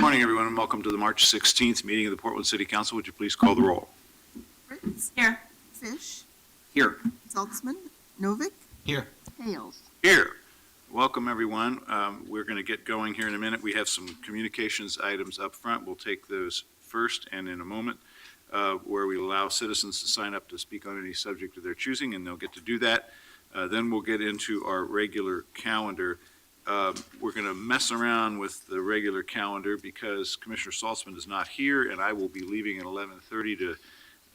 morning, everyone, and welcome to the March 16th meeting of the Portland City Council. Would you please call the roll? Fritz. Here. Fish. Here. Saltzman. Novick. Here. Hales. Here. Welcome, everyone. We're going to get going here in a minute. We have some communications items up front. We'll take those first and in a moment, where we allow citizens to sign up to speak on any subject of their choosing, and they'll get to do that. Then we'll get into our regular calendar. We're going to mess around with the regular calendar because Commissioner Saltzman is not here, and I will be leaving at 11:30 to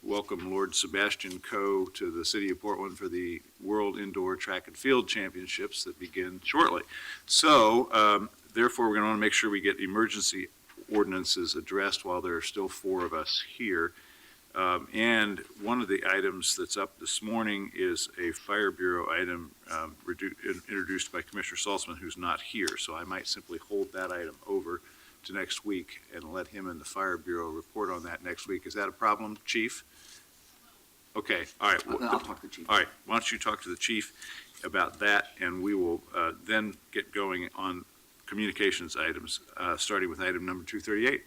welcome Lord Sebastian Coe to the City of Portland for the World Indoor Track and Field Championships that begin shortly. So, therefore, we're going to want to make sure we get emergency ordinances addressed while there are still 4 of us here. And one of the items that's up this morning is a Fire Bureau item introduced by Commissioner Saltzman, who's not here. So I might simply hold that item over to next week and let him and the Fire Bureau report on that next week. Is that a problem, Chief? Okay, all right. I'll talk to the chief. All right, why don't you talk to the chief about that, and we will then get going on communications items, starting with item number 238.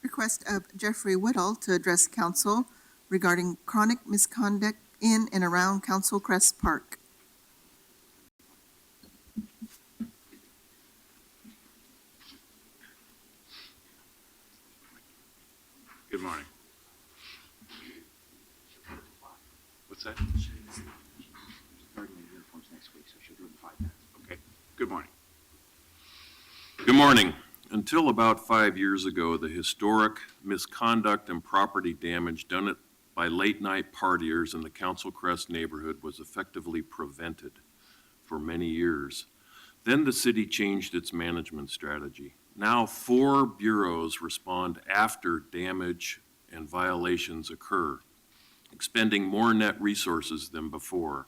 Request of Jeffrey Whittle to address council regarding chronic misconduct in and around Council Crest Park. Good morning. What's that? Okay, good morning. Good morning. Until about 5 years ago, the historic misconduct and property damage done by late-night partiers in the Council Crest neighborhood was effectively prevented for many years. Then the city changed its management strategy. Now 4 bureaus respond after damage and violations occur, expending more net resources than before.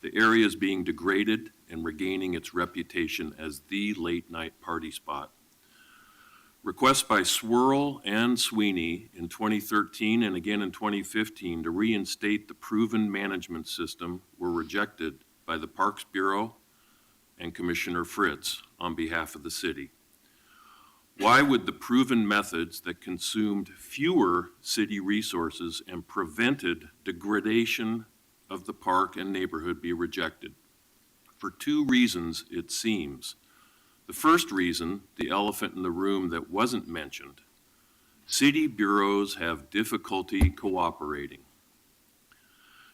The area is being degraded and regaining its reputation as the late-night party spot. Requests by Swirl and Sweeney in 2013 and again in 2015 to reinstate the proven management system were rejected by the Parks Bureau and Commissioner Fritz on behalf of the city. Why would the proven methods that consumed fewer city resources and prevented degradation of the park and neighborhood be rejected? For 2 reasons, it seems. The first reason, the elephant in the room that wasn't mentioned, city bureaus have difficulty cooperating.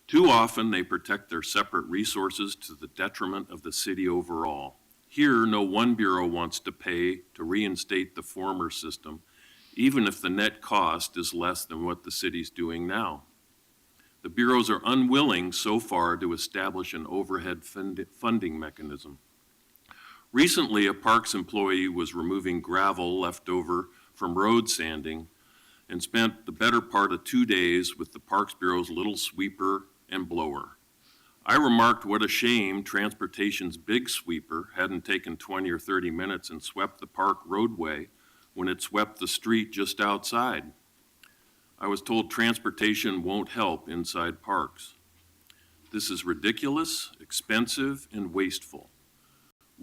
Too often, they protect their separate resources to the detriment of the city overall. Here, no one bureau wants to pay to reinstate the former system, even if the net cost is less than what the city's doing now. The bureaus are unwilling so far to establish an overhead funding mechanism. Recently, a parks employee was removing gravel left over from road sanding and spent the better part of 2 days with the Parks Bureau's little sweeper and blower. I remarked what a shame Transportation's big sweeper hadn't taken 20 or 30 minutes and swept the park roadway when it swept the street just outside. I was told Transportation won't help inside parks. This is ridiculous, expensive, and wasteful.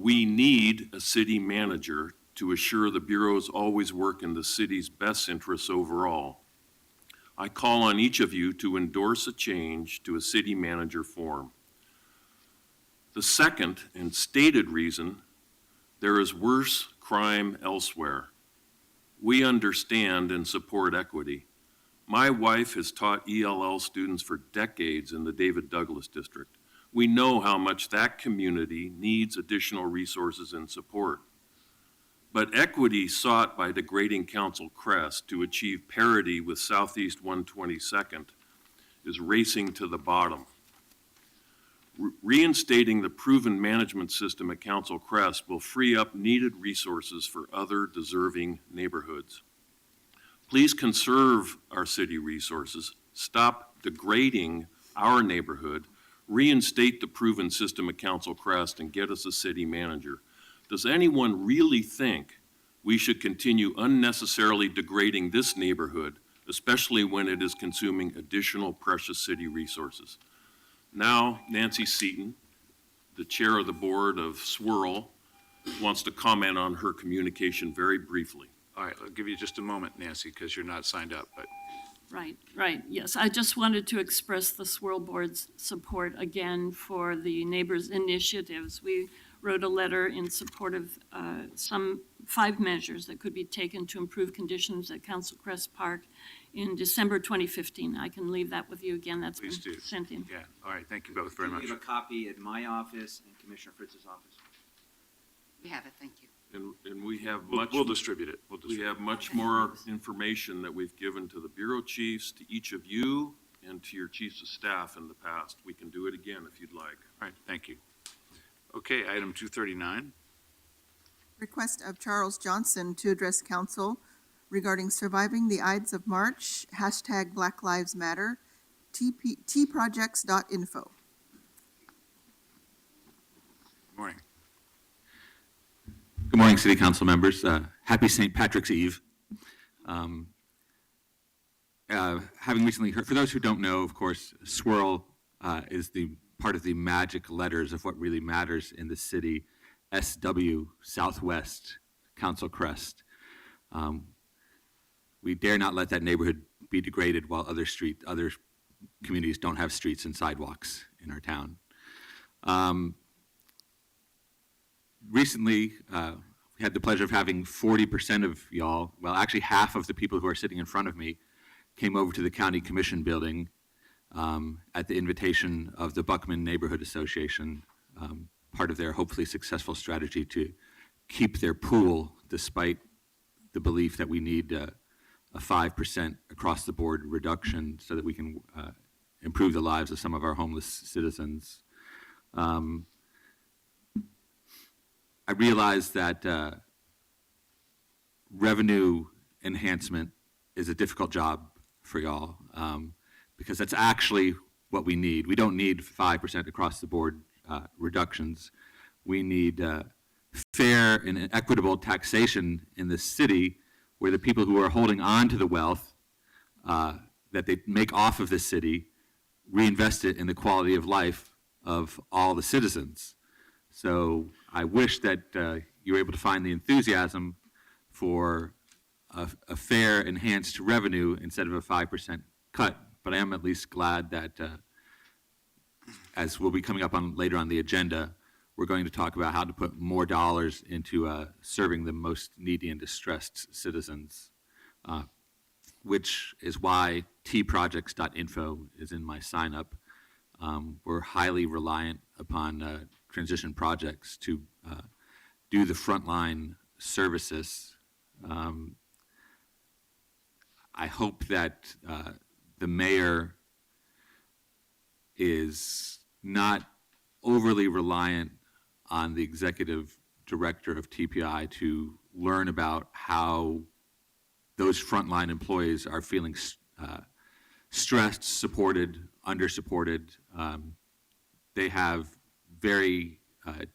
We need a city manager to assure the bureaus always work in the city's best interests overall. I call on each of you to endorse a change to a city manager form. The second and stated reason, there is worse crime elsewhere. We understand and support equity. My wife has taught ELL students for decades in the David Douglas District. We know how much that community needs additional resources and support. But equity sought by degrading Council Crest to achieve parity with Southeast 122nd is racing to the bottom. Reinstating the proven management system at Council Crest will free up needed resources for other deserving neighborhoods. Please conserve our city resources, stop degrading our neighborhood, reinstate the proven system at Council Crest, and get us a city manager. Does anyone really think we should continue unnecessarily degrading this neighborhood, especially when it is consuming additional precious city resources? Now, Nancy Seaton, the chair of the board of Swirl, wants to comment on her communication very briefly. All right, I'll give you just a moment, Nancy, because you're not signed up, but Right. Yes, I just wanted to express the Swirl Board's support again for the neighbors' initiatives. We wrote a letter in support of some 5 measures that could be taken to improve conditions at Council Crest Park in December 2015. I can leave that with you again. That's been please do. sent in. Yeah, all right, thank you both very much. We have a copy at my office and Commissioner Fritz's office. We have it, thank you. And we have We'll much. we'll distribute it. We have much more information that we've given to the bureau chiefs, to each of you, and to your chiefs of staff in the past. We can do it again if you'd like. All right, thank you. Okay, item 239. Request of Charles Johnson to address council regarding surviving the Ides of March, hashtag Black Lives Matter, tprojects.info. Good morning. Good morning, City Council members. Happy St. Patrick's Eve. Having recently heard, for those who don't know, of course, swirl is the part of the magic letters of what really matters in the city, SW, Southwest, Council Crest. We dare not let that neighborhood be degraded while other communities don't have streets and sidewalks in our town. Recently, we had the pleasure of having 40% of y'all, well, actually half of the people who are sitting in front of me, came over to the County Commission building at the invitation of the Buckman Neighborhood Association, part of their hopefully successful strategy to keep their pool despite the belief that we need a 5% across-the-board reduction so that we can improve the lives of some of our homeless citizens. I realize that revenue enhancement is a difficult job for y'all because that's actually what we need. We don't need 5% across the board reductions. We need fair and equitable taxation in the city where the people who are holding on to the wealth that they make off of the city reinvest it in the quality of life of all the citizens. So I wish that you were able to find the enthusiasm for a fair, enhanced revenue instead of a 5% cut. But I am at least glad that, as will be coming up on later on the agenda, we're going to talk about how to put more dollars into serving the most needy and distressed citizens, which is why tprojects.info is in my sign-up. We're highly reliant upon transition projects to do the frontline services. I hope that the mayor is not overly reliant on the executive director of TPI to learn about how those frontline employees are feeling stressed, supported, under-supported. They have very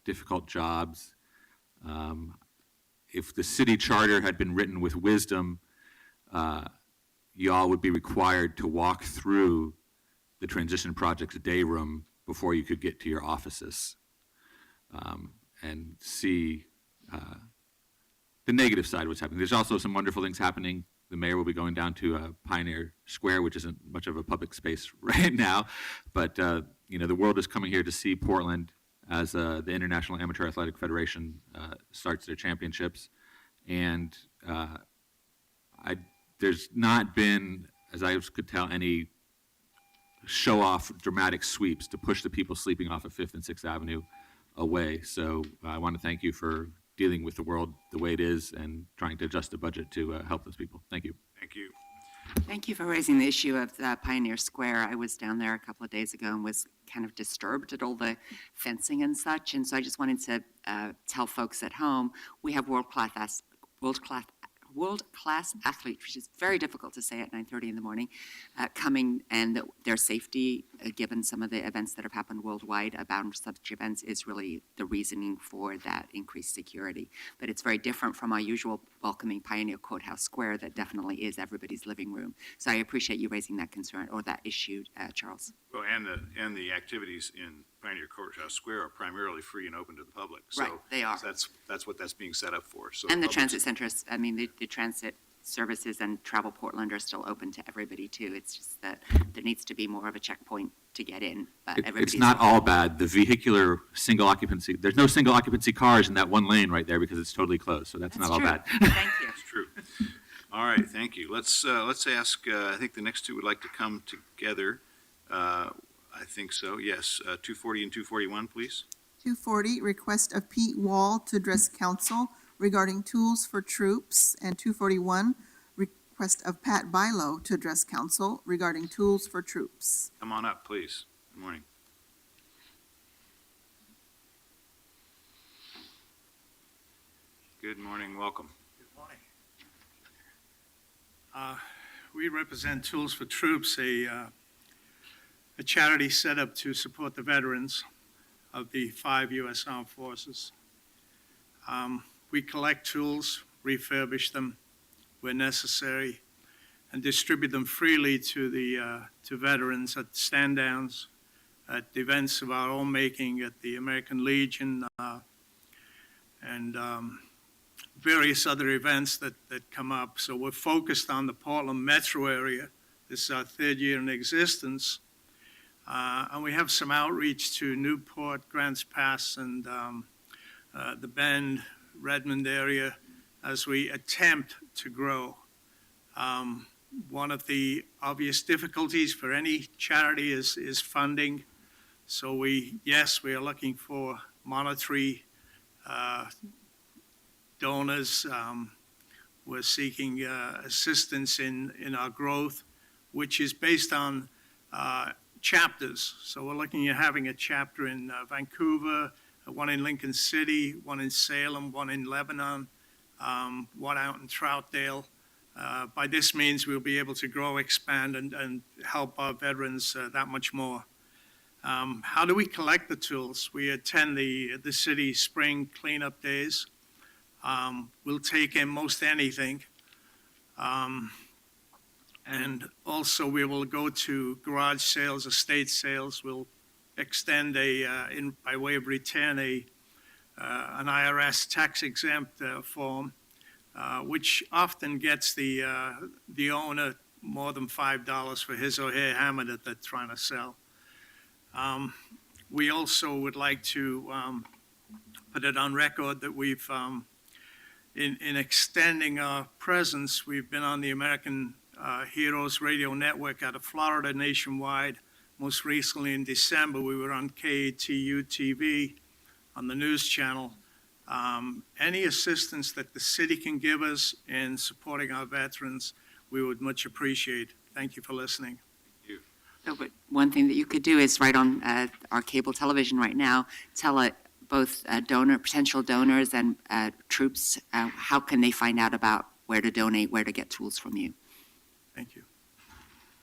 difficult jobs. If the city charter had been written with wisdom, y'all would be required to walk through the transition project's day room before you could get to your offices and see the negative side of what's happening. There's also some wonderful things happening. The mayor will be going down to Pioneer Square, which isn't much of a public space right now, but the world is coming here to see Portland as the International Amateur Athletic Federation starts their championships. And there's not been, as I could tell, any show-off dramatic sweeps to push the people sleeping off of 5th and 6th Avenue away. So I want to thank you for dealing with the world the way it is and trying to adjust the budget to help those people. Thank you. Thank you. Thank you for raising the issue of Pioneer Square. I was down there a couple of days ago and was kind of disturbed at all the fencing and such. And so I just wanted to tell folks at home, we have world-class athletes, which is very difficult to say at 9:30 in the morning, coming, and their safety, given some of the events that have happened worldwide about such events, is really the reasoning for that increased security. But it's very different from our usual welcoming Pioneer Courthouse Square that definitely is everybody's living room. So I appreciate you raising that concern or that issue, Charles. Well, and the activities in Pioneer Courthouse Square are primarily free and open to the public. Right, they are. So that's what that's being set up for. So And the public's- transit centers, I mean, the transit services and Travel Portland are still open to everybody too. It's just that there needs to be more of a checkpoint to get in, but It's everybody's. not all bad. The vehicular single occupancy, there's no single occupancy cars in that one lane right there because it's totally closed, so that's not all true. bad. Thank you. It's true. All right, thank you. Let's ask, I think the next two would like to come together. I think so, yes. 240 and 241, please. 240, request of Pete Wall to address council regarding tools for troops, and 241, request of Pat Bilo to address council regarding tools for troops. Come on up, please. Good morning. Good morning, welcome. Good morning. We represent Tools for Troops, a charity set up to support the veterans of the 5 U.S. Armed Forces. We collect tools, refurbish them where necessary, and distribute them freely to veterans at stand-downs, at events of our own making, at the American Legion, and various other events that come up. So we're focused on the Portland metro area. This is our 3rd year in existence. And we have some outreach to Newport, Grants Pass, and the Bend, Redmond area as we attempt to grow. One of the obvious difficulties for any charity is funding. So we are looking for monetary donors. We're seeking assistance in our growth, which is based on chapters. So we're looking at having a chapter in Vancouver, one in Lincoln City, one in Salem, one in Lebanon, one out in Troutdale. By this means, we'll be able to grow, expand, and help our veterans that much more. How do we collect the tools? We attend the city spring cleanup days. We'll take in most anything. And also we will go to garage sales, estate sales. We'll extend by way of return, an IRS tax exempt form, which often gets the owner more than $5 for his or her hammer that they're trying to sell. We also would like to put it on record that we've, in extending our presence, we've been on the American Heroes Radio Network out of Florida nationwide. Most recently in December, we were on KATU TV on the news channel. Any assistance that the city can give us in supporting our veterans, we would much appreciate. Thank you for listening. So, but one thing that you could do is right on our cable television right now, tell both potential donors and troops, how can they find out about where to donate, where to get tools from you? Thank you.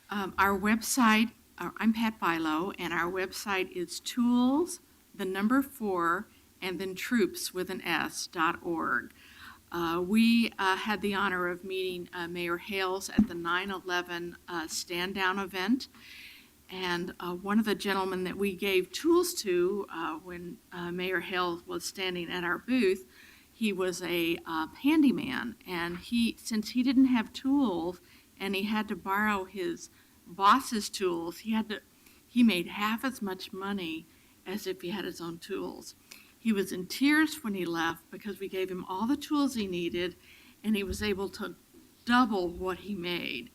Our website, I'm Pat Bilo, and our website is tools, 4, and then troops with an S.org. We had the honor of meeting Mayor Hales at the 9/11 stand-down event. And one of the gentlemen that we gave tools to when Mayor Hales was standing at our booth, he was a handyman. And since he didn't have tools and he had to borrow his boss's tools, he made half as much money as if he had his own tools. He was in tears when he left because we gave him all the tools he needed and he was able to double what he made.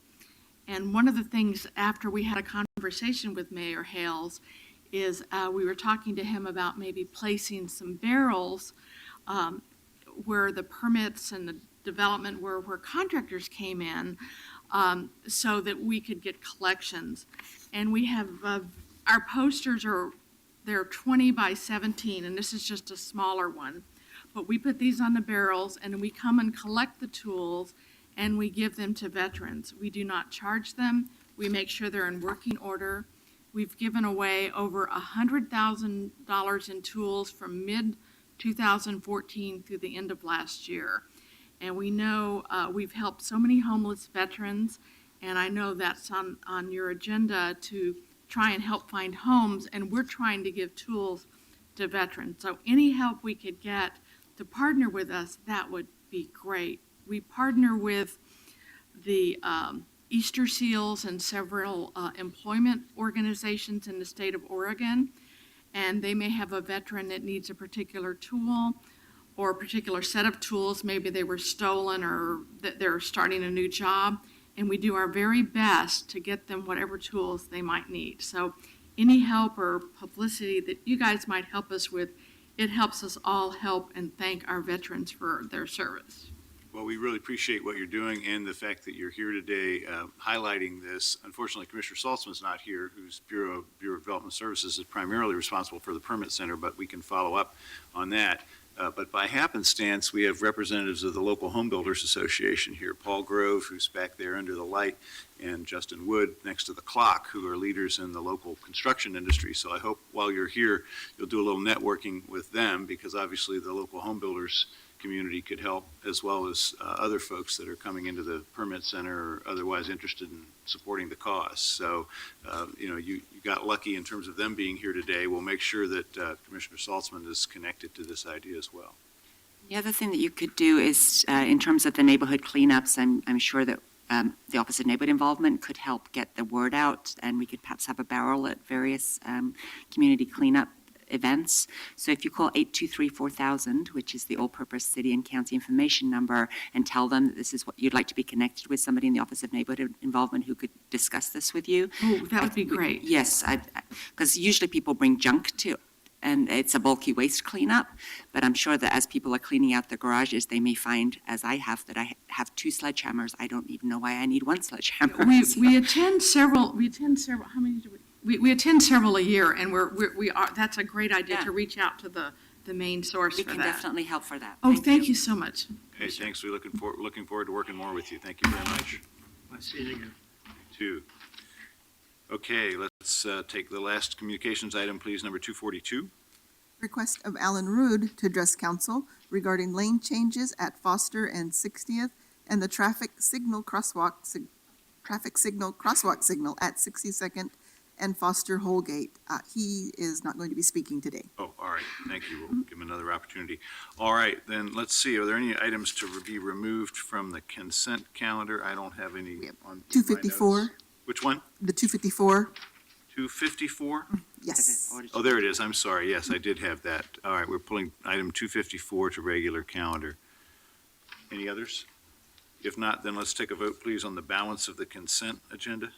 And one of the things after we had a conversation with Mayor Hales is we were talking to him about maybe placing some barrels where the permits and the development where contractors came in so that we could get collections. And we have, our posters they're 20 by 17, and this is just a smaller one. But we put these on the barrels and we come and collect the tools and we give them to veterans. We do not charge them. We make sure they're in working order. We've given away over $100,000 in tools from mid-2014 through the end of last year. And we know we've helped so many homeless veterans, and I know that's on your agenda to try and help find homes, and we're trying to give tools to veterans. So any help we could get to partner with us, that would be great. We partner with the Easter Seals and several employment organizations in the state of Oregon, and they may have a veteran that needs a particular tool or a particular set of tools. Maybe they were stolen or that they're starting a new job, and we do our very best to get them whatever tools they might need. So any help or publicity that you guys might help us with, it helps us all help and thank our veterans for their service. Well, we really appreciate what you're doing and the fact that you're here today highlighting this. Unfortunately, Commissioner Saltzman's not here, whose Bureau of Development Services is primarily responsible for the permit center, but we can follow up on that. But by happenstance, we have representatives of the local Home Builders Association here, Paul Grove, who's back there under the light, and Justin Wood next to the clock, who are leaders in the local construction industry. So I hope while you're here, you'll do a little networking with them, because obviously the local home builders community could help, as well as other folks that are coming into the permit center or otherwise interested in supporting the cause. So, you got lucky in terms of them being here today. We'll make sure that Commissioner Saltzman is connected to this idea as well. The other thing that you could do is, in terms of the neighborhood cleanups, I'm sure that the Office of Neighborhood Involvement could help get the word out, and we could perhaps have a barrel at various community cleanup events. So if you call 823-4000, which is the all-purpose city and county information number, and tell them that this is what you'd like to be connected with somebody in the Office of Neighborhood Involvement who could discuss this with you. Oh, that would be great. Yes, because usually people bring junk to, and it's a bulky waste cleanup, but I'm sure that as people are cleaning out their garages, they may find, as I have, that I have 2 sledgehammers. I don't even know why I need 1 sledgehammer. We attend several, how many do we attend several a year, and we are, that's a great idea Yeah. to reach out to the main source We for can that. definitely help for that. Oh, thank you so much. Hey, thanks. We're looking forward to working more with you. Thank you very much. I see it again. Two. Okay, let's take the last communications item, please, number 242. Request of Alan Rood to address council regarding lane changes at Foster and 60th and the traffic signal crosswalk signal at 62nd and Foster Holgate. He is not going to be speaking today. Oh, all right, thank you. We'll give him another opportunity. All right, then, let's see, are there any items to be removed from the consent calendar? I don't have any We have on my 254, notes. Which one? the 254, 254? yes. Oh, there it is, I'm sorry, yes, I did have that. All right, we're pulling item 254 to regular calendar. Any others? If not, then let's take a vote, please, on the balance of the consent agenda.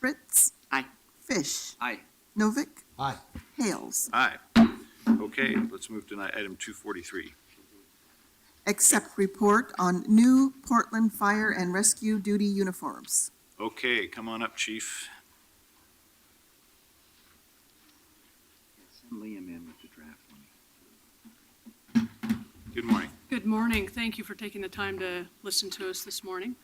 Fritz. Aye. Fish. Aye. Novick. Aye. Hales. Aye. Okay, let's move to item 243. Accept report on new Portland Fire and Rescue duty uniforms. Okay, come on up, chief. Send Liam in with the draft one. Good morning. Good morning. Thank you for taking the time to listen to us this morning.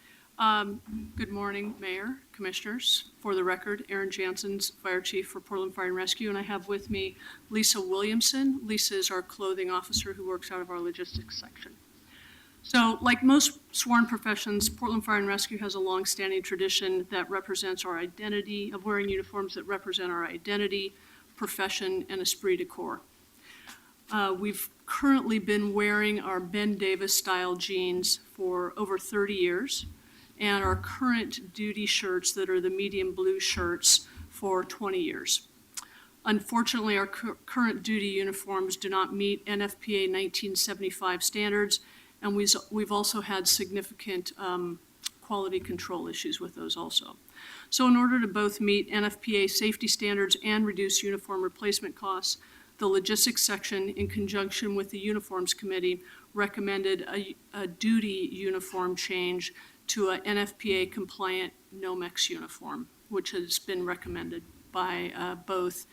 Good morning, Mayor, Commissioners. For the record, Aaron Jansen's Fire Chief for Portland Fire and Rescue, and I have with me Lisa Williamson. Lisa is our clothing officer who works out of our logistics section. So, like most sworn professions, Portland Fire and Rescue has a long-standing tradition that represents our identity, of wearing uniforms that represent our identity, profession, and esprit de corps. We've currently been wearing our Ben Davis-style jeans for over 30 years, and our current duty shirts that are the medium blue shirts for 20 years. Unfortunately, our current duty uniforms do not meet NFPA 1975 standards, and we've also had significant quality control issues with those also. So in order to both meet NFPA safety standards and reduce uniform replacement costs, the logistics section, in conjunction with the uniforms committee, recommended a duty uniform change to a NFPA compliant Nomex uniform, which has been recommended by both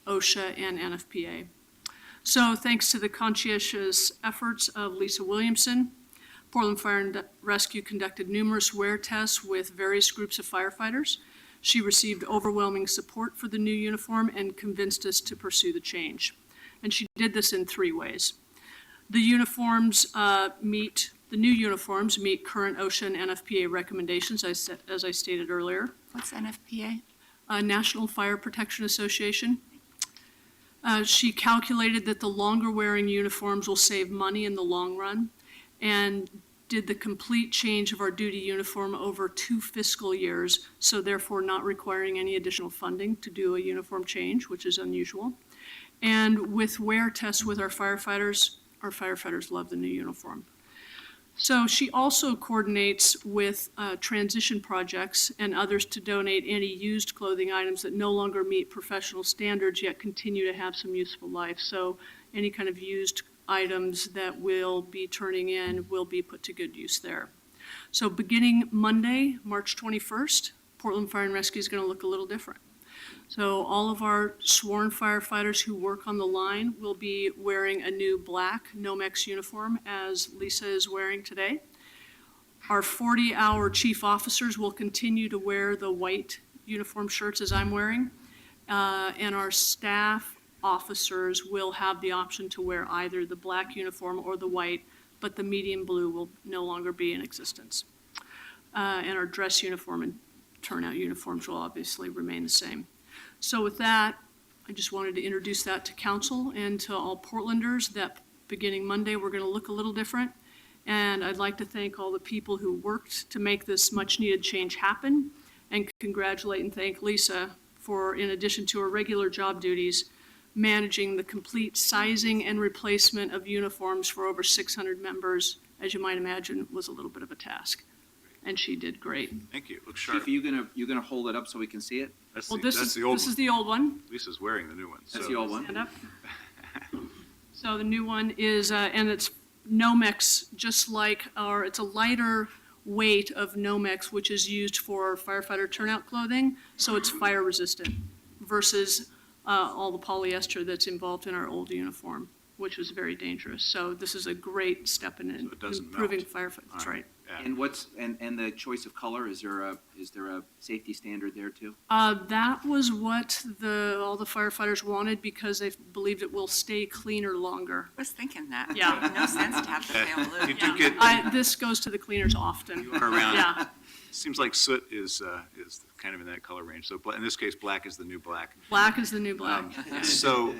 OSHA and NFPA. So thanks to the conscientious efforts of Lisa Williamson, Portland Fire and Rescue conducted numerous wear tests with various groups of firefighters. She received overwhelming support for the new uniform and convinced us to pursue the change. And she did this in 3 ways. The new uniforms meet current OSHA and NFPA recommendations, as I stated earlier. What's NFPA? National Fire Protection Association. She calculated that the longer wearing uniforms will save money in the long run, and did the complete change of our duty uniform over 2 fiscal years, so therefore not requiring any additional funding to do a uniform change, which is unusual. And with wear tests with our firefighters love the new uniform. So she also coordinates with transition projects and others to donate any used clothing items that no longer meet professional standards yet continue to have some useful life. So any kind of used items that will be turning in will be put to good use there. So beginning Monday, March 21st, Portland Fire and Rescue is going to look a little different. So all of our sworn firefighters who work on the line will be wearing a new black Nomex uniform, as Lisa is wearing today. Our 40-hour chief officers will continue to wear the white uniform shirts as I'm wearing, and our staff officers will have the option to wear either the black uniform or the white, but the medium blue will no longer be in existence. And our dress uniform and turnout uniforms will obviously remain the same. So with that, I just wanted to introduce that to council and to all Portlanders that beginning Monday, we're going to look a little different. And I'd like to thank all the people who worked to make this much-needed change happen, and congratulate and thank Lisa for, in addition to her regular job duties, managing the complete sizing and replacement of uniforms for over 600 members, as you might imagine, was a little bit of a task. And she did great. Thank you. Looks sharp. Chief, are you gonna hold it up so we can see it? That's Well, the, this that's is, the old this is one. the old one. Lisa's wearing the new one. That's so- the old one. Stand up. So the new one is, and it's Nomex, just like it's a lighter weight of Nomex, which is used for firefighter turnout clothing, so it's fire resistant versus all the polyester that's involved in our old uniform, which was very dangerous. So this is a great step in So it doesn't improving melt. firefighting. That's All right. Yeah. And and the choice of color, is there a safety standard there too? That was what all the firefighters wanted because they believed it will stay cleaner longer. I was thinking that. Yeah. It made no sense to have the pale blue. You do get, This goes to the cleaners often. you are around, Yeah, seems like soot is kind of in that color range. So in this case, black is the new black. black is the new black. So,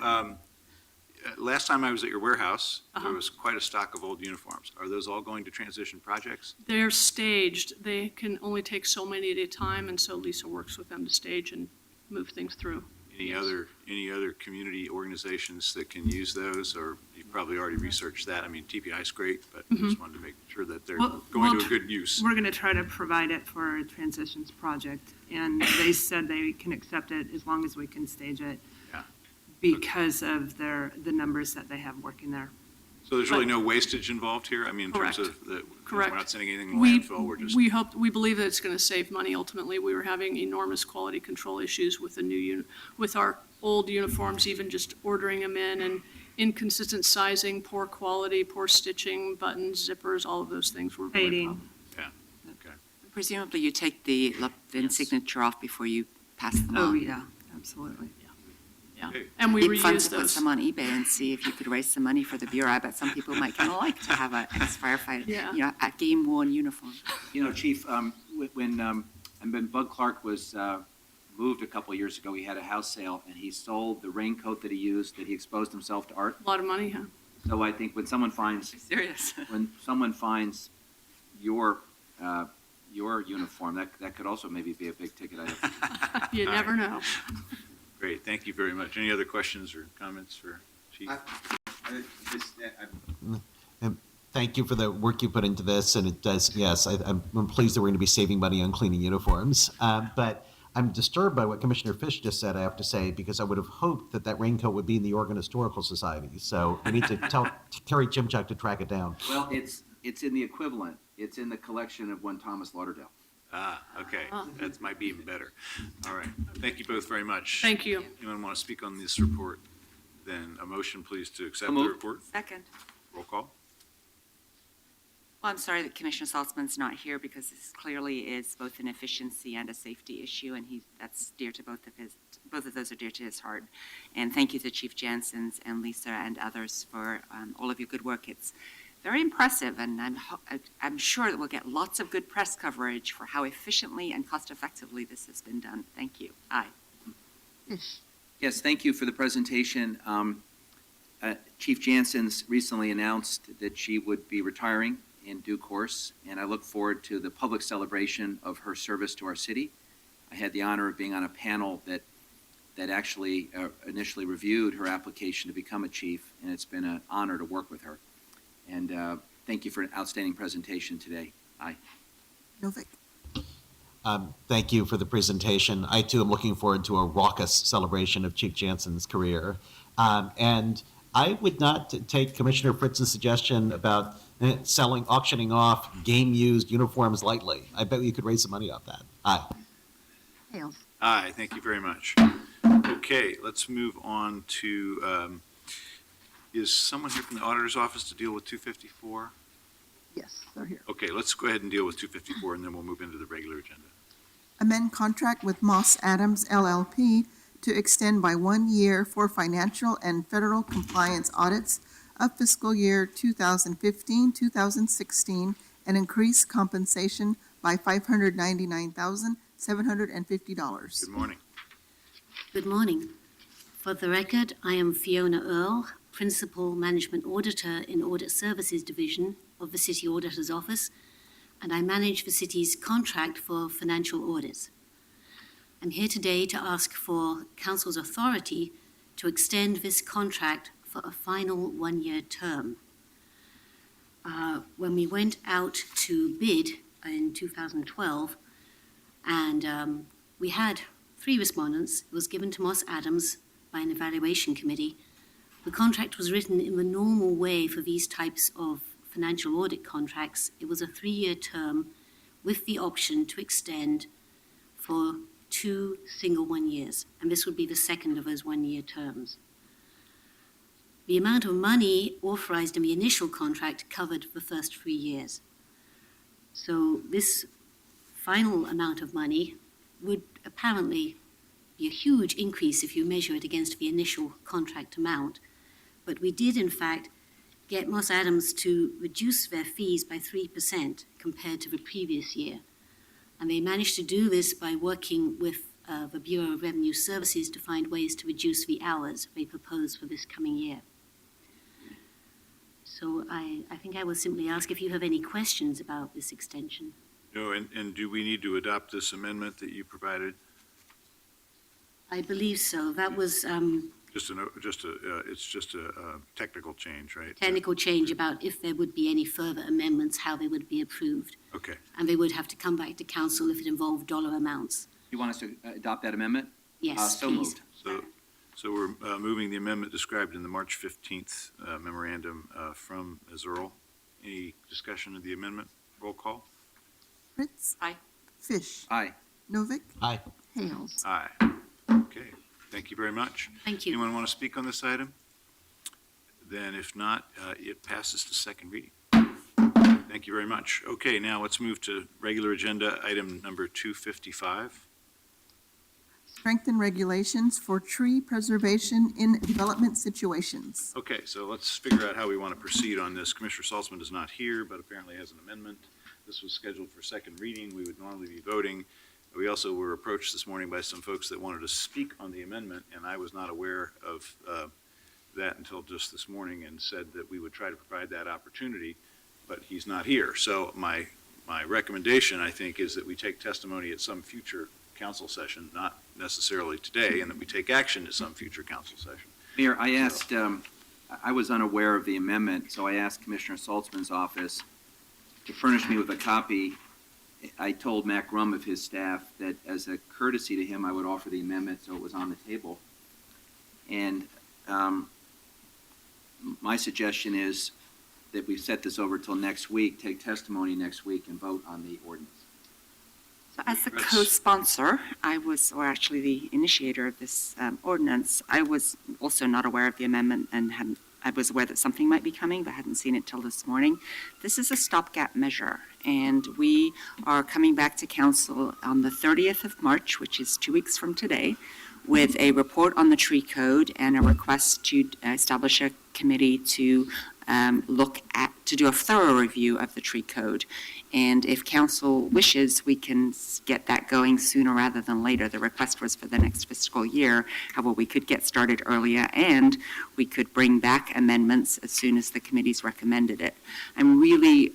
last time I was at your warehouse, Uh-huh. there was quite a stock of old uniforms. Are those all going to transition projects? They're staged. They can only take so many at a time, and so Lisa works with them to stage and move things through. Any Yes. other community organizations that can use those, or you've probably already researched that? I mean, TPI is great, but I just wanted to make sure that they're Well- going well, to a good use. We're going to try to provide it for a transitions project, and they said they can accept it as long as we can stage it. Yeah. Because of the numbers that they have working there. So there's really no wastage involved here? I mean, in terms Correct. of Correct. we're not sending anything to We, landfill, we're just, we believe that it's going to save money ultimately. We were having enormous quality control issues with the with our old uniforms, even just ordering them in, and inconsistent sizing, poor quality, poor stitching, buttons, zippers, all of those things were really a Fading. problem. Presumably you take the signature off before you pass them on. Oh, yeah, absolutely. Yeah, Okay. and we It'd be fun reuse to put those. some on eBay and see if you could raise some money for the Bureau. I bet some people might kind of like to have an ex-firefighter, Yeah. a game-worn uniform. You know, Chief, when Bud Clark was moved a couple of years ago, he had a house sale, and he sold the raincoat that he used, that he exposed himself to art. A lot of money, huh? So I think when someone finds Serious. your uniform, that could also maybe be a big ticket item. You All never right. know. great, thank you very much. Any other questions or comments for Chief? And thank you for the work you put into this, and it does, yes, I'm pleased that we're going to be saving money on cleaning uniforms. But I'm disturbed by what Commissioner Fish just said, I have to say, because I would have hoped that raincoat would be in the Oregon Historical Society. So I need to tell Terry Chimchuk to track it down. Well, it's in the equivalent. It's in the collection of one Thomas Lauderdale. Okay, that might be even better. All right, thank you both very much. Thank you. Anyone want to speak on this report? Then a motion, please, to accept the moved. report. Second. Roll call. Well, I'm sorry that Commissioner Saltzman's not here because this clearly is both an efficiency and a safety issue, and that's dear to both of those are dear to his heart. And thank you to Chief Janssens and Lisa and others for all of your good work. It's very impressive, and I'm sure that we'll get lots of good press coverage for how efficiently and cost-effectively this has been done. Thank you. Aye. Yes, thank you for the presentation. Chief Jansen's recently announced that she would be retiring in due course, and I look forward to the public celebration of her service to our city. I had the honor of being on a panel that actually initially reviewed her application to become a chief, and it's been an honor to work with her. And thank you for an outstanding presentation today. Aye. Novick? Thank you for the presentation. I too am looking forward to a raucous celebration of Chief Jansen's career. And I would not take Commissioner Fritz's suggestion about auctioning off game-used uniforms lightly. I bet you could raise some money off that. Aye. Hales. Aye, thank you very much. Okay, let's move on to, is someone here from the auditor's office to deal with 254? Yes, they're here. Okay, let's go ahead and deal with 254, and then we'll move into the regular agenda. Amend contract with Moss Adams LLP to extend by 1 year for financial and federal compliance audits of fiscal year 2015, 2016, and increase compensation by $599,750. Good morning. Good morning. For the record, I am Fiona Earle, Principal Management Auditor in Audit Services Division of the City Auditor's Office, and I manage the city's contract for financial audits. I'm here today to ask for Council's authority to extend this contract for a final 1-year term. When we went out to bid in 2012, and we had 3 respondents, it was given to Moss Adams by an evaluation committee. The contract was written in the normal way for these types of financial audit contracts. It was a 3-year term with the option to extend for 2 single 1 years, and this would be the second of those 1-year terms. The amount of money authorized in the initial contract covered the first 3 years. So this final amount of money would apparently be a huge increase if you measure it against the initial contract amount. But we did, in fact, get Moss Adams to reduce their fees by 3% compared to the previous year. And they managed to do this by working with the Bureau of Revenue Services to find ways to reduce the hours they propose for this coming year. So I think I will simply ask if you have any questions about this extension. No, and do we need to adopt this amendment that you provided? I believe so. That was It's just a technical change, right? technical change about if there would be any further amendments, how they would be approved. Okay. And they would have to come back to council if it involved dollar amounts. You want us to adopt that amendment? Yes, So please. moved. So we're moving the amendment described in the March 15th memorandum from Ms. Earle. Any discussion of the amendment? Roll call? Fritz? Aye. Fish? Aye. Novick? Aye. Hales? Aye. Okay, thank you very much. Thank you. Anyone want to speak on this item? Then if not, it passes to second reading. Thank you very much. Okay, now let's move to regular agenda item number 255. Strengthen regulations for tree preservation in development situations. Okay, so let's figure out how we want to proceed on this. Commissioner Saltzman is not here, but apparently has an amendment. This was scheduled for second reading. We would normally be voting. We also were approached this morning by some folks that wanted to speak on the amendment, and I was not aware of that until just this morning, and said that we would try to provide that opportunity, but he's not here. So my recommendation, I think, is that we take testimony at some future council session, not necessarily today, and that we take action at some future council session. Mayor, I asked, I was unaware of the amendment, so I asked Commissioner Saltzman's office to furnish me with a copy. I told Mac Rum of his staff that as a courtesy to him, I would offer the amendment, so it was on the table. And my suggestion is that we set this over till next week, take testimony next week, and vote on the ordinance. So as the That's- co-sponsor, or actually the initiator of this ordinance, I was also not aware of the amendment and I was aware that something might be coming, but hadn't seen it till this morning. This is a stopgap measure, and we are coming back to council on the 30th of March, which is 2 weeks from today, with a report on the tree code and a request to establish a committee to to do a thorough review of the tree code. And if council wishes, we can get that going sooner rather than later. The request was for the next fiscal year. However, we could get started earlier, and we could bring back amendments as soon as the committee's recommended it. I'm really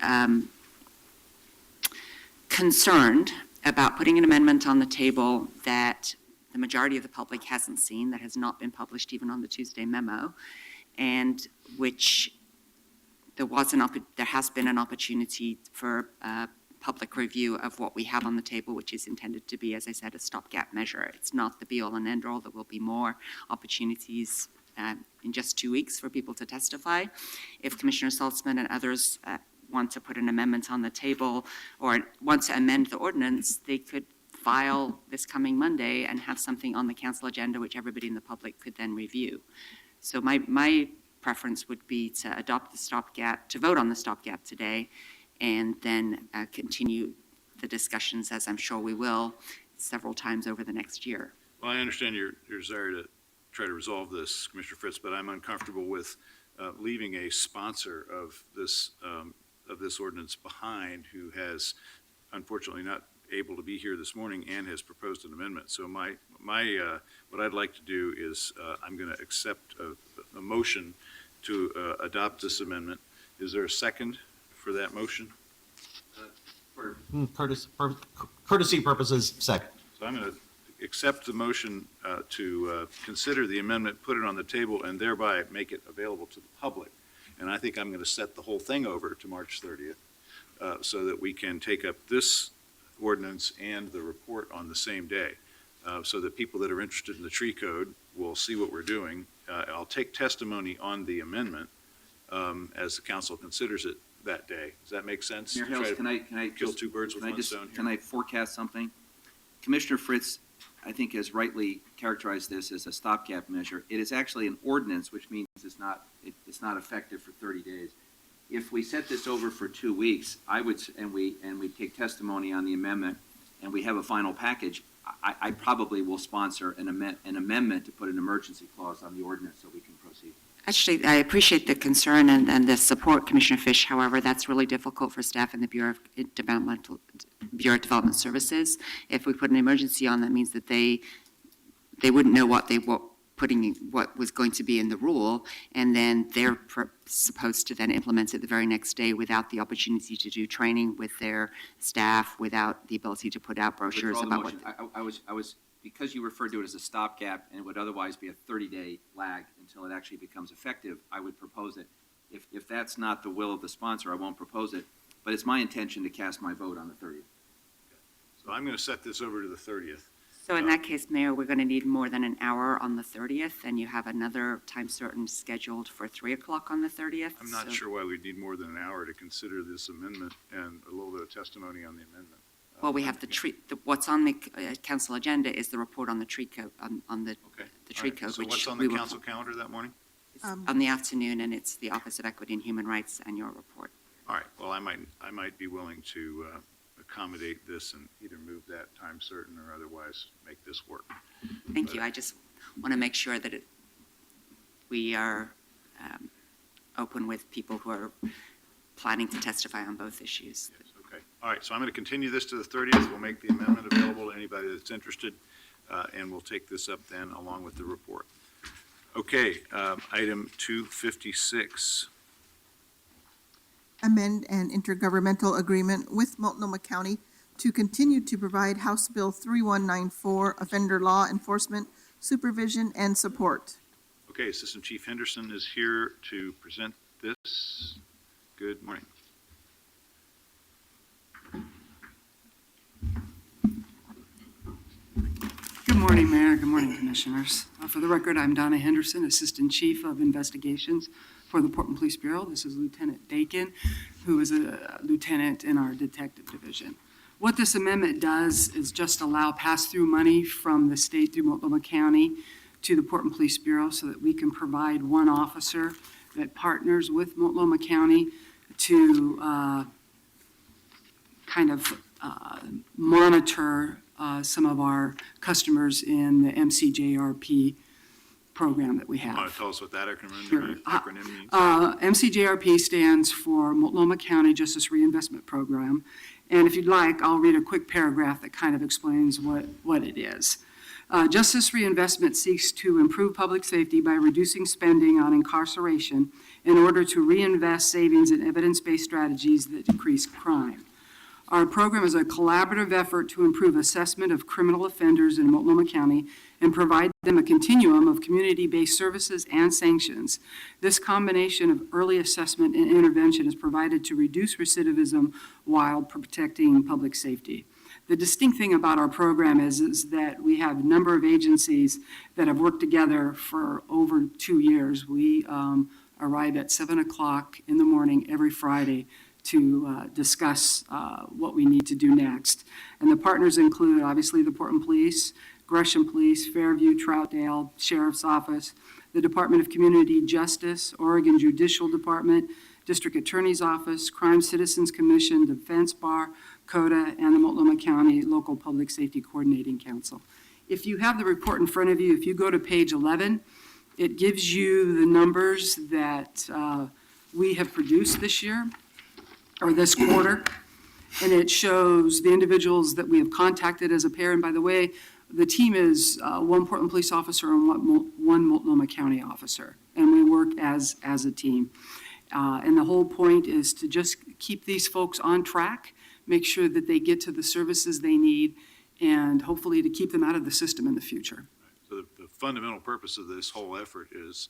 concerned about putting an amendment on the table that the majority of the public hasn't seen, that has not been published even on the Tuesday memo, and which there has been an opportunity for public review of what we have on the table, which is intended to be, as I said, a stopgap measure. It's not the be-all and end-all. There will be more opportunities in just 2 weeks for people to testify. If Commissioner Saltzman and others want to put an amendment on the table or want to amend the ordinance, they could file this coming Monday and have something on the council agenda which everybody in the public could then review. So my preference would be to adopt the stopgap, to vote on the stopgap today, and then continue the discussions, as I'm sure we will, several times over the next year. Well, I understand your desire to try to resolve this, Commissioner Fritz, but I'm uncomfortable with leaving a sponsor of this ordinance behind who has unfortunately not able to be here this morning and has proposed an amendment. So what I'd like to do is I'm going to accept a motion to adopt this amendment. Is there a second for that motion? For Courtesy purposes, second. So I'm going to accept the motion to consider the amendment, put it on the table, and thereby make it available to the public. And I think I'm going to set the whole thing over to March 30th so that we can take up this ordinance and the report on the same day, so that people that are interested in the tree code will see what we're doing. I'll take testimony on the amendment as the council considers it that day. Does that make sense? Mayor Try Hills, to can I kill just, two birds with one stone here? can I forecast something? Commissioner Fritz, I think, has rightly characterized this as a stopgap measure. It is actually an ordinance, which means it's not effective for 30 days. If we set this over for 2 weeks, and we take testimony on the amendment, and we have a final package, I probably will sponsor an amendment to put an emergency clause on the ordinance so we can proceed. Actually, I appreciate the concern and the support, Commissioner Fish. However, that's really difficult for staff in the Bureau of Development Services. If we put an emergency on, that means that they wouldn't know what was going to be in the rule, and then they're supposed to then implement it the very next day without the opportunity to do training with their staff, without the ability to put out brochures Withdraw the about what. motion. I was because you referred to it as a stopgap and it would otherwise be a 30-day lag until it actually becomes effective. I would propose it. If that's not the will of the sponsor, I won't propose it. But it's my intention to cast my vote on the 30th. So I'm going to set this over to the 30th. So in that case, Mayor, we're going to need more than an hour on the 30th, and you have another time certain scheduled for 3 o'clock on the 30th. I'm not so- sure why we'd need more than an hour to consider this amendment and a little bit of testimony on the amendment. Well, we have what's on the council agenda is the report on the tree code, on the Okay. tree All right. code, So which what's on we the will- council calendar that morning? it's on the afternoon, and it's the Office of Equity and Human Rights annual report. All right, well, I might be willing to accommodate this and either move that time certain or otherwise make this work. Thank you. I just want to make sure that we are open with people who are planning to testify on both issues. Yes, okay. All right, so I'm going to continue this to the 30th. We'll make the amendment available to anybody that's interested, and we'll take this up then along with the report. Okay, item 256. Amend an intergovernmental agreement with Multnomah County to continue to provide House Bill 3194 offender law enforcement, supervision, and support. Okay, Assistant Chief Henderson is here to present this. Good morning. Good morning, Mayor. Good morning, Commissioners. For the record, I'm Donna Henderson, Assistant Chief of Investigations for the Portland Police Bureau. This is Lieutenant Dakin, who is a lieutenant in our detective division. What this amendment does is just allow pass-through money from the state through Multnomah County to the Portland Police Bureau so that we can provide one officer that partners with Multnomah County to monitor some of our customers in the MCJRP program that we Want have. to tell us what that Sure. acronym means? MCJRP stands for Multnomah County Justice Reinvestment Program. And if you'd like, I'll read a quick paragraph that kind of explains what it is. Justice reinvestment seeks to improve public safety by reducing spending on incarceration in order to reinvest savings in evidence-based strategies that decrease crime. Our program is a collaborative effort to improve assessment of criminal offenders in Multnomah County and provide them a continuum of community-based services and sanctions. This combination of early assessment and intervention is provided to reduce recidivism while protecting public safety. The distinct thing about our program is that we have a number of agencies that have worked together for over 2 years. We arrive at 7 o'clock in the morning every Friday to discuss what we need to do next. And the partners include, obviously, the Portland Police, Gresham Police, Fairview, Troutdale, Sheriff's Office, the Department of Community Justice, Oregon Judicial Department, District Attorney's Office, Crime Citizens Commission, Defense Bar, CODA, and the Multnomah County Local Public Safety Coordinating Council. If you have the report in front of you, if you go to page 11, it gives you the numbers that we have produced this year, or this quarter, and it shows the individuals that we have contacted as a pair. And by the way, the team is one Portland police officer and one Multnomah County officer, and we work as a team. And the whole point is to just keep these folks on track, make sure that they get to the services they need, and hopefully to keep them out of the system in the future. So the fundamental purpose of this whole effort is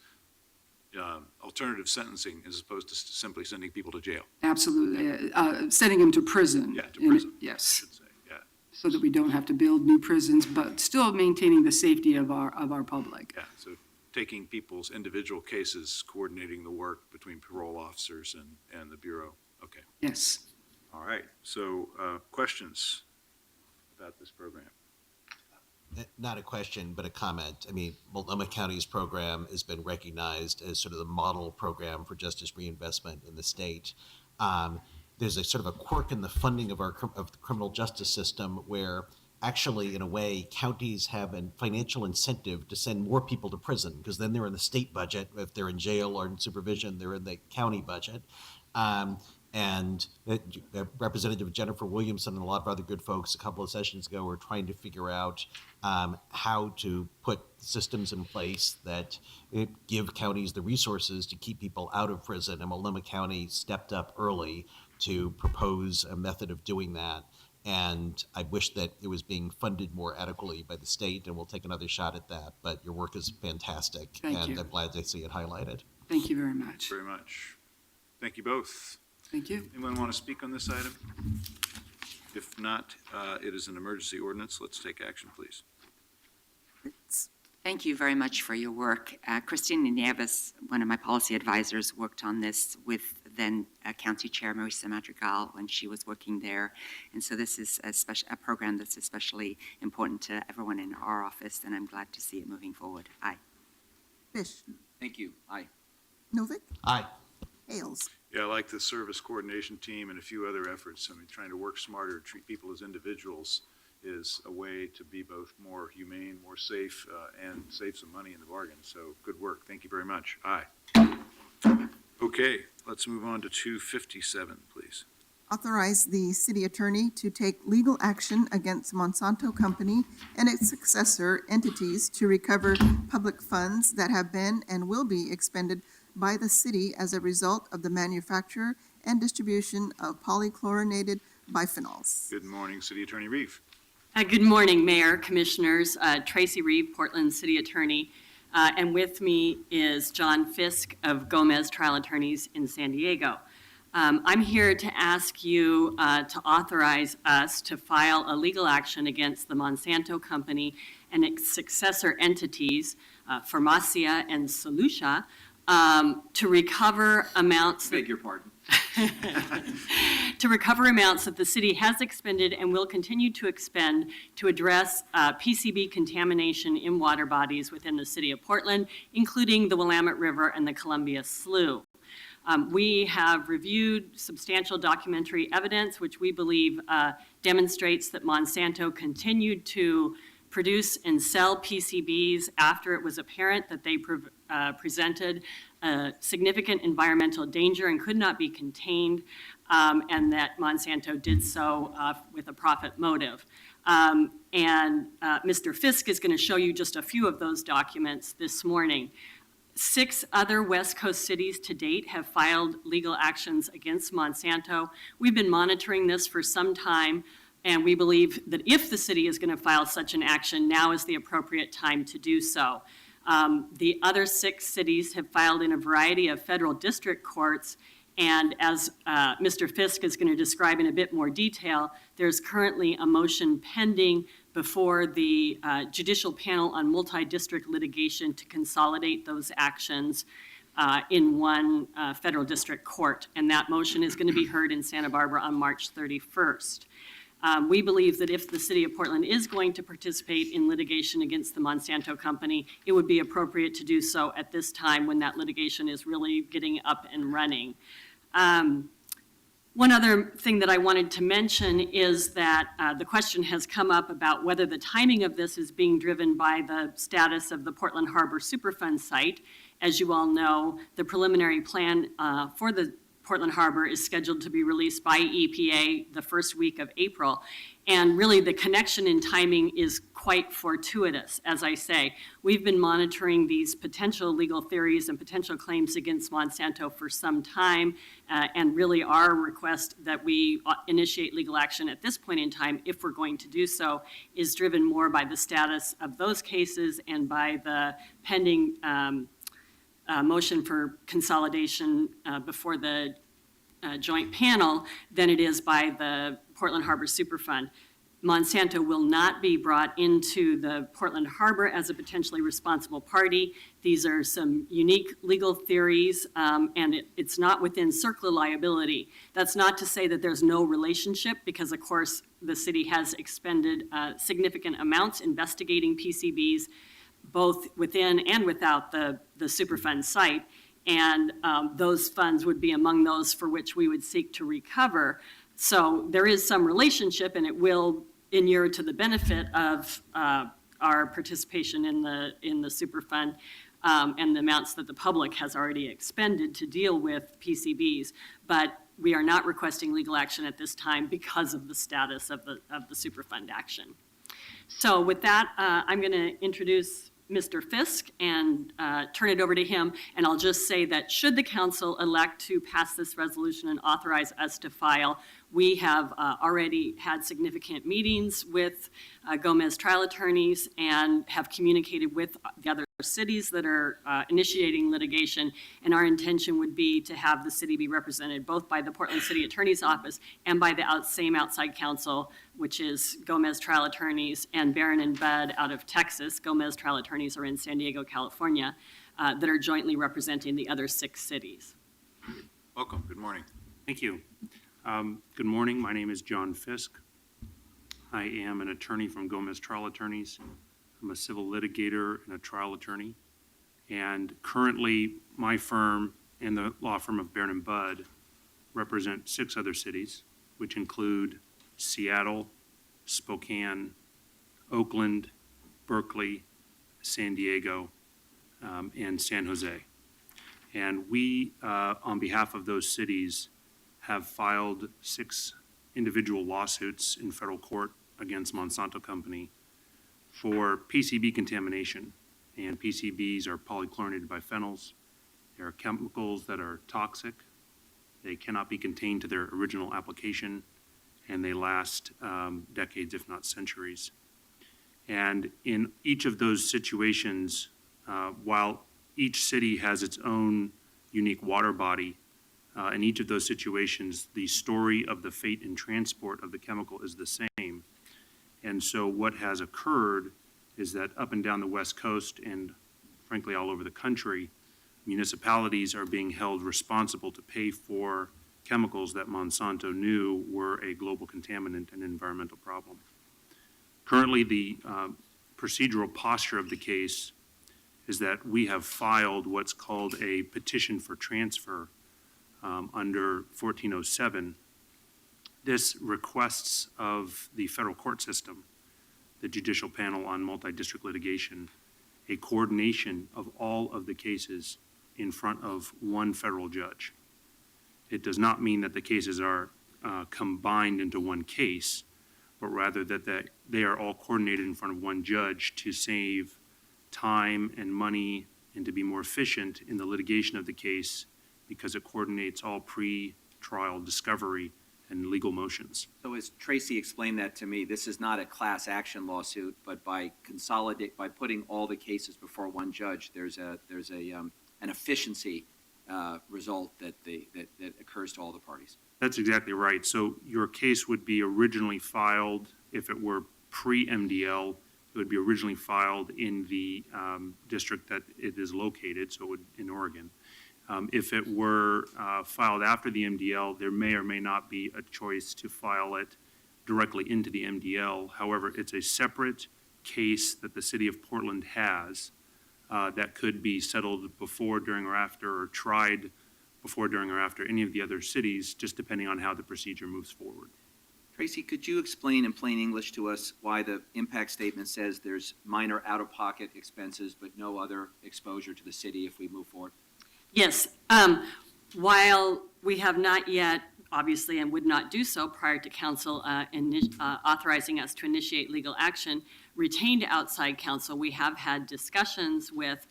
alternative sentencing as opposed to simply sending people to jail. Absolutely. Sending them to prison. Yeah, to prison, I Yes, should say, yeah. so that we don't have to build new prisons, but still maintaining the safety of our public. Yeah, so taking people's individual cases, coordinating the work between parole officers and the Bureau. Okay, Yes. all right. So questions about this program? Not a question, but a comment. I mean, Multnomah County's program has been recognized as sort of the model program for justice reinvestment in the state. There's a sort of a quirk in the funding of the criminal justice system where actually, in a way, counties have a financial incentive to send more people to prison because then they're in the state budget. If they're in jail or in supervision, they're in the county budget. And Representative Jennifer Williamson and a lot of other good folks a couple of sessions ago were trying to figure out how to put systems in place that give counties the resources to keep people out of prison. And Multnomah County stepped up early to propose a method of doing that. And I wish that it was being funded more adequately by the state, and we'll take another shot at that. But your work is fantastic, Thank and you. I'm glad to see it highlighted. Thank you very much. Very much. Thank you both. Thank you. Anyone want to speak on this item? If not, it is an emergency ordinance. Let's take action, please. Thank you very much for your work. Christine Nieves, one of my policy advisors, worked on this with then County Chair Marisa Madrigal when she was working there. And so this is a program that's especially important to everyone in our office, and I'm glad to see it moving forward. Aye. Fish. Thank you. Aye. Novick. Aye. Hales. Yeah, I like the service coordination team and a few other efforts. I mean, trying to work smarter, treat people as individuals is a way to be both more humane, more safe, and save some money in the bargain. So good work. Thank you very much. Aye. Okay, let's move on to 257, please. Authorize the city attorney to take legal action against Monsanto Company and its successor entities to recover public funds that have been and will be expended by the city as a result of the manufacture and distribution of polychlorinated biphenyls. Good morning, City Attorney Reeve. Good morning, Mayor, Commissioners. Tracy Reeve, Portland City Attorney. And with me is John Fisk of Gomez Trial Attorneys in San Diego. I'm here to ask you to authorize us to file a legal action against the Monsanto Company and its successor entities, Pharmacia and Solutia, to recover amounts. Beg your pardon. To recover amounts that the city has expended and will continue to expend to address PCB contamination in water bodies within the city of Portland, including the Willamette River and the Columbia Slough. We have reviewed substantial documentary evidence, which we believe demonstrates that Monsanto continued to produce and sell PCBs after it was apparent that they presented significant environmental danger and could not be contained, and that Monsanto did so with a profit motive. Mr. Fisk is going to show you just a few of those documents this morning. 6 other West Coast cities to date have filed legal actions against Monsanto. We've been monitoring this for some time, and we believe that if the city is going to file such an action, now is the appropriate time to do so. The other 6 cities have filed in a variety of federal district courts, and as Mr. Fisk is going to describe in a bit more detail, there's currently a motion pending before the Judicial Panel on Multi-District Litigation to consolidate those actions in one federal district court. And that motion is going to be heard in Santa Barbara on March 31st. We believe that if the city of Portland is going to participate in litigation against the Monsanto company, it would be appropriate to do so at this time when that litigation is really getting up and running. One other thing that I wanted to mention is that the question has come up about whether the timing of this is being driven by the status of the Portland Harbor Superfund site. As you all know, the preliminary plan for the Portland Harbor is scheduled to be released by EPA the first week of April. And really the connection in timing is quite fortuitous, as I say. We've been monitoring these potential legal theories and potential claims against Monsanto for some time, and really our request that we initiate legal action at this point in time, if we're going to do so, is driven more by the status of those cases and by the pending motion for consolidation before the joint panel than it is by the Portland Harbor Superfund. Monsanto will not be brought into the Portland Harbor as a potentially responsible party. These are some unique legal theories, and it's not within CERCLA liability. That's not to say that there's no relationship, because of course the city has expended significant amounts investigating PCBs, both within and without the Superfund site. And those funds would be among those for which we would seek to recover. So there is some relationship, and it will inure to the benefit of our participation in the Superfund and the amounts that the public has already expended to deal with PCBs. But we are not requesting legal action at this time because of the status of the Superfund action. So with that, I'm going to introduce Mr. Fisk and turn it over to him. And I'll just say that should the council elect to pass this resolution and authorize us to file, we have already had significant meetings with Gomez trial attorneys and have communicated with the other cities that are initiating litigation. And our intention would be to have the city be represented both by the Portland City Attorney's Office and by the same outside counsel, which is Gomez trial attorneys and Barron and Budd out of Texas. Gomez trial attorneys are in San Diego, California, that are jointly representing the other 6 cities. Welcome, good morning. Thank you. Good morning. My name is John Fisk. I am an attorney from Gomez Trial Attorneys. I'm a civil litigator and a trial attorney. And currently, my firm and the law firm of Barron and Budd represent 6 other cities, which include Seattle, Spokane, Oakland, Berkeley, San Diego, and San Jose. And we, on behalf of those cities, have filed 6 individual lawsuits in federal court against Monsanto Company for PCB contamination. And PCBs are polychlorinated biphenyls. They are chemicals that are toxic. They cannot be contained to their original application, and they last decades, if not centuries. And in each of those situations, while each city has its own unique water body, in each of those situations, the story of the fate and transport of the chemical is the same. And so what has occurred is that up and down the West Coast and frankly all over the country, municipalities are being held responsible to pay for chemicals that Monsanto knew were a global contaminant and environmental problem. Currently, the procedural posture of the case is that we have filed what's called a petition for transfer under 1407. This requests of the federal court system the Judicial Panel on Multi-District Litigation, a coordination of all of the cases in front of one federal judge. It does not mean that the cases are combined into one case, but rather that they are all coordinated in front of one judge to save time and money and to be more efficient in the litigation of the case because it coordinates all pre-trial discovery and legal motions. So as Tracy explained that to me, this is not a class action lawsuit, but by putting all the cases before one judge, there's an efficiency result that occurs to all the parties. That's exactly right. So your case would be originally filed, if it were pre-MDL, it would be originally filed in the district that it is located, so it would, in Oregon. If it were filed after the MDL, there may or may not be a choice to file it directly into the MDL. However, it's a separate case that the city of Portland has that could be settled before, during, or after, or tried before, during, or after any of the other cities, just depending on how the procedure moves forward. Tracy, could you explain in plain English to us why the impact statement says there's minor out-of-pocket expenses but no other exposure to the city if we move forward? Yes, while we have not yet, obviously, and would not do so prior to council authorizing us to initiate legal action, retained outside counsel, we have had discussions with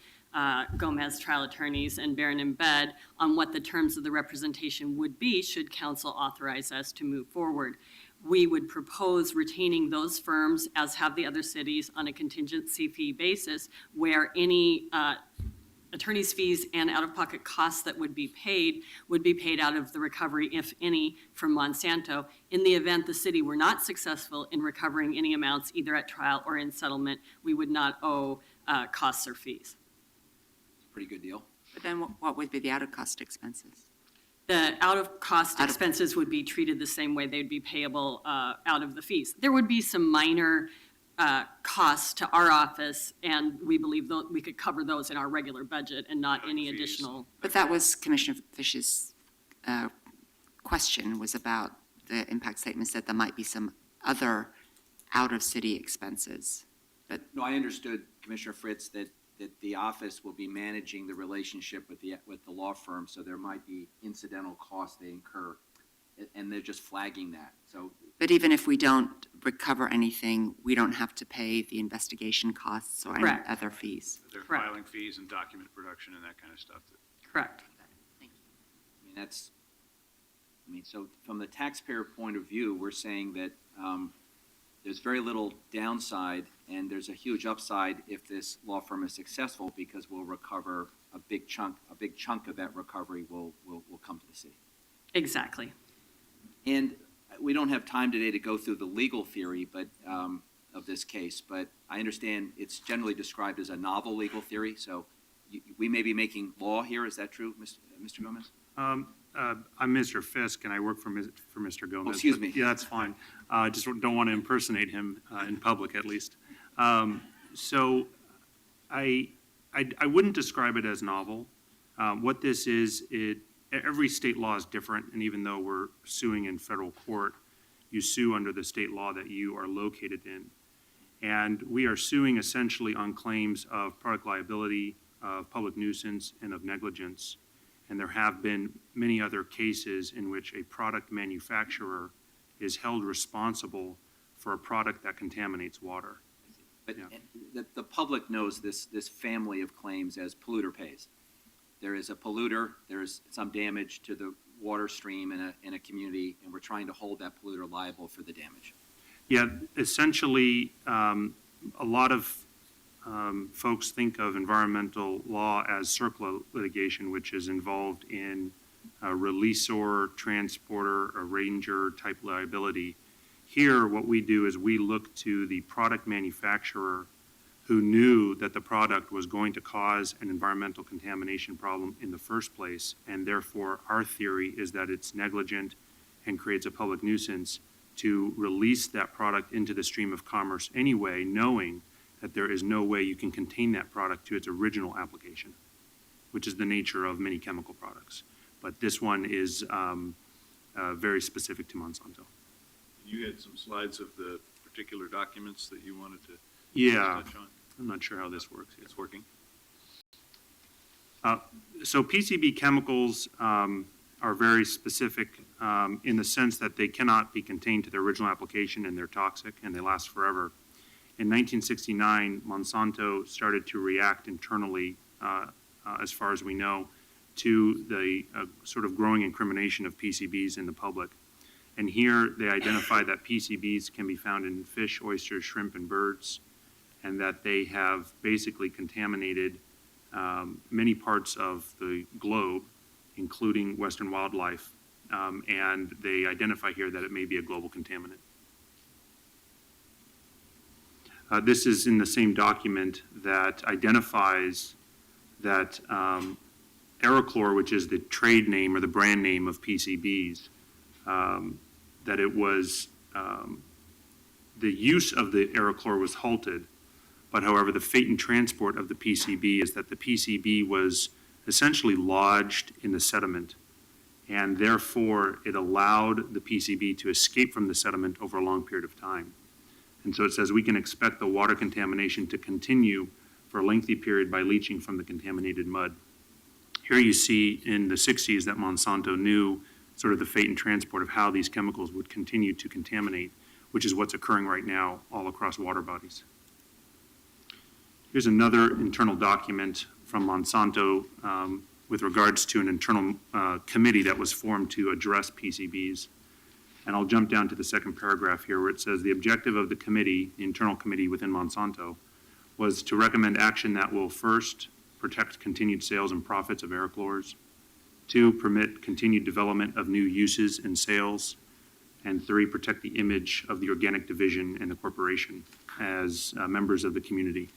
Gomez trial attorneys and Barron and Bed on what the terms of the representation would be should council authorize us to move forward. We would propose retaining those firms, as have the other cities, on a contingency fee basis, where any attorney's fees and out-of-pocket costs that would be paid out of the recovery, if any, from Monsanto. In the event the city were not successful in recovering any amounts, either at trial or in settlement, we would not owe costs or fees. Pretty good deal. But then what would be the out-of-cost expenses? The out-of-cost Out of- expenses would be treated the same way they'd be payable out of the fees. There would be some minor costs to our office, and we believe we could cover those in our regular budget and not any Fees. additional. But that was Commissioner Fish's question, was about the impact statement said there might be some other out-of-city expenses. But No, I understood, Commissioner Fritz, that the office will be managing the relationship with the law firm, so there might be incidental costs they incur, and they're just flagging that. So But even if we don't recover anything, we don't have to pay the investigation costs or any Correct. other fees. Their Correct. filing fees and document production and that kind of stuff. Correct. So from the taxpayer point of view, we're saying that there's very little downside and there's a huge upside if this law firm is successful because we'll recover a big chunk of that recovery will come to the city. Exactly. And we don't have time today to go through the legal theory of this case, but I understand it's generally described as a novel legal theory, so we may be making law here. Is that true, Mr. Gomez? I'm Mr. Fisk, and I work for Mr. Gomez. Oh, excuse but me. Yeah, that's fine. I just don't want to impersonate him in public, at least. So I wouldn't describe it as novel. What this is, every state law is different, and even though we're suing in federal court, you sue under the state law that you are located in. And we are suing essentially on claims of product liability, of public nuisance, and of negligence. And there have been many other cases in which a product manufacturer is held responsible for a product that contaminates water. But Yeah. the public knows this family of claims as polluter pays. There is a polluter, there's some damage to the water stream in a community, and we're trying to hold that polluter liable for the damage. Yeah, essentially, a lot of folks think of environmental law as CERCLA litigation, which is involved in a releasor, transporter, arranger type liability. Here, what we do is we look to the product manufacturer who knew that the product was going to cause an environmental contamination problem in the first place, and therefore our theory is that it's negligent and creates a public nuisance to release that product into the stream of commerce anyway, knowing that there is no way you can contain that product to its original application, which is the nature of many chemical products. But this one is very specific to Monsanto. You had some slides of the particular documents that you wanted to Yeah, touch on? I'm not sure how this works. It's working. So PCB chemicals are very specific in the sense that they cannot be contained to their original application, and they're toxic and they last forever. In 1969, Monsanto started to react internally, as far as we know, to the sort of growing incrimination of PCBs in the public. And here they identified that PCBs can be found in fish, oysters, shrimp, and birds, and that they have basically contaminated many parts of the globe, including Western wildlife, and they identify here that it may be a global contaminant. This is in the same document that identifies that Aerochlor, which is the trade name or the brand name of PCBs, that it was, the use of the Aerochlor was halted, but however, the fate and transport of the PCB is that the PCB was essentially lodged in the sediment, and therefore it allowed the PCB to escape from the sediment over a long period of time. And so it says we can expect the water contamination to continue for a lengthy period by leaching from the contaminated mud. Here you see in the 60s that Monsanto knew sort of the fate and transport of how these chemicals would continue to contaminate, which is what's occurring right now all across water bodies. Here's another internal document from Monsanto with regards to an internal committee that was formed to address PCBs. And I'll jump down to the second paragraph here where it says the objective of the committee, the internal committee within Monsanto, was to recommend action that will first protect continued sales and profits of Aerochlors, 2, permit continued development of new uses and sales, and 3, protect the image of the organic division and the corporation as members of the community.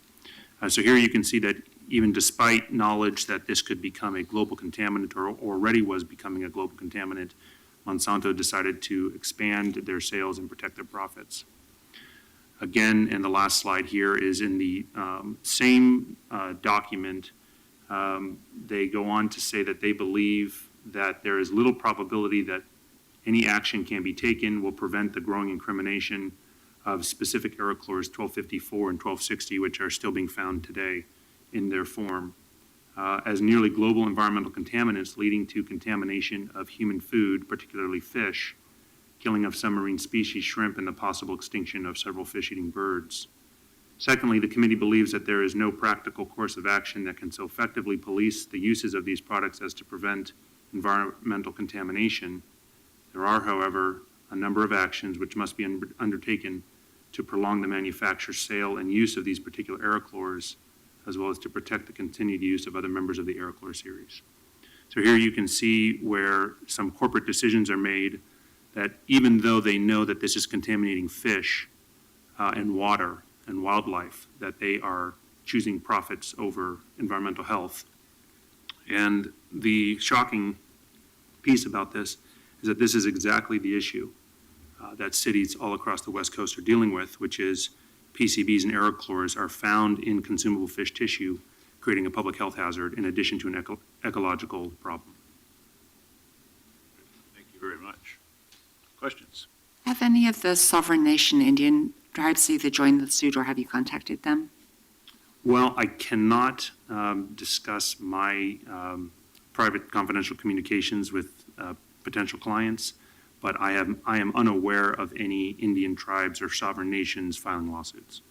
So here you can see that even despite knowledge that this could become a global contaminant or already was becoming a global contaminant, Monsanto decided to expand their sales and protect their profits. Again, and the last slide here is in the same document, they go on to say that they believe that there is little probability that any action can be taken will prevent the growing incrimination of specific Aerochlors 1254 and 1260, which are still being found today in their form, as nearly global environmental contaminants leading to contamination of human food, particularly fish, killing of some marine species, shrimp, and the possible extinction of several fish-eating birds. Secondly, the committee believes that there is no practical course of action that can so effectively police the uses of these products as to prevent environmental contamination. There are, however, a number of actions which must be undertaken to prolong the manufacture, sale, and use of these particular Aerochlors, as well as to protect the continued use of other members of the Aerochlor series. So here you can see where some corporate decisions are made that even though they know that this is contaminating fish and water and wildlife, that they are choosing profits over environmental health. And the shocking piece about this is that this is exactly the issue that cities all across the West Coast are dealing with, which is PCBs and Aerochlors are found in consumable fish tissue, creating a public health hazard in addition to an ecological problem. Thank you very much. Questions? Have any of the sovereign nation Indian tribes either joined the suit or have you contacted them? Well, I cannot discuss my private confidential communications with potential clients, but I am unaware of any Indian tribes or sovereign nations filing lawsuits.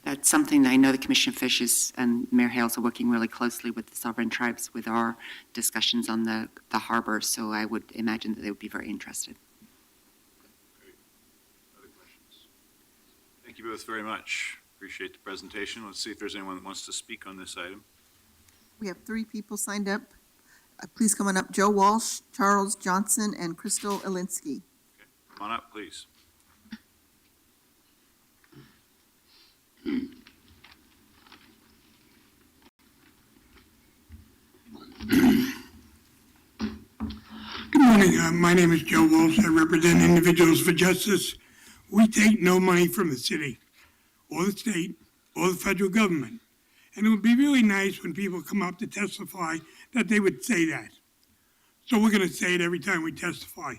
That's something that I know the Commission of Fishes and Mayor Hales are working really closely with the sovereign tribes with our discussions on the harbor, so I would imagine that they would be very interested. Great. Other questions? Thank you both very much. Appreciate the presentation. Let's see if there's anyone that wants to speak on this item. We have 3 people signed up. Please come on up. Joe Walsh, Charles Johnson, and Crystal Elinsky. Okay. Come on up, please. Good morning. My name is Joe Walsh. I represent Individuals for Justice. We take no money from the city or the state or the federal government. And it would be really nice when people come up to testify that they would say that. So we're going to say it every time we testify.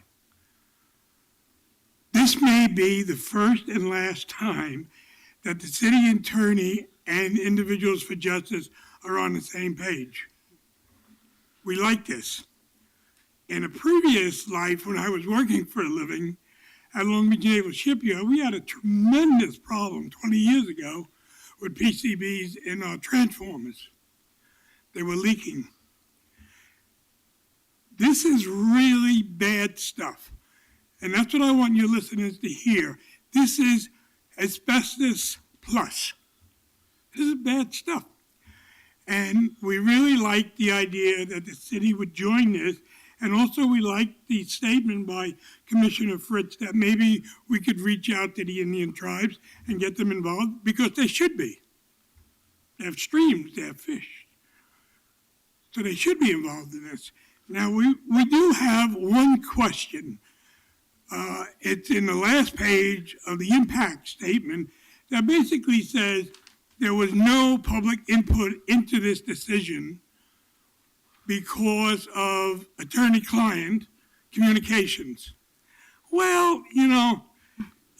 This this may be the first and last time that the city attorney and individuals for justice are on the same page. We like this. In a previous life, when I was working for a living at Long Beach Naval Shipyard, we had a tremendous problem 20 years ago with PCBs in our transformers. They were leaking. This is really bad stuff. And that's what I want your listeners to hear. This is asbestos plus. This is bad stuff. And we really like the idea that the city would join this. And also we like the statement by Commissioner Fritz that maybe we could reach out to the Indian tribes and get them involved, because they should be. They have streams, they have fish. So they should be involved in this. Now, we do have one question. It's in the last page of the impact statement that basically says there was no public input into this decision because of attorney-client communications. Well, you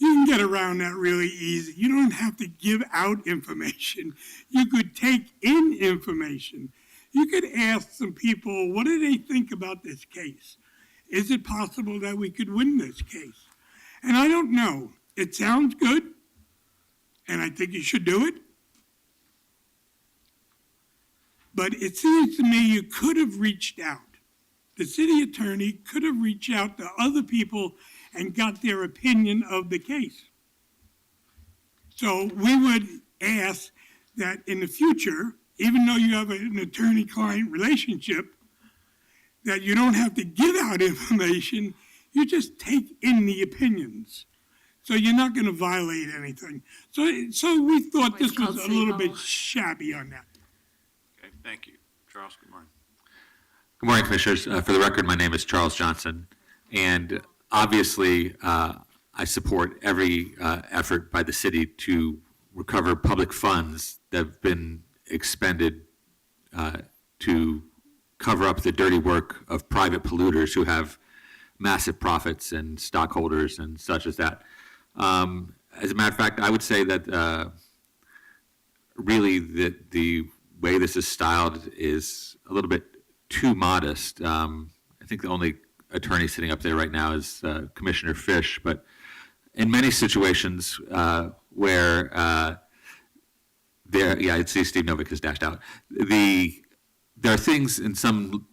can get around that really easy. You don't have to give out information. You could take in information. You could ask some people, what do they think about this case? Is it possible that we could win this case? And I don't know. It sounds good, and I think you should do it. But it seems to me you could have reached out. The city attorney could have reached out to other people and got their opinion of the case. So we would ask that in the future, even though you have an attorney-client relationship, that you don't have to give out information, you just take in the opinions. So you're not going to violate anything. So we thought this was a little bit shabby on that. Okay, thank you. Charles, good morning. Good morning, Commissioners. For the record, my name is Charles Johnson, and obviously, I support every effort by the city to recover public funds that have been expended to cover up the dirty work of private polluters who have massive profits and stockholders and such as that. As a matter of fact, I would say that really the way this is styled is a little bit too modest. I think the only attorney sitting up there right now is Commissioner Fish, but in many situations where I see Steve Novick has dashed out. There are things in some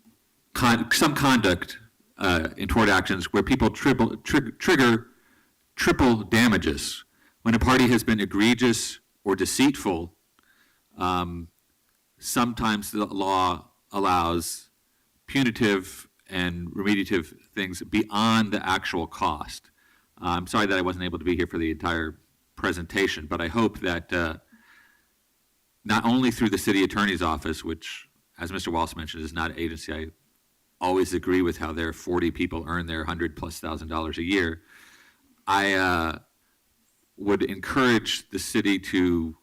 conduct in tort actions where people trigger triple damages. When a party has been egregious or deceitful, sometimes the law allows punitive and remediative things beyond the actual cost. I'm sorry that I wasn't able to be here for the entire presentation, but I hope that not only through the city attorney's office, which, as Mr. Wallace mentioned, is not an agency I always agree with how their 40 people earn their $100,000+ a year, I would encourage the city to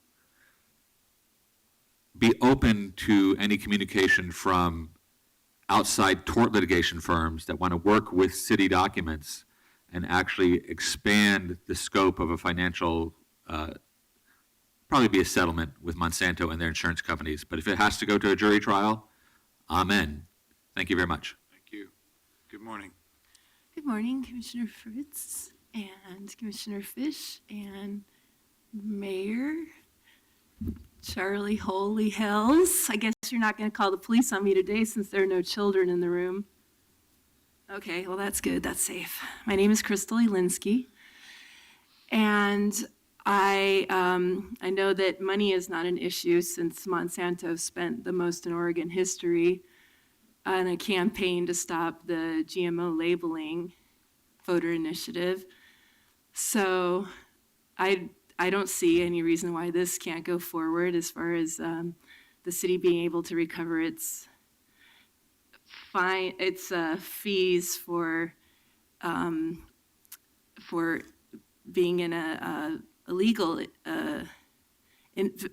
be open to any communication from outside tort litigation firms that want to work with city documents and actually expand the scope of a financial, probably be a settlement with Monsanto and their insurance companies. But if it has to go to a jury trial, amen. Thank you very much. Thank you. Good morning. Good morning, Commissioner Fritz and Commissioner Fish and Mayor Charlie Holy Hells. I guess you're not going to call the police on me today since there are no children in the room. Okay, well, that's good. That's safe. My name is Crystal Elinsky, and I know that money is not an issue since Monsanto spent the most in Oregon history on a campaign to stop the GMO labeling voter initiative. So I don't see any reason why this can't go forward as far as the city being able to recover its fees for being in a illegal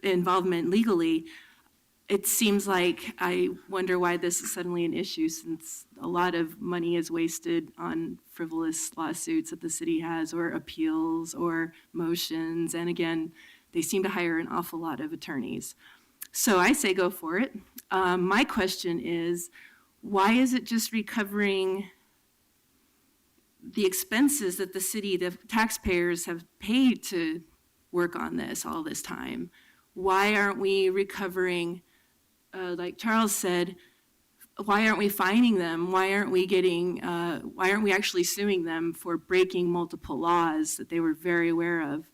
involvement legally. it seems like I wonder why this is suddenly an issue, since a lot of money is wasted on frivolous lawsuits that the city has, or appeals, or motions. And again, they seem to hire an awful lot of attorneys. So I say go for it. My question is, why is it just recovering the expenses that the city, the taxpayers have paid to work on this all this time? Why aren't we recovering, like Charles said, why aren't we fining them? Why aren't we actually suing them for breaking multiple laws that they were very aware of,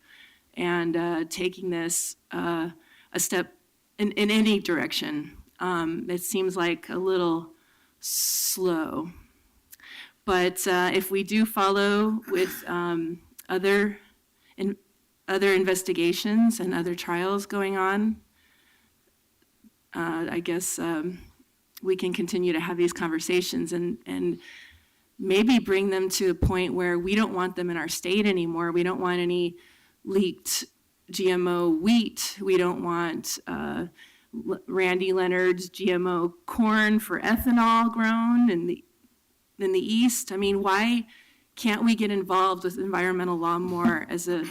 and taking this a step in any direction? It seems like a little slow. But if we do follow with other investigations and other trials going on, I guess we can continue to have these conversations and maybe bring them to a point where we don't want them in our state anymore. We don't want any leaked GMO wheat. We don't want Randy Leonard's GMO corn for ethanol grown in the East. I mean, why can't we get involved with environmental law more as the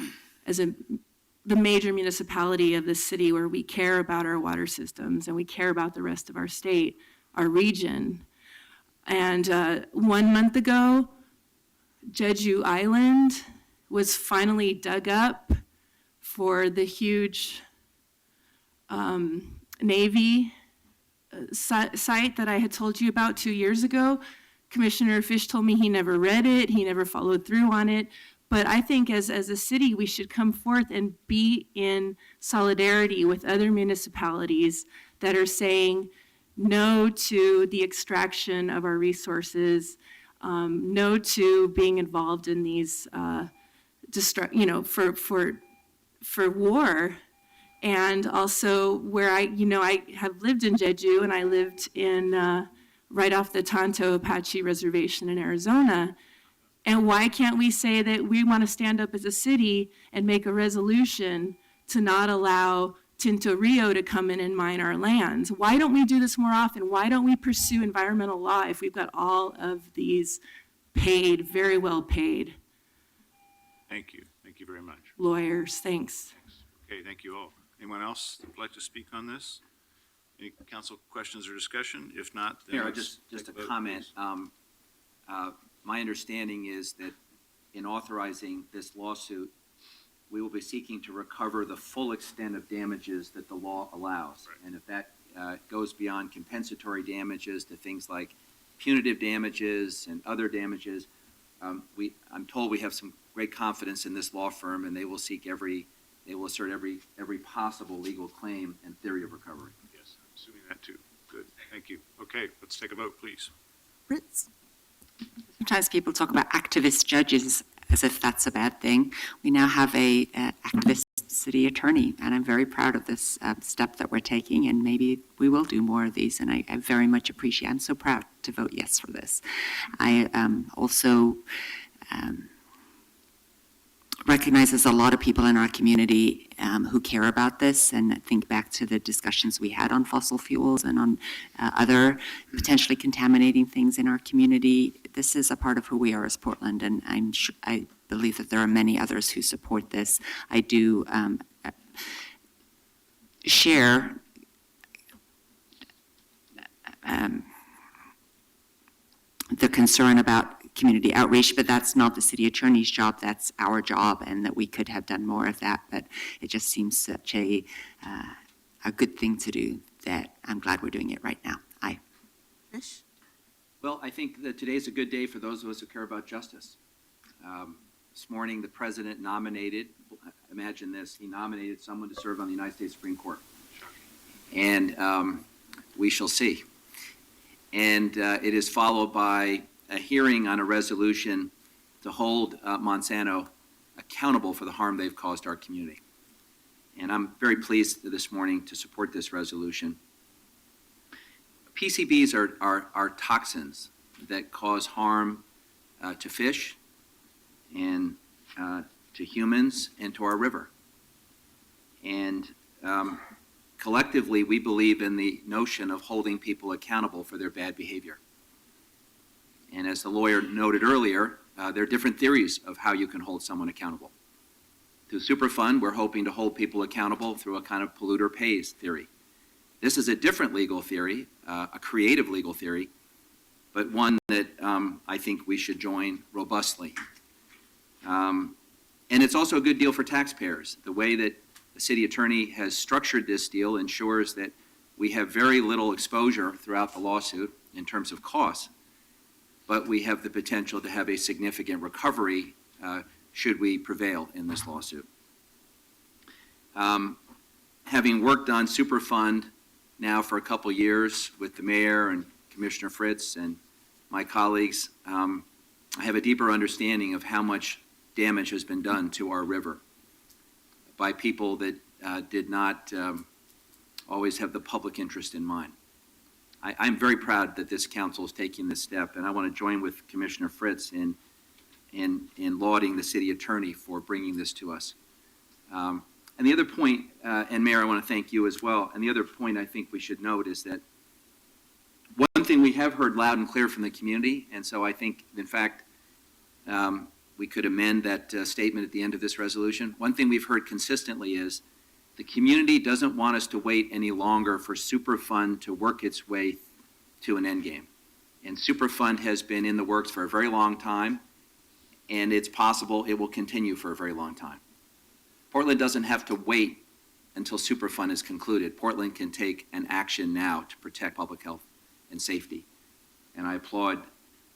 major municipality of the city, where we care about our water systems and we care about the rest of our state, our region? And 1 month ago, Jeju Island was finally dug up for the huge Navy site that I had told you about 2 years ago. Commissioner Fish told me he never read it, he never followed through on it. But I think as a city, we should come forth and be in solidarity with other municipalities that are saying no to the extraction of our resources, no to being involved in these, for war. And also where I have lived in Jeju, and I lived in right off the Tonto Apache Reservation in Arizona. And why can't we say that we want to stand up as a city and make a resolution to not allow Tinto Rio to come in and mine our lands? Why don't we do this more often? Why don't we pursue environmental law if we've got all of these paid, very well paid Thank you. Thank you very much. lawyers? Thanks. Okay, thank you all. Anyone else that would like to speak on this? Any council questions or discussion? If not, then Mayor, let's just a take vote, comment. please. My understanding is that in authorizing this lawsuit, we will be seeking to recover the full extent of damages that the law allows. Right. And if that goes beyond compensatory damages to things like punitive damages and other damages, I'm told we have some great confidence in this law firm, and they will assert every possible legal claim and theory of recovery. Yes, I'm assuming that too. Good, thank you. Okay, let's take a vote, please. Fritz? Sometimes people talk about activist judges as if that's a bad thing. We now have a activist city attorney, and I'm very proud of this step that we're taking, and maybe we will do more of these, and I very much appreciate it. I'm so proud to vote yes for this. I also recognize there's a lot of people in our community who care about this, and think back to the discussions we had on fossil fuels and on other potentially contaminating things in our community. This is a part of who we are as Portland, and I believe that there are many others who support this. I do share the concern about community outreach, but that's not the city attorney's job, that's our job, and that we could have done more of that, but it just seems such a good thing to do that I'm glad we're doing it right now. Aye. Fish? Well, I think that today's a good day for those of us who care about justice. This morning, the president nominated, imagine this, he nominated someone to serve on the United States Supreme Court. And we shall see. And it is followed by a hearing on a resolution to hold Monsanto accountable for the harm they've caused our community. And I'm very pleased this morning to support this resolution. PCBs are toxins that cause harm to fish and to humans and to our river. And collectively, we believe in the notion of holding people accountable for their bad behavior. And as the lawyer noted earlier, there are different theories of how you can hold someone accountable. Through Superfund, we're hoping to hold people accountable through a kind of polluter pays theory. This is a different legal theory, a creative legal theory, but one that I think we should join robustly. And it's also a good deal for taxpayers. The way that the city attorney has structured this deal ensures that we have very little exposure throughout the lawsuit in terms of costs, but we have the potential to have a significant recovery should we prevail in this lawsuit. Having worked on Superfund now for a couple years with the mayor and Commissioner Fritz and my colleagues, I have a deeper understanding of how much damage has been done to our river by people that did not always have the public interest in mind. I'm very proud that this council is taking this step, and I want to join with Commissioner Fritz in lauding the city attorney for bringing this to us. And the other point, and Mayor, I want to thank you as well, and the other point I think we should note is that one thing we have heard loud and clear from the community, and so I think, in fact, we could amend that statement at the end of this resolution. One thing we've heard consistently is the community doesn't want us to wait any longer for Superfund to work its way to an end game. And Superfund has been in the works for a very long time, and it's possible it will continue for a very long time. Portland doesn't have to wait until Superfund is concluded. Portland can take an action now to protect public health and safety. And I applaud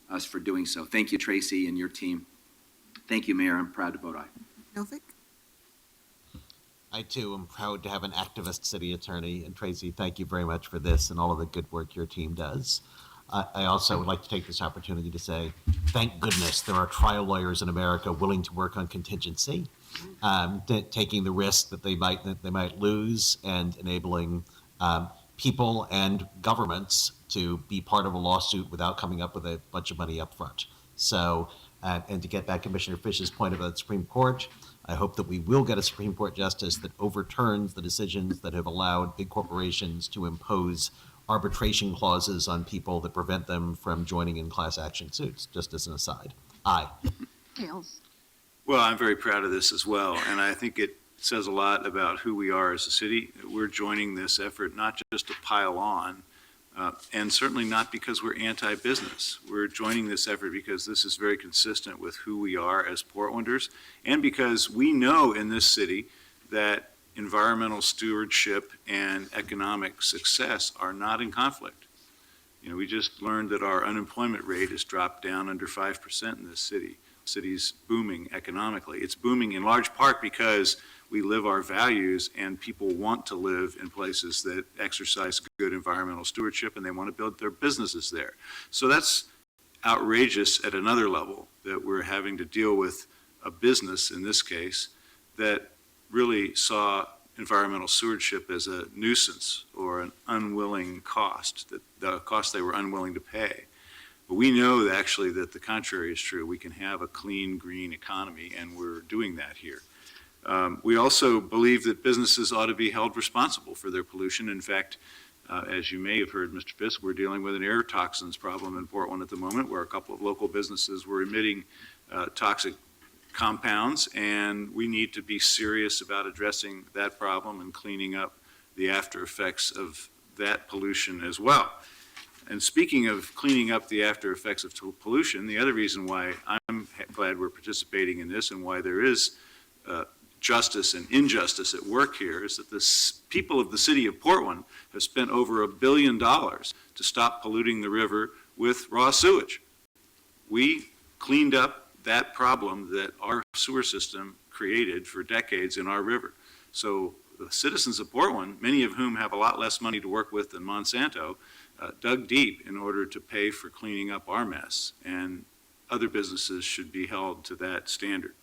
us for doing so. Thank you, Tracy, and your team. Thank you, Mayor. I'm proud to vote aye. Novick? I too am proud to have an activist city attorney. And Tracy, thank you very much for this and all of the good work your team does. I also would like to take this opportunity to say, thank goodness there are trial lawyers in America willing to work on contingency, taking the risk that they might lose and enabling people and governments to be part of a lawsuit without coming up with a bunch of money up front. So, and to get back Commissioner Fish's point about the Supreme Court, I hope that we will get a Supreme Court justice that overturns the decisions that have allowed big corporations to impose arbitration clauses on people that prevent them from joining in class action suits, just as an aside. Aye. Hales. Well, I'm very proud of this as well, and I think it says a lot about who we are as a city. We're joining this effort not just to pile on, and certainly not because we're anti-business. We're joining this effort because this is very consistent with who we are as Portlanders, and because we know in this city that environmental stewardship and economic success are not in conflict. You know, we just learned that our unemployment rate has dropped down under 5% in this city. The city's booming economically. It's booming in large part because we live our values and people want to live in places that exercise good environmental stewardship and they want to build their businesses there. So that's outrageous at another level, that we're having to deal with a business in this case that really saw environmental stewardship as a nuisance or an unwilling cost, that the cost they were unwilling to pay. But we know that actually that the contrary is true. We can have a clean, green economy, and we're doing that here. We also believe that businesses ought to be held responsible for their pollution. In fact, as you may have heard, Mr. Fisk, we're dealing with an air toxins problem in Portland at the moment, where a couple of local businesses were emitting toxic compounds, and we need to be serious about addressing that problem and cleaning up the after effects of that pollution as well. And speaking of cleaning up the after effects of pollution, the other reason why I'm glad we're participating in this and why there is justice and injustice at work here is that the people of the city of Portland have spent over $1 billion to stop polluting the river with raw sewage. We cleaned up that problem that our sewer system created for decades in our river. So the citizens of Portland, many of whom have a lot less money to work with than Monsanto, dug deep in order to pay for cleaning up our mess, and other businesses should be held to that standard.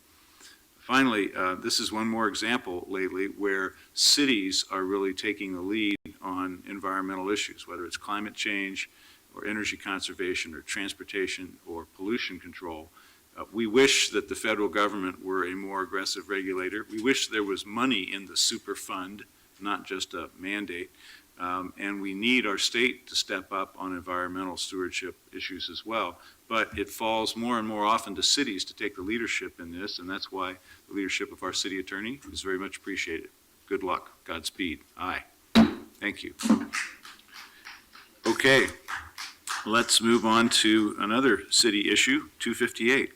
Finally, this is one more example lately where cities are really taking the lead on environmental issues, whether it's climate change or energy conservation or transportation or pollution control. We wish that the federal government were a more aggressive regulator. We wish there was money in the Superfund not just a mandate. And we need our state to step up on environmental stewardship issues as well. But it falls more and more often to cities to take the leadership in this, and that's why the leadership of our city attorney is very much appreciated. Good luck. Godspeed. Aye. Thank you. Okay, let's move on to another city issue, 258.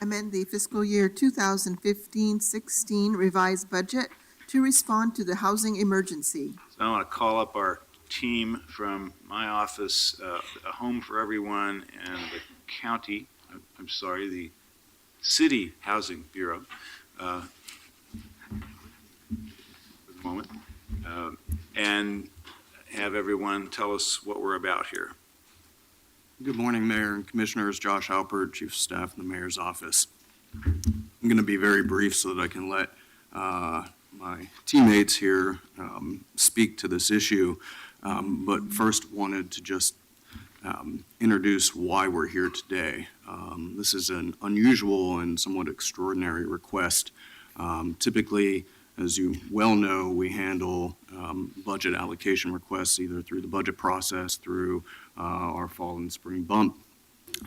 Amend the fiscal year 2015-16 revised budget to respond to the housing emergency. So I want to call up our team from my office, A Home for Everyone, and the county, the City Housing Bureau, for the moment, and have everyone tell us what we're about here. Good morning, Mayor and Commissioners. Josh Alpert, Chief of Staff in the Mayor's Office. I'm going to be very brief so that I can let my teammates here speak to this issue, but first wanted to just introduce why we're here today. This is an unusual and somewhat extraordinary request. Typically, as you well know, we handle budget allocation requests either through the budget process, through our fall and spring bump.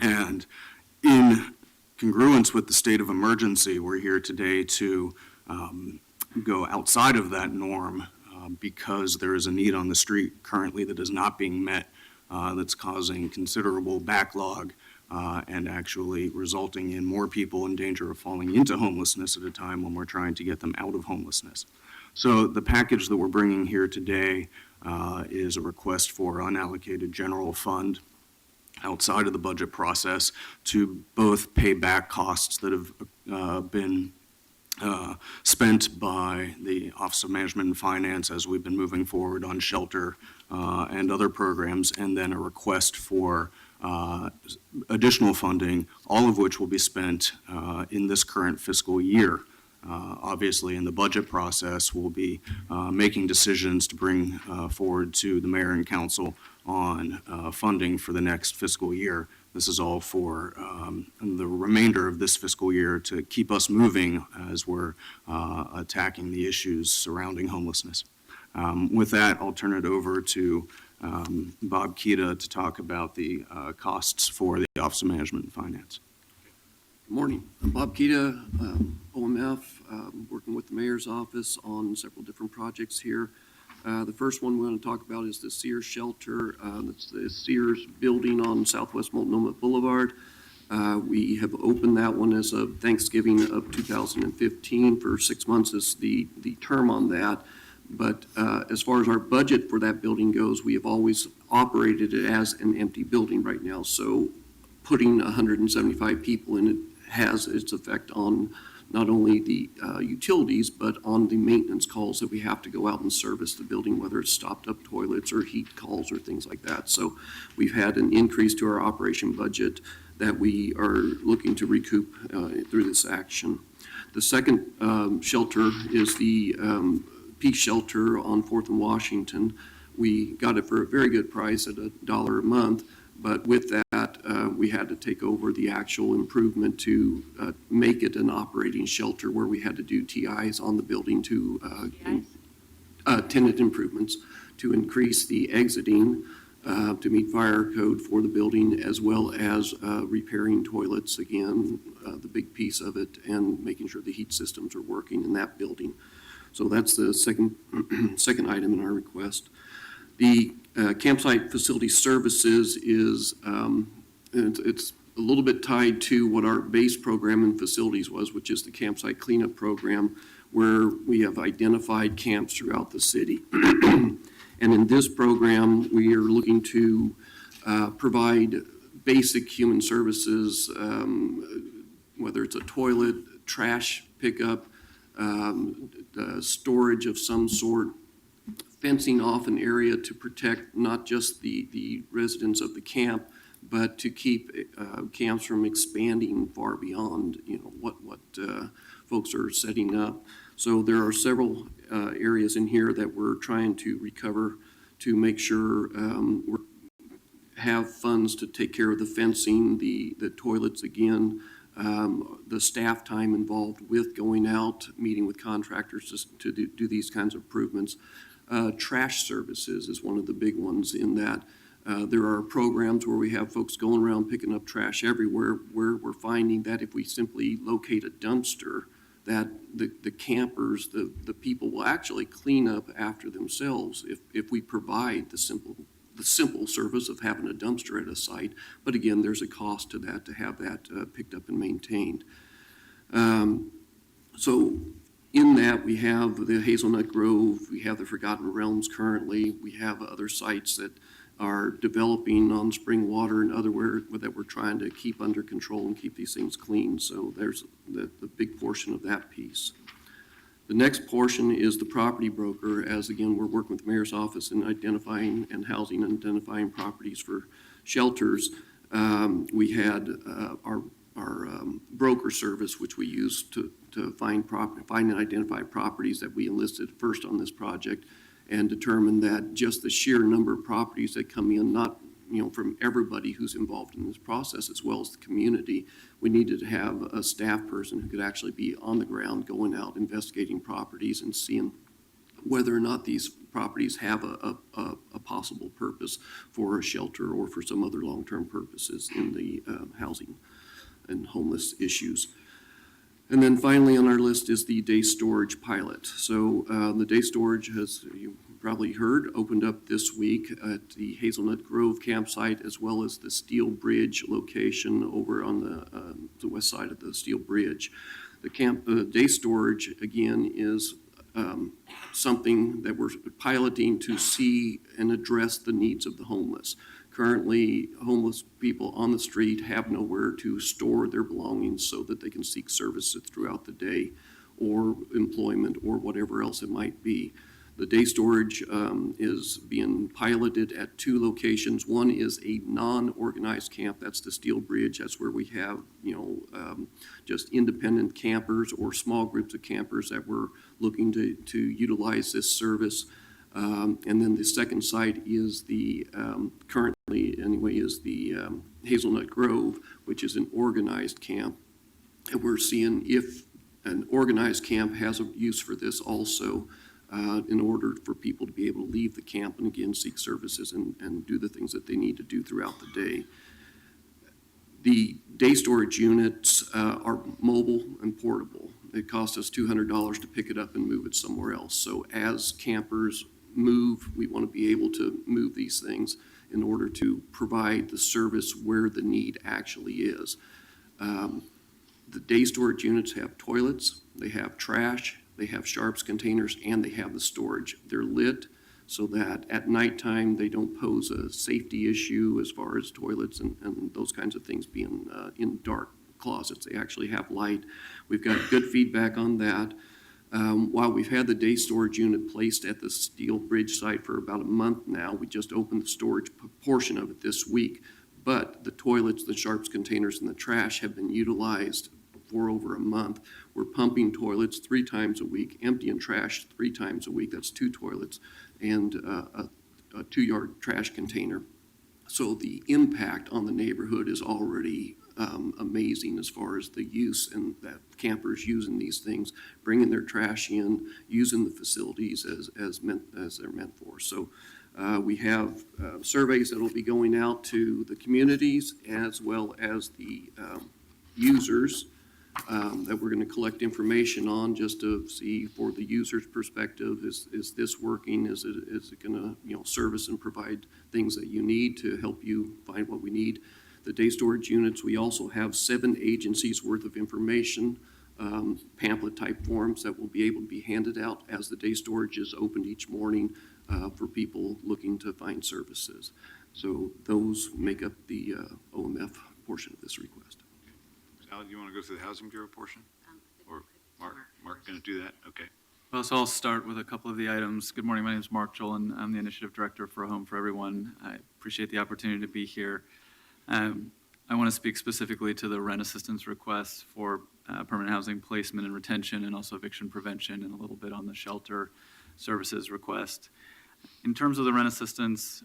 And in congruence with the state of emergency, we're here today to go outside of that norm because there is a need on the street currently that is not being met, that's causing considerable backlog and actually resulting in more people in danger of falling into homelessness at a time when we're trying to get them out of homelessness. So the package that we're bringing here today is a request for unallocated general fund outside of the budget process to both pay back costs that have been spent by the Office of Management and Finance as we've been moving forward on shelter and other programs, and then a request for additional funding, all of which will be spent in this current fiscal year. Obviously, in the budget process, we'll be making decisions to bring forward to the mayor and council on funding for the next fiscal year. This is all for the remainder of this fiscal year to keep us moving as we're attacking the issues surrounding homelessness. With that, I'll turn it over to Bob Kita to talk about the costs for the Office of Management and Finance. Good morning. I'm Bob Kita, OMF, working with the Mayor's Office on several different projects here. The first one we want to talk about is the Sears Shelter. That's the Sears building on Southwest Multnomah Boulevard. We have opened that one as of Thanksgiving of 2015. For 6 months is the term on that. But as far as our budget for that building goes, we have always operated it as an empty building right now. So putting 175 people in it has its effect on not only the utilities, but on the maintenance calls that we have to go out and service the building, whether it's stopped up toilets or heat calls or things like that. So we've had an increase to our operation budget that we are looking to recoup through this action. The second shelter is the Peace Shelter on 4th and Washington. We got it for a very good price at $1 a month, but with that, we had to take over the actual improvement to make it an operating shelter where we had to do TIs on the building to tenant improvements to increase the exiting to meet fire code for the building, as well as repairing toilets, again, the big piece of it, and making sure the heat systems are working in that building. So that's the second item in our request. The campsite facility services is, it's a little bit tied to what our base program in facilities was, which is the campsite cleanup program, where we have identified camps throughout the city. And in this program, we are looking to provide basic human services, whether it's a toilet, trash pickup, storage of some sort, fencing off an area to protect not just the residents of the camp, but to keep camps from expanding far beyond, what folks are setting up. So there are several areas in here that we're trying to recover to make sure we have funds to take care of the fencing, the toilets again, the staff time involved with going out, meeting with contractors to do these kinds of improvements. Trash services is one of the big ones in that there are programs where we have folks going around picking up trash everywhere, where we're finding that if we simply locate a dumpster, that the campers, the people will actually clean up after themselves if we provide the simple service of having a dumpster at a site. But again, there's a cost to that, to have that picked up and maintained. So in that, we have the Hazelnut Grove, we have the Forgotten Realms currently, we have other sites that are developing on spring water and otherwhere that we're trying to keep under control and keep these things clean. So there's the big portion of that piece. The next portion is the property broker, as again, we're working with the mayor's office in identifying and housing and identifying properties for shelters. We had our broker service, which we use to find and identify properties that we enlisted first on this project, and determine that just the sheer number of properties that come in, not from everybody who's involved in this process, as well as the community, we needed to have a staff person who could actually be on the ground, going out, investigating properties and seeing whether or not these properties have a possible purpose for a shelter or for some other long-term purposes in the housing and homeless issues. And then finally on our list is the day storage pilot. So the day storage, as you probably heard, opened up this week at the Hazelnut Grove campsite, as well as the Steel Bridge location over on the west side of the Steel Bridge. The day storage, again, is something that we're piloting to see and address the needs of the homeless. Currently, homeless people on the street have nowhere to store their belongings so that they can seek services throughout the day or employment or whatever else it might be. The day storage is being piloted at 2 locations. One is a non-organized camp. That's the Steel Bridge. That's where we have, just independent campers or small groups of campers that we're looking to utilize this service. And then the second site is the, currently anyway, is the Hazelnut Grove, which is an organized camp. And we're seeing if an organized camp has a use for this also, in order for people to be able to leave the camp and again seek services and do the things that they need to do throughout the day. The day storage units are mobile and portable. It costs us $200 to pick it up and move it somewhere else. So as campers move, we want to be able to move these things in order to provide the service where the need actually is. The day storage units have toilets, they have trash, they have sharps containers, and they have the storage. They're lit so that at nighttime they don't pose a safety issue as far as toilets and those kinds of things being in dark closets. They actually have light. We've got good feedback on that. While we've had the day storage unit placed at the Steel Bridge site for about a month now, we just opened the storage portion of it this week. But the toilets, the sharps containers, and the trash have been utilized for over a month. We're pumping toilets 3 times a week, emptying trash 3 times a week. That's 2 toilets and a 2-yard trash container. So the impact on the neighborhood is already amazing as far as the use and that campers using these things, bringing their trash in, using the facilities as they're meant for. So we have surveys that will be going out to the communities as well as the users that we're going to collect information on just to see for the user's perspective, is this working? Is it going to service and provide things that you need to help you find what we need? The day storage units, we also have 7 agencies worth of information, pamphlet type forms that will be able to be handed out as the day storage is opened each morning for people looking to find services. So those make up the OMF portion of this request. Al, do you want to go through the Housing Bureau portion? Or Mark going to do that? Okay. Well, so I'll start with a couple of the items. Good morning, my name is Mark Joel, and I'm the Initiative Director for A Home for Everyone. I appreciate the opportunity to be here. I want to speak specifically to the rent assistance requests for permanent housing placement and retention, and also eviction prevention, and a little bit on the shelter services request. In terms of the rent assistance,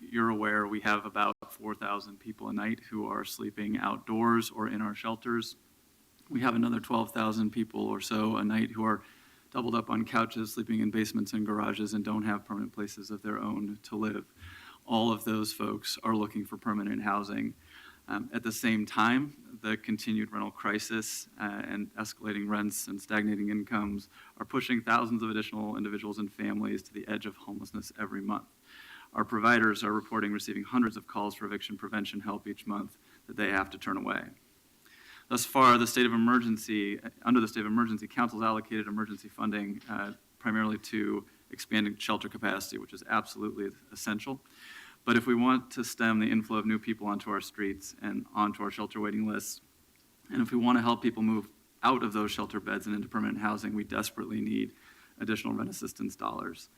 you're aware we have about 4,000 people a night who are sleeping outdoors or in our shelters. we have another 12,000 people or so a night who are doubled up on couches, sleeping in basements and garages, and don't have permanent places of their own to live. All of those folks are looking for permanent housing. At the same time, the continued rental crisis and escalating rents and stagnating incomes are pushing thousands of additional individuals and families to the edge of homelessness every month. Our providers are reporting receiving hundreds of calls for eviction prevention help each month that they have to turn away. Thus far, under the state of emergency, council's allocated emergency funding primarily to expanding shelter capacity, which is absolutely essential. But if we want to stem the inflow of new people onto our streets and onto our shelter waiting lists, and if we want to help people move out of those shelter beds and into permanent housing, we desperately need additional rent assistance dollars.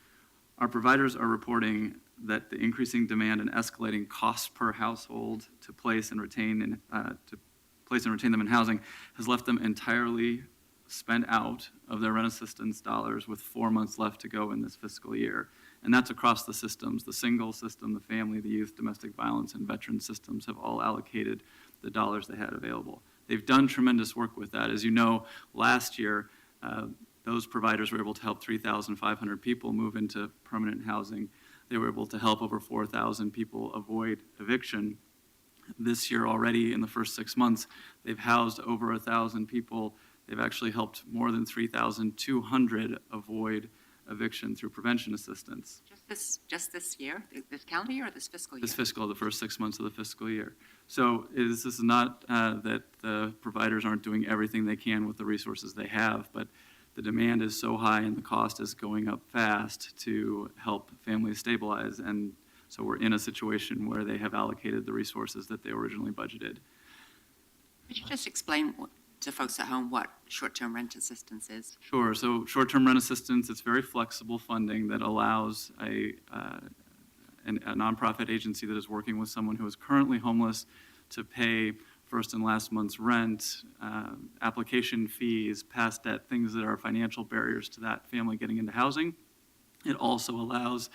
Our providers are reporting that the increasing demand and escalating costs per household to place and retain them in housing has left them entirely spent out of their rent assistance dollars with 4 months left to go in this fiscal year. And that's across the systems. The single system, the family, the youth, domestic violence, and veteran systems have all allocated the dollars they had available. They've done tremendous work with that. As you know, last year, those providers were able to help 3,500 people move into permanent housing. They were able to help over 4,000 people avoid eviction. This year already, in the first 6 months, they've housed over 1,000 people. They've actually helped more than 3,200 avoid eviction through prevention assistance. Just this year, this calendar year or this fiscal year? This fiscal, the first 6 months of the fiscal year. So this is not that the providers aren't doing everything they can with the resources they have, but the demand is so high and the cost is going up fast to help families stabilize. And so we're in a situation where they have allocated the resources that they originally budgeted. Could you just explain to folks at home what short-term rent assistance is? Sure. So short-term rent assistance, it's very flexible funding that allows a nonprofit agency that is working with someone who is currently homeless to pay first and last month's rent, application fees, past debt, things that are financial barriers to that family getting into housing. It also allows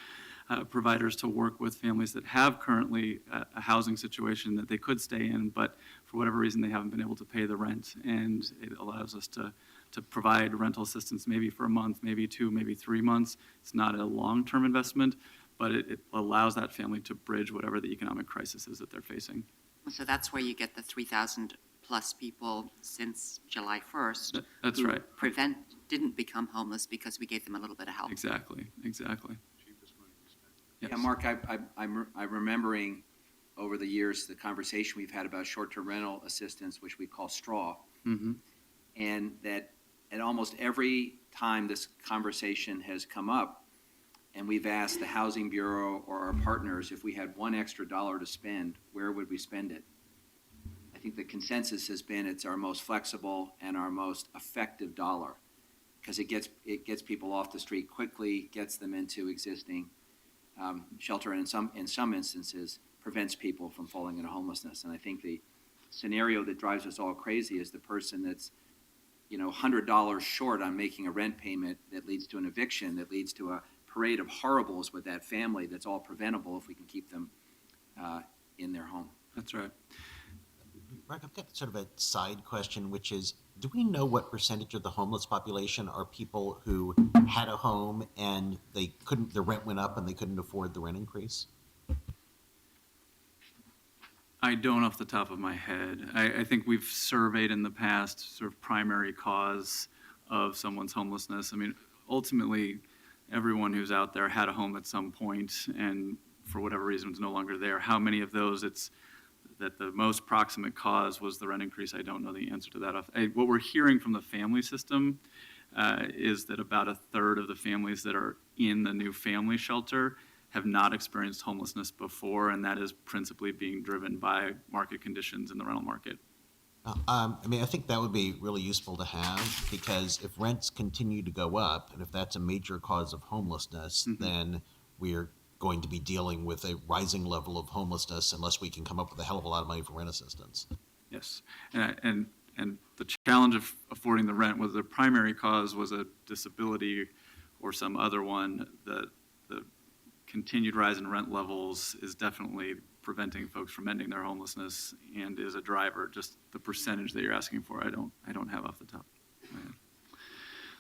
providers to work with families that have currently a housing situation that they could stay in, but for whatever reason they haven't been able to pay the rent. And it allows us to provide rental assistance maybe for a month, maybe 2, maybe 3 months. It's not a long-term investment, but it allows that family to bridge whatever the economic crisis is that they're facing. So that's where you get the 3,000 plus people since July 1st. That's who right. Didn't become homeless because we gave them a little bit of help. Exactly. Yes. Yeah, Mark, I'm remembering over the years the conversation we've had about short-term rental assistance, which we call straw. Mm-hmm. And that at almost every time this conversation has come up, and we've asked the Housing Bureau or our partners if we had $1 extra to spend, where would we spend it? I think the consensus has been it's our most flexible and our most effective dollar, because it gets people off the street quickly, gets them into existing shelter, and in some instances prevents people from falling into homelessness. And I think the scenario that drives us all crazy is the person that's $100 short on making a rent payment that leads to an eviction, that leads to a parade of horribles with that family that's all preventable if we can keep them in their home. That's right. Mark, I've got sort of a side question, which is, do we know what percentage of the homeless population are people who had a home and the rent went up and they couldn't afford the rent increase? I don't off the top of my head. I think we've surveyed in the past sort of primary cause of someone's homelessness. I mean, ultimately, everyone who's out there had a home at some point and for whatever reason was no longer there. How many of those it's that the most proximate cause was the rent increase, I don't know the answer to that. What we're hearing from the family system is that about 1/3 of the families that are in the new family shelter have not experienced homelessness before, and that is principally being driven by market conditions in the rental market. I think that would be really useful to have, because if rents continue to go up, and if that's a major cause of homelessness, Mm-hmm. then we're going to be dealing with a rising level of homelessness unless we can come up with a hell of a lot of money for rent assistance. Yes, and the challenge of affording the rent was the primary cause was a disability or some other one. The continued rise in rent levels is definitely preventing folks from ending their homelessness and is a driver. Just the percentage that you're asking for, I don't have off the top of my head.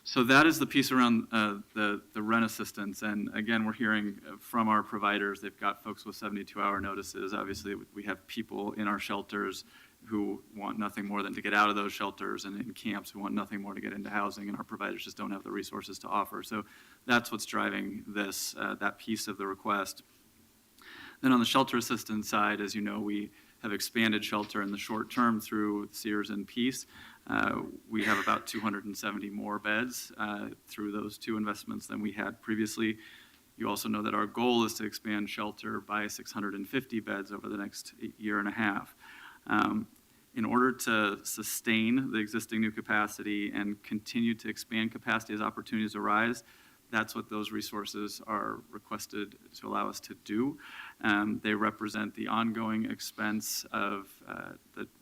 So that is the piece around the rent assistance. And again, we're hearing from our providers, they've got folks with 72-hour notices. Obviously, we have people in our shelters who want nothing more than to get out of those shelters, and in camps who want nothing more to get into housing, and our providers just don't have the resources to offer. So that's what's driving this, that piece of the request. Then on the shelter assistance side, as you know, we have expanded shelter in the short term through Sears and Peace. We have about 270 more beds through those two investments than we had previously. You also know that our goal is to expand shelter by 650 beds over the next year and a half. In order to sustain the existing new capacity and continue to expand capacity as opportunities arise, that's what those resources are requested to allow us to do. They represent the ongoing expense of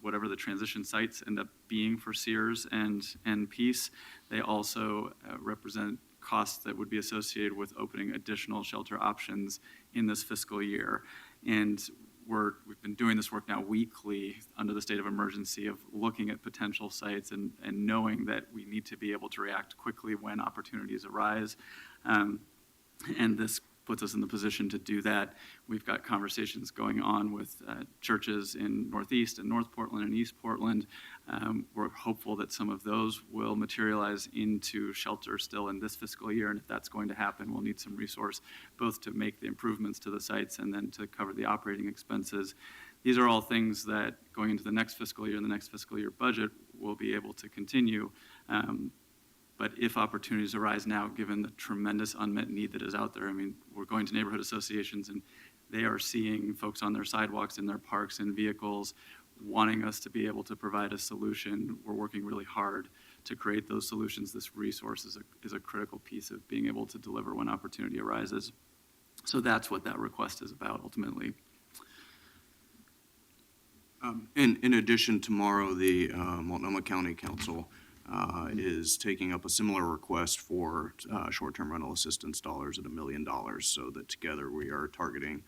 whatever the transition sites end up being for Sears and Peace. They also represent costs that would be associated with opening additional shelter options in this fiscal year. And we've been doing this work now weekly under the state of emergency of looking at potential sites and knowing that we need to be able to react quickly when opportunities arise. And this puts us in the position to do that. We've got conversations going on with churches in Northeast and North Portland and East Portland. We're hopeful that some of those will materialize into shelter still in this fiscal year. And if that's going to happen, we'll need some resource both to make the improvements to the sites and then to cover the operating expenses. These are all things that going into the next fiscal year and the next fiscal year budget will be able to continue. But if opportunities arise now, given the tremendous unmet need that is out there, I mean, we're going to neighborhood associations and they are seeing folks on their sidewalks, in their parks, in vehicles, wanting us to be able to provide a solution. We're working really hard to create those solutions. This resource is a critical piece of being able to deliver when opportunity arises. So that's what that request is about ultimately. In addition, tomorrow, the Multnomah County Council is taking up a similar request for short-term rental assistance dollars at $1 million, so that together we are targeting,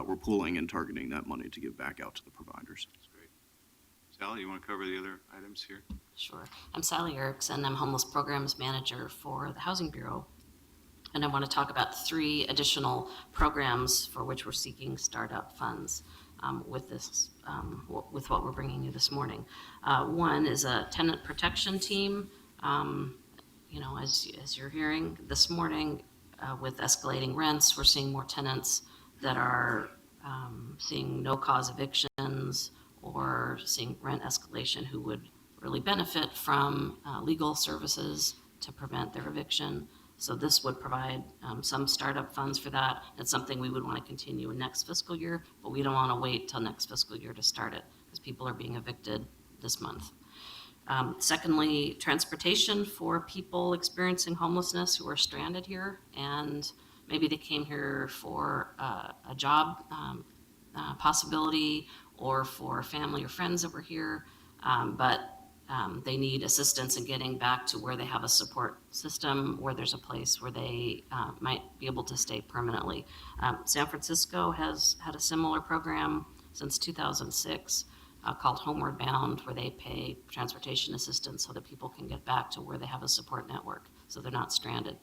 we're pooling and targeting that money to give back out to the providers. That's great. Sally, you want to cover the other items here? Sure. I'm Sally Erickson. I'm Homeless Programs Manager for the Housing Bureau. And I want to talk about 3 additional programs for which we're seeking startup funds with this, with what we're bringing you this morning. One is a tenant protection team. You know, as you're hearing this morning, with escalating rents, we're seeing more tenants that are seeing no-cause evictions or seeing rent escalation who would really benefit from legal services to prevent their eviction. So this would provide some startup funds for that. It's something we would want to continue in next fiscal year, but we don't want to wait till next fiscal year to start it because people are being evicted this month. Secondly, transportation for people experiencing homelessness who are stranded here, and maybe they came here for a job possibility or for family or friends that were here, but they need assistance in getting back to where they have a support system, where there's a place where they might be able to stay permanently. San Francisco has had a similar program since 2006 called Homeward Bound, where they pay transportation assistance so that people can get back to where they have a support network, so they're not stranded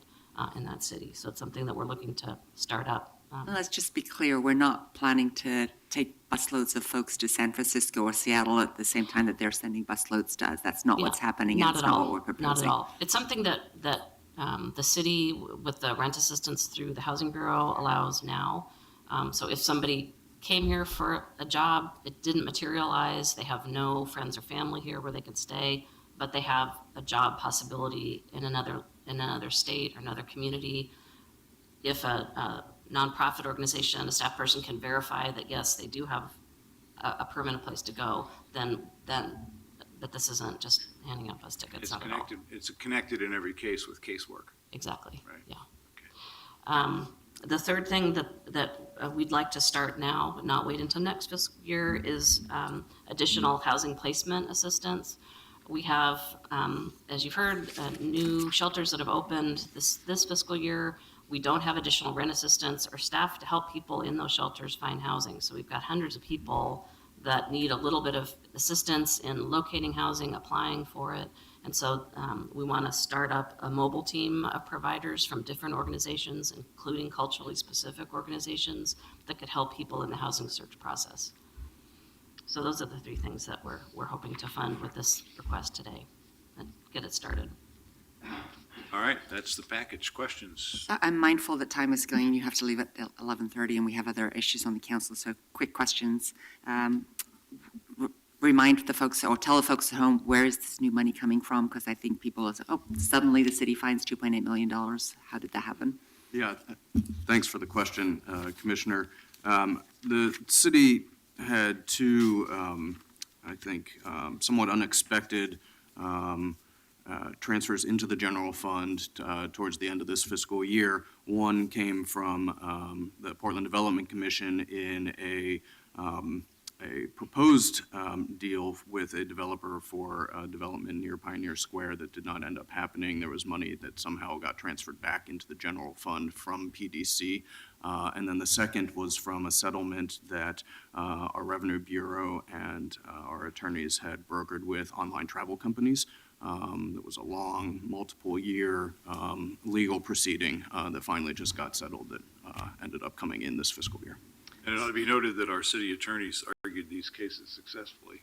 in that city. So it's something that we're looking to start up. Let's just be clear, we're not planning to take busloads of folks to San Francisco or Seattle at the same time that they're sending busloads to us. That's not what's happening, and it's not what we're proposing. Not at all. It's something that the city, with the rent assistance through the Housing Bureau, allows now. So if somebody came here for a job, it didn't materialize, they have no friends or family here where they could stay, but they have a job possibility in another state or another community. If a nonprofit organization, a staff person can verify that, yes, they do have a permanent place to go, then that this isn't just handing out bus tickets, It's not connected. at all. It's connected in every case with casework. Exactly, Right. yeah. The third thing that we'd like to start now, but not wait until next fiscal year, is additional housing placement assistance. We have, as you've heard, new shelters that have opened this fiscal year. we don't have additional rent assistance or staff to help people in those shelters find housing. So we've got hundreds of people that need a little bit of assistance in locating housing, applying for it. And so we want to start up a mobile team of providers from different organizations, including culturally specific organizations that could help people in the housing search process. So those are the three things that we're hoping to fund with this request today and get it started. All right, that's the package. Questions? I'm mindful that time is going. You have to leave at 11:30, and we have other issues on the council, so quick questions. Remind the folks, or tell the folks at home, where is this new money coming from? Because I think people will say, oh, suddenly the city finds $2.8 million. How did that happen? Yeah, thanks for the question, Commissioner. The city had two, I think, somewhat unexpected transfers into the general fund towards the end of this fiscal year. One came from the Portland Development Commission in a proposed deal with a developer for development near Pioneer Square that did not end up happening. There was money that somehow got transferred back into the general fund from PDC. And then the second was from a settlement that our Revenue Bureau and our attorneys had brokered with online travel companies. It was a long, multiple-year legal proceeding that finally just got settled that ended up coming in this fiscal year. And it ought to be noted that our city attorneys argued these cases successfully.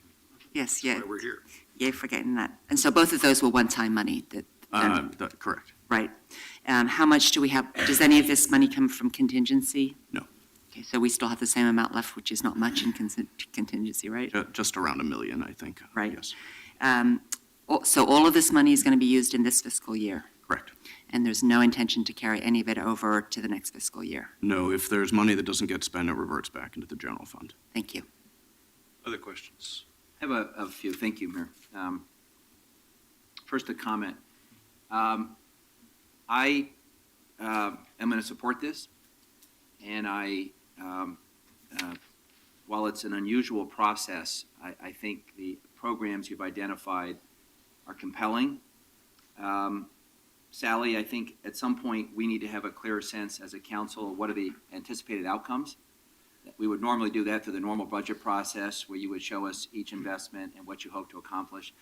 Yes, That's yeah. why we're here. Yay for getting that. And so both of those were one-time money Correct. right. How much do we have? Does any of this money come from contingency? No. Okay, so we still have the same amount left, which is not much in contingency, right? Just around $1 million, I think. Right. Yes, So all of this money is going to be used in this fiscal year, correct. and there's no intention to carry any of it over to the next fiscal year. No, if there's money that doesn't get spent, it reverts back into the general fund. Thank you. Other questions? I have a few. Thank you, Mayor. First, a comment. I am going to support this, and while it's an unusual process, I think the programs you've identified are compelling. Sally, I think at some point we need to have a clearer sense as a council of what are the anticipated outcomes. We would normally do that through the normal budget process where you would show us each investment and what you hope to accomplish.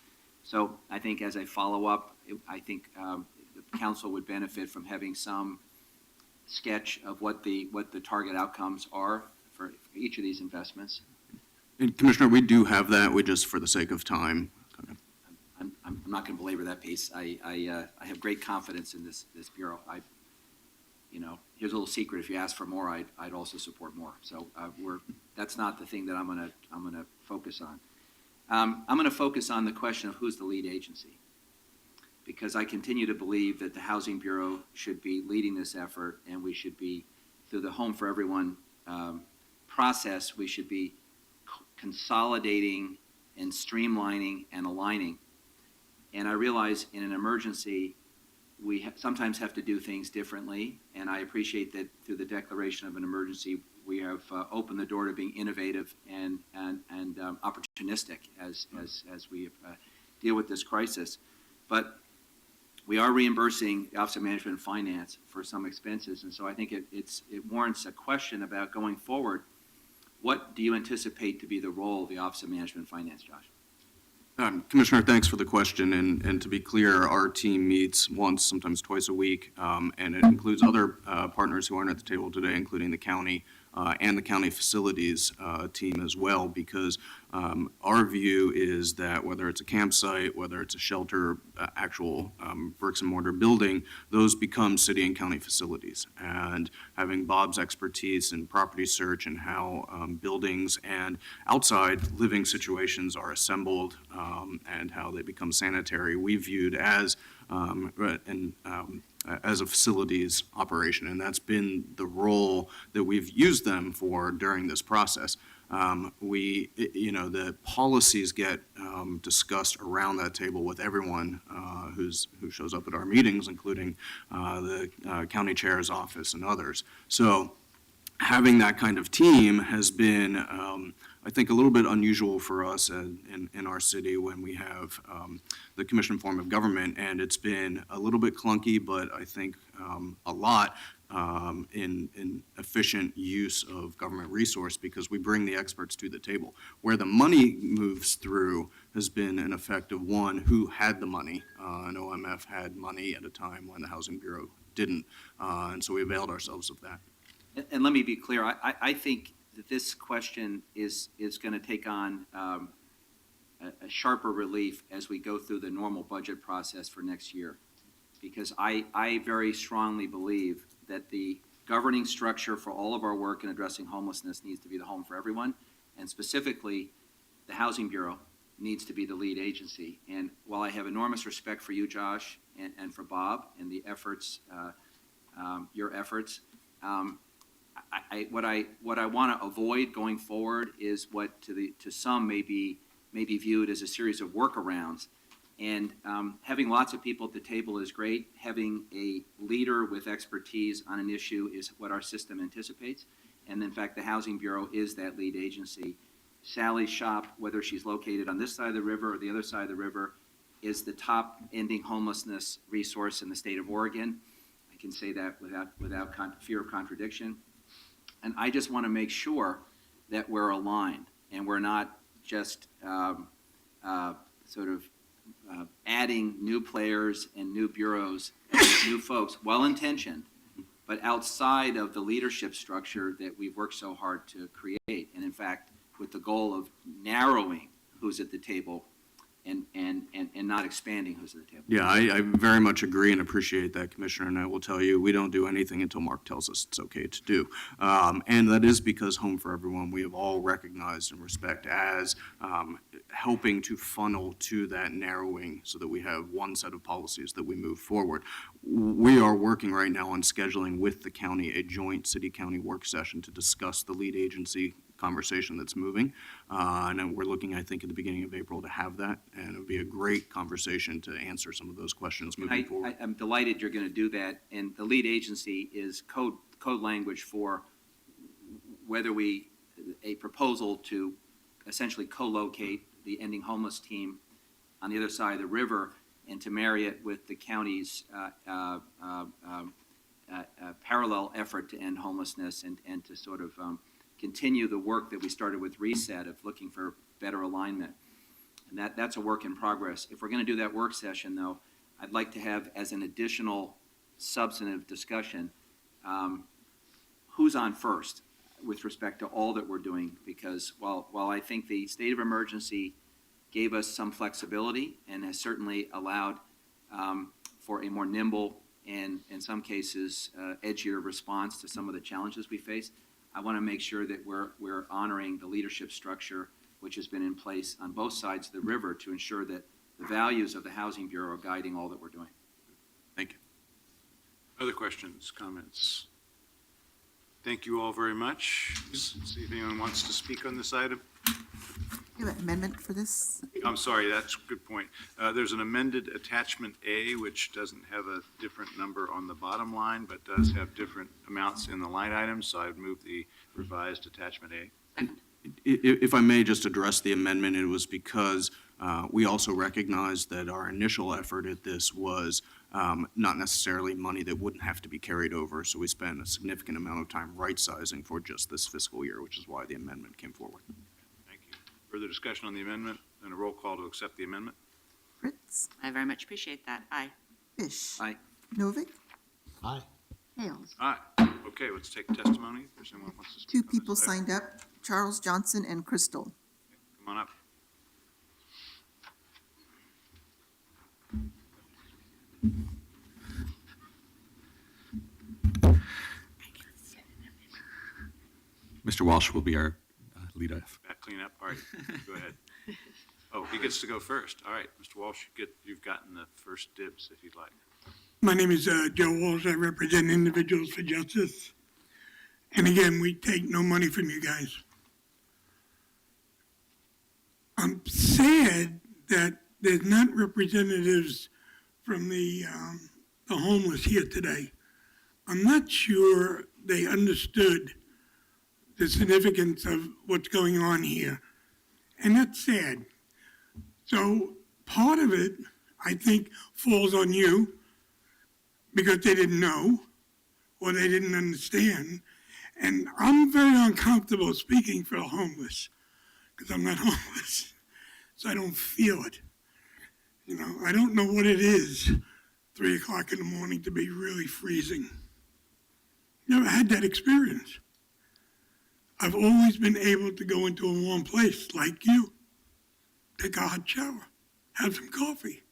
So I think as a follow-up, I think the council would benefit from having some sketch of what the target outcomes are for each of these investments. And Commissioner, we do have that. We just, for the sake of time. I'm not going to belabor that piece. I have great confidence in this bureau. Here's a little secret: if you ask for more, I'd also support more. So that's not the thing that I'm going to focus on. I'm going to focus on the question of who's the lead agency, because I continue to believe that the Housing Bureau should be leading this effort, and we should be, through the Home for Everyone process, we should be consolidating and streamlining and aligning. And I realize in an emergency, we sometimes have to do things differently, and I appreciate that through the declaration of an emergency, we have opened the door to being innovative and opportunistic as we deal with this crisis. But we are reimbursing the Office of Management and Finance for some expenses, and so I think it warrants a question about going forward. What do you anticipate to be the role of the Office of Management and Finance, Josh? Commissioner, thanks for the question. And to be clear, our team meets once, sometimes twice a week, and it includes other partners who aren't at the table today, including the county and the county facilities team as well, because our view is that whether it's a campsite, whether it's a shelter, actual bricks and mortar building, those become city and county facilities. And having Bob's expertise in property search and how buildings and outside living situations are assembled and how they become sanitary, we viewed as a facilities operation, and that's been the role that we've used them for during this process. The policies get discussed around that table with everyone who shows up at our meetings, including the county chair's office and others. So having that kind of team has been, I think, a little bit unusual for us in our city when we have the commission form of government, and it's been a little bit clunky, but I think a lot in efficient use of government resource because we bring the experts to the table. Where the money moves through has been an effect of one, who had the money. And OMF had money at a time when the Housing Bureau didn't. And so we availed ourselves of that. And let me be clear, I think that this question is going to take on a sharper relief as we go through the normal budget process for next year. Because I very strongly believe that the governing structure for all of our work in addressing homelessness needs to be the Home for Everyone, and specifically, the Housing Bureau needs to be the lead agency. And while I have enormous respect for you, Josh, and for Bob, and the efforts, your efforts, what I want to avoid going forward is what to some may be viewed as a series of workarounds. And having lots of people at the table is great. Having a leader with expertise on an issue is what our system anticipates. And in fact, the Housing Bureau is that lead agency. Sally's shop, whether she's located on this side of the river or the other side of the river, is the top ending homelessness resource in the state of Oregon. I can say that without fear of contradiction. And I just want to make sure that we're aligned and we're not just adding new players and new bureaus, new folks, well-intentioned, but outside of the leadership structure that we've worked so hard to create. And in fact, with the goal of narrowing who's at the table and not expanding who's at the table. Yeah, I very much agree and appreciate that, Commissioner, and I will tell you, we don't do anything until Mark tells us it's okay to do. And that is because Home for Everyone, we have all recognized and respect as helping to funnel to that narrowing so that we have one set of policies that we move forward. We are working right now on scheduling with the county a joint city-county work session to discuss the lead agency conversation that's moving. And we're looking, I think, at the beginning of April to have that. And it would be a great conversation to answer some of those questions moving forward. I'm delighted you're going to do that. And the lead agency is code language for whether a proposal to essentially co-locate the ending homeless team on the other side of the river and to marry it with the county's parallel effort to end homelessness and to sort of continue the work that we started with Reset of looking for better alignment. And that's a work in progress. If we're going to do that work session, though, I'd like to have as an additional substantive discussion who's on first with respect to all that we're doing. Because while I think the state of emergency gave us some flexibility and has certainly allowed for a more nimble and, in some cases, edgier response to some of the challenges we face, I want to make sure that we're honoring the leadership structure which has been in place on both sides of the river to ensure that the values of the Housing Bureau are guiding all that we're doing. Thank you. Other questions, comments? Thank you all very much. See if anyone wants to speak on this item. You have an amendment for this? I'm sorry, that's a good point. There's an amended attachment A, which doesn't have a different number on the bottom line, but does have different amounts in the line items, so I'd move the revised attachment A. If I may just address the amendment, it was because we also recognized that our initial effort at this was not necessarily money that wouldn't have to be carried over, so we spent a significant amount of time right-sizing for just this fiscal year, which is why the amendment came forward. Thank you. Further discussion on the amendment and a roll call to accept the amendment? Fritz? I very much appreciate that. Aye. Fish? Aye. Novick? Aye. Hales? Aye. Okay, let's take testimony. If there's anyone who wants to speak Two on this people item. signed up, Charles Johnson and Crystal. Come on up. Mr. Walsh will be our lead off. Back clean up. All right, go ahead. Oh, he gets to go first. All right, Mr. Walsh, you've gotten the first dibs if you'd like. My name is Joe Walsh. I represent Individuals for Justice. And again, we take no money from you guys. I'm sad that there's not representatives from the homeless here today. I'm not sure they understood the significance of what's going on here. And that's sad. So part of it, I think, falls on you because they didn't know. or they didn't understand. And I'm very uncomfortable speaking for the homeless because I'm not homeless, so I don't feel it. You know, I don't know what it is, 3 o'clock in the morning to be really freezing. Never had that experience. I've always been able to go into a warm place like you, take a hot shower, have some coffee.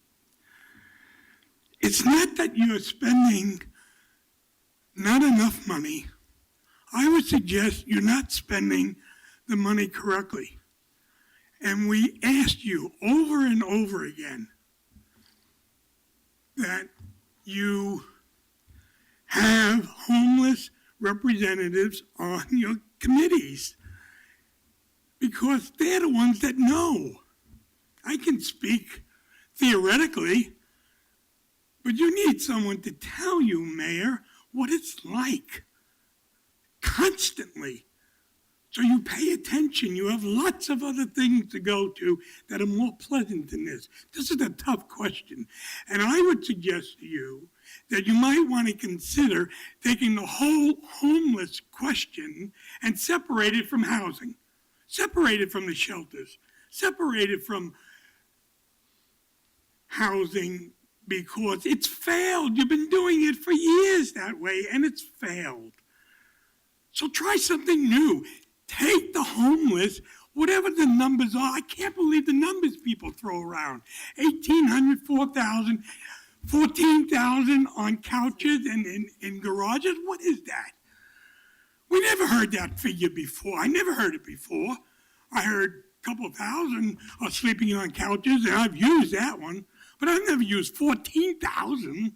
It's not that you're spending not enough money. I would suggest you're not spending the money correctly. And we asked you over and over again that you have homeless representatives on your committees because they're the ones that know. I can speak theoretically, but you need someone to tell you, Mayor, what it's like constantly. So you pay attention. You have lots of other things to go to that are more pleasant than this. This is a tough question. And I would suggest to you that you might want to consider taking the whole homeless question and separate it from housing, separate it from the shelters, separate it from housing, because it's failed. You've been doing it for years that way, and it's failed. So try something new. Take the homeless, whatever the numbers are. I can't believe the numbers people throw around. 1,800, 4,000, 14,000 on couches and in garages. What is that? We never heard that figure before. I never heard it before. I heard a couple of thousand are sleeping on couches, and I've used that one. But I've never used 14,000.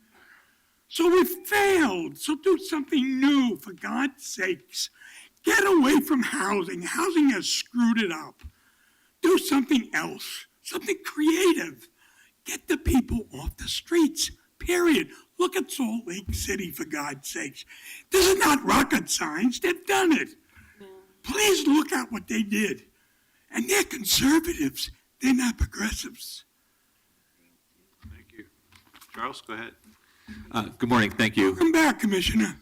So we failed. So do something new, for God's sakes. Get away from housing. Housing has screwed it up. Do something else, something creative. Get the people off the streets, period. Look at Salt Lake City, for God's sakes. This is not rocket science. They've done it. Please look at what they did. And they're conservatives. They're not progressives. Thank you. Charles, go ahead. Good morning, thank you. Welcome back, Commissioner.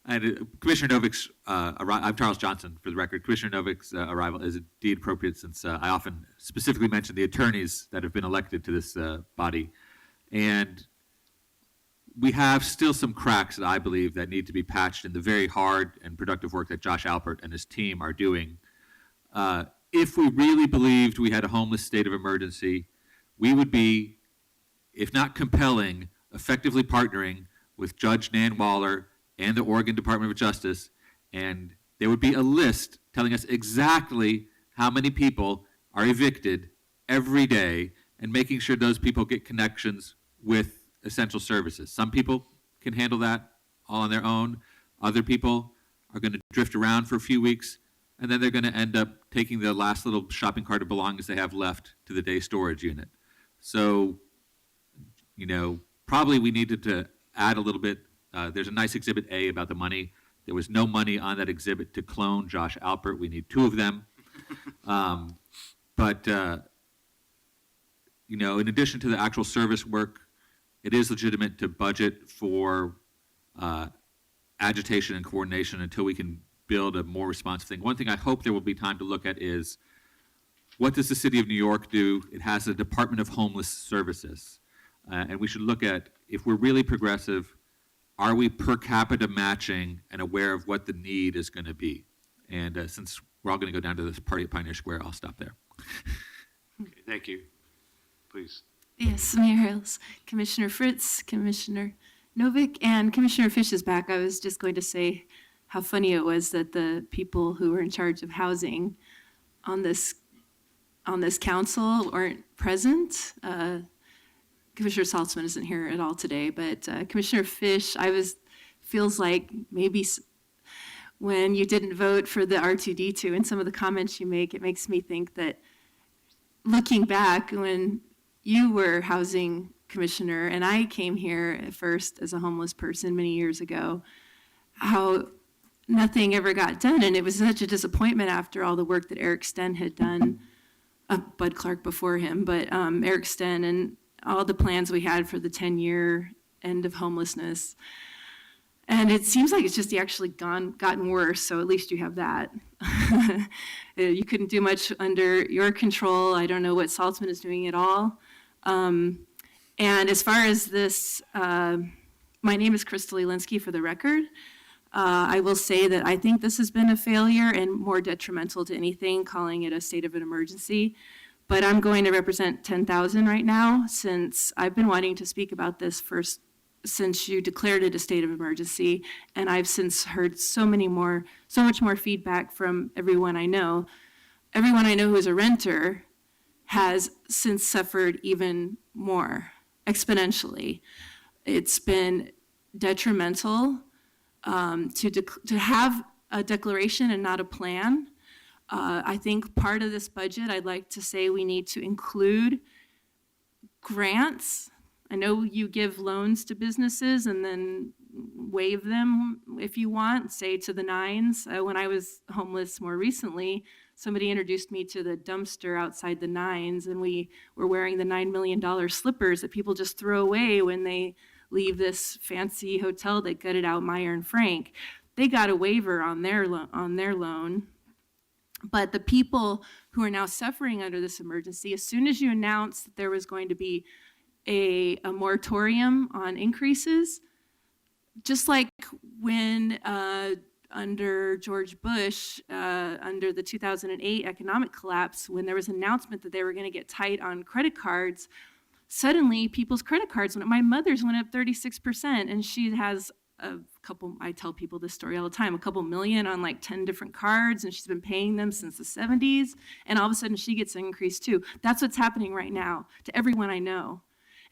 And Commissioner Novik's, I'm Charles Johnson, for the record. Commissioner Novik's arrival is indeed appropriate since I often specifically mention the attorneys that have been elected to this body. And we have still some cracks that I believe that need to be patched in the very hard and productive work that Josh Alpert and his team are doing. If we really believed we had a homeless state of emergency, we would be, if not compelling, effectively partnering with Judge Nan Waller and the Oregon Department of Justice, and there would be a list telling us exactly how many people are evicted every day and making sure those people get connections with essential services. Some people can handle that all on their own. Other people are going to drift around for a few weeks, and then they're going to end up taking the last little shopping cart of belongings they have left to the day storage unit. So, you know, probably we needed to add a little bit. There's a nice Exhibit A about the money. There was no money on that exhibit to clone Josh Alpert. We need 2 of them. You know, in addition to the actual service work, it is legitimate to budget for agitation and coordination until we can build a more responsive thing. One thing I hope there will be time to look at is, what does the city of New York do? It has a Department of Homeless Services. And we should look at, if we're really progressive, are we per capita matching and aware of what the need is going to be? And since we're all going to go down to this party at Pioneer Square, I'll stop there. Okay, thank you. Please. Yes, Mayor Hills, Commissioner Fritz, Commissioner Novik, and Commissioner Fish is back. I was just going to say how funny it was that the people who were in charge of housing on this council weren't present. Commissioner Saltzman isn't here at all today, but Commissioner Fish, feels like maybe when you didn't vote for the R2D2 and some of the comments you make, it makes me think that looking back when you were housing commissioner and I came here at first as a homeless person many years ago, how nothing ever got done. And it was such a disappointment after all the work that Eric Sten had done, Bud Clark before him, but Eric Sten and all the plans we had for the 10-year end of homelessness. And it seems like it's just actually gotten worse, so at least you have that. You couldn't do much under your control. I don't know what Saltzman is doing at all. And as far as this, my name is Crystal Elinsky for the record. I will say that I think this has been a failure and more detrimental to anything, calling it a state of an emergency. But I'm going to represent 10,000 right now, since I've been wanting to speak about this since you declared it a state of emergency, and I've since heard so much more feedback from everyone I know. Everyone I know who is a renter has since suffered even more, exponentially. It's been detrimental to have a declaration and not a plan. I think part of this budget, I'd like to say we need to include grants. I know you give loans to businesses and then waive them if you want, say to the nines. When I was homeless more recently, somebody introduced me to the dumpster outside the nines, and we were wearing the $9 million slippers that people just throw away when they leave this fancy hotel that gutted out Meyer and Frank. They got a waiver on their loan. But the people who are now suffering under this emergency, as soon as you announced that there was going to be a moratorium on increases, just like when under George Bush, under the 2008 economic collapse, when there was an announcement that they were going to get tight on credit cards, suddenly people's credit cards went up. My mother's went up 36%, and she has a couple, I tell people this story all the time, a couple million on like 10 different cards, and she's been paying them since the 70s, and all of a sudden she gets an increase too. That's what's happening right now to everyone I know.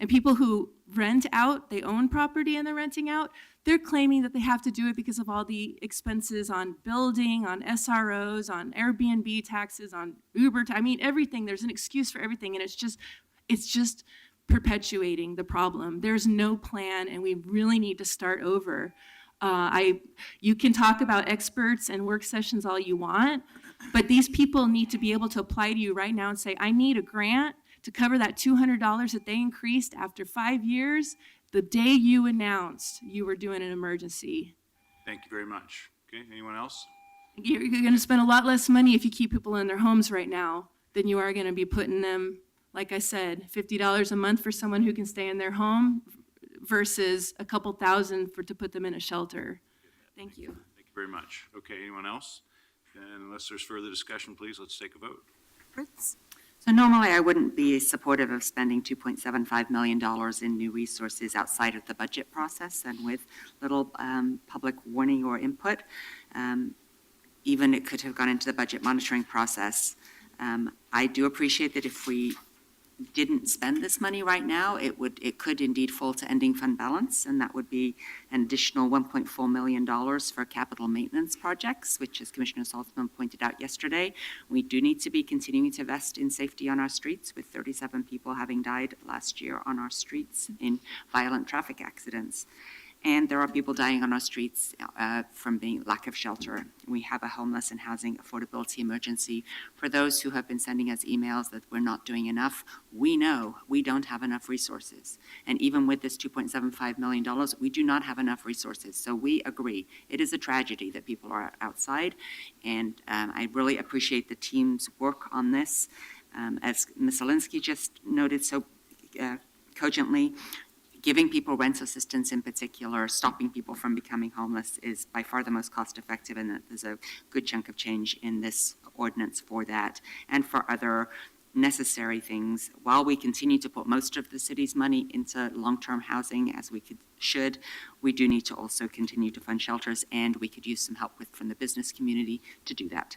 And people who rent out, they own property and they're renting out, they're claiming that they have to do it because of all the expenses on building, on SROs, on Airbnb taxes, on Uber, I mean, everything. There's an excuse for everything, and it's just perpetuating the problem. There's no plan, and we really need to start over. You can talk about experts and work sessions all you want, but these people need to be able to apply to you right now and say, I need a grant to cover that $200 that they increased after 5 years, the day you announced you were doing an emergency. Thank you very much. Okay, anyone else? You're going to spend a lot less money if you keep people in their homes right now than you are going to be putting them, like I said, $50 a month for someone who can stay in their home versus a couple thousand to put them in a shelter. Thank you. Thank you very much. Okay, anyone else? And unless there's further discussion, please, let's take a vote. Fritz? So normally I wouldn't be supportive of spending $2.75 million in new resources outside of the budget process and with little public warning or input. Even it could have gone into the budget monitoring process. I do appreciate that if we didn't spend this money right now, it could indeed fall to ending fund balance, and that would be an additional $1.4 million for capital maintenance projects, which, as Commissioner Saltzman pointed out yesterday, we do need to be continuing to invest in safety on our streets, with 37 people having died last year on our streets in violent traffic accidents. And there are people dying on our streets from being lack of shelter. We have a homeless and housing affordability emergency. For those who have been sending us emails that we're not doing enough, we know we don't have enough resources. And even with this $2.75 million, we do not have enough resources. So we agree. It is a tragedy that people are outside. And I really appreciate the team's work on this. As Ms. Alinsky just noted so cogently, giving people rent assistance in particular, stopping people from becoming homeless is by far the most cost effective, and there's a good chunk of change in this ordinance for that and for other necessary things. While we continue to put most of the city's money into long-term housing, as we should, we do need to also continue to fund shelters, and we could use some help from the business community to do that.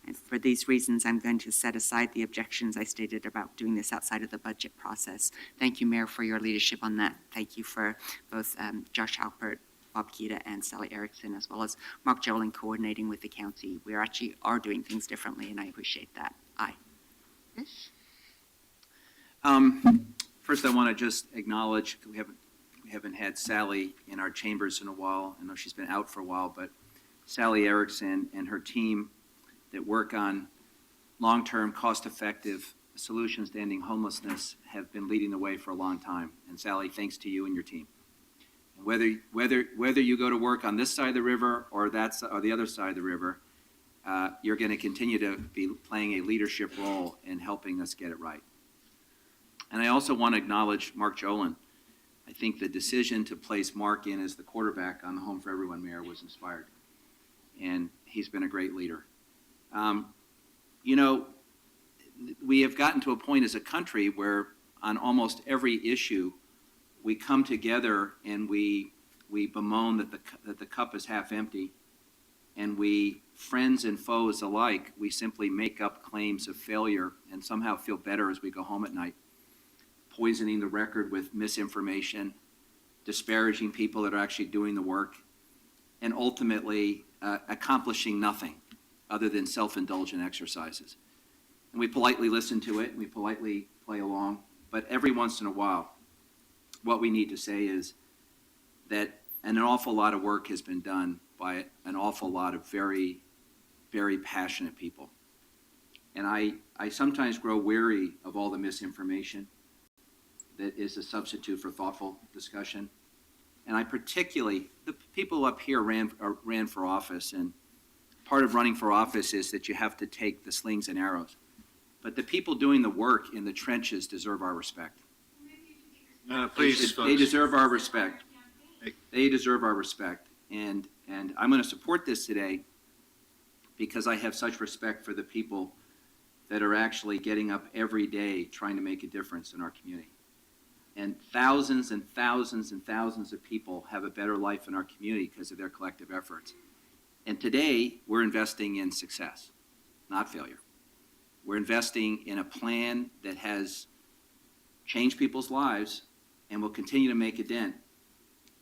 And for these reasons, I'm going to set aside the objections I stated about doing this outside of the budget process. Thank you, Mayor, for your leadership on that. Thank you for both Josh Halpert, Bob Kita, and Sally Erickson, as well as Mark Joling coordinating with the county. We actually are doing things differently, and I appreciate that. Aye. First, I want to just acknowledge we haven't had Sally in our chambers in a while. I know she's been out for a while, but Sally Erickson and her team that work on long-term, cost-effective solutions to ending homelessness have been leading the way for a long time. And Sally, thanks to you and your team. Whether you go to work on this side of the river or the other side of the river, you're going to continue to be playing a leadership role in helping us get it right. And I also want to acknowledge Mark Jolin. I think the decision to place Mark in as the quarterback on the Home for Everyone, Mayor, was inspired. And he's been a great leader. We have gotten to a point as a country where on almost every issue, we come together and we bemoan that the cup is half empty. And we, friends and foes alike, we simply make up claims of failure and somehow feel better as we go home at night, poisoning the record with misinformation, disparaging people that are actually doing the work, and ultimately accomplishing nothing other than self-indulgent exercises. And we politely listen to it, and we politely play along, but every once in a while, what we need to say is that an awful lot of work has been done by an awful lot of very, very passionate people. And I sometimes grow weary of all the misinformation that is a substitute for thoughtful discussion. And I particularly, the people up here ran for office, and part of running for office is that you have to take the slings and arrows. But the people doing the work in the trenches deserve our respect. Please, They deserve our respect. They deserve our respect. And I'm going to support this today because I have such respect for the people that are actually getting up every day trying to make a difference in our community. And thousands and thousands and thousands of people have a better life in our community because of their collective efforts. And today, we're investing in success, not failure. We're investing in a plan that has changed people's lives and will continue to make a dent.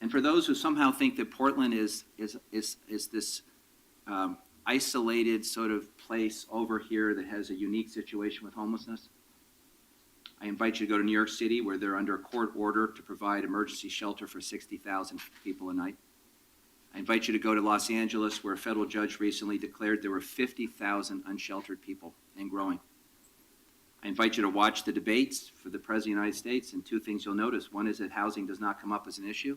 And for those who somehow think that Portland is this isolated sort of place over here that has a unique situation with homelessness, I invite you to go to New York City, where they're under a court order to provide emergency shelter for 60,000 people a night. I invite you to go to Los Angeles, where a federal judge recently declared there were 50,000 unsheltered people and growing. I invite you to watch the debates for the President of the United States, and two things you'll notice. One is that housing does not come up as an issue,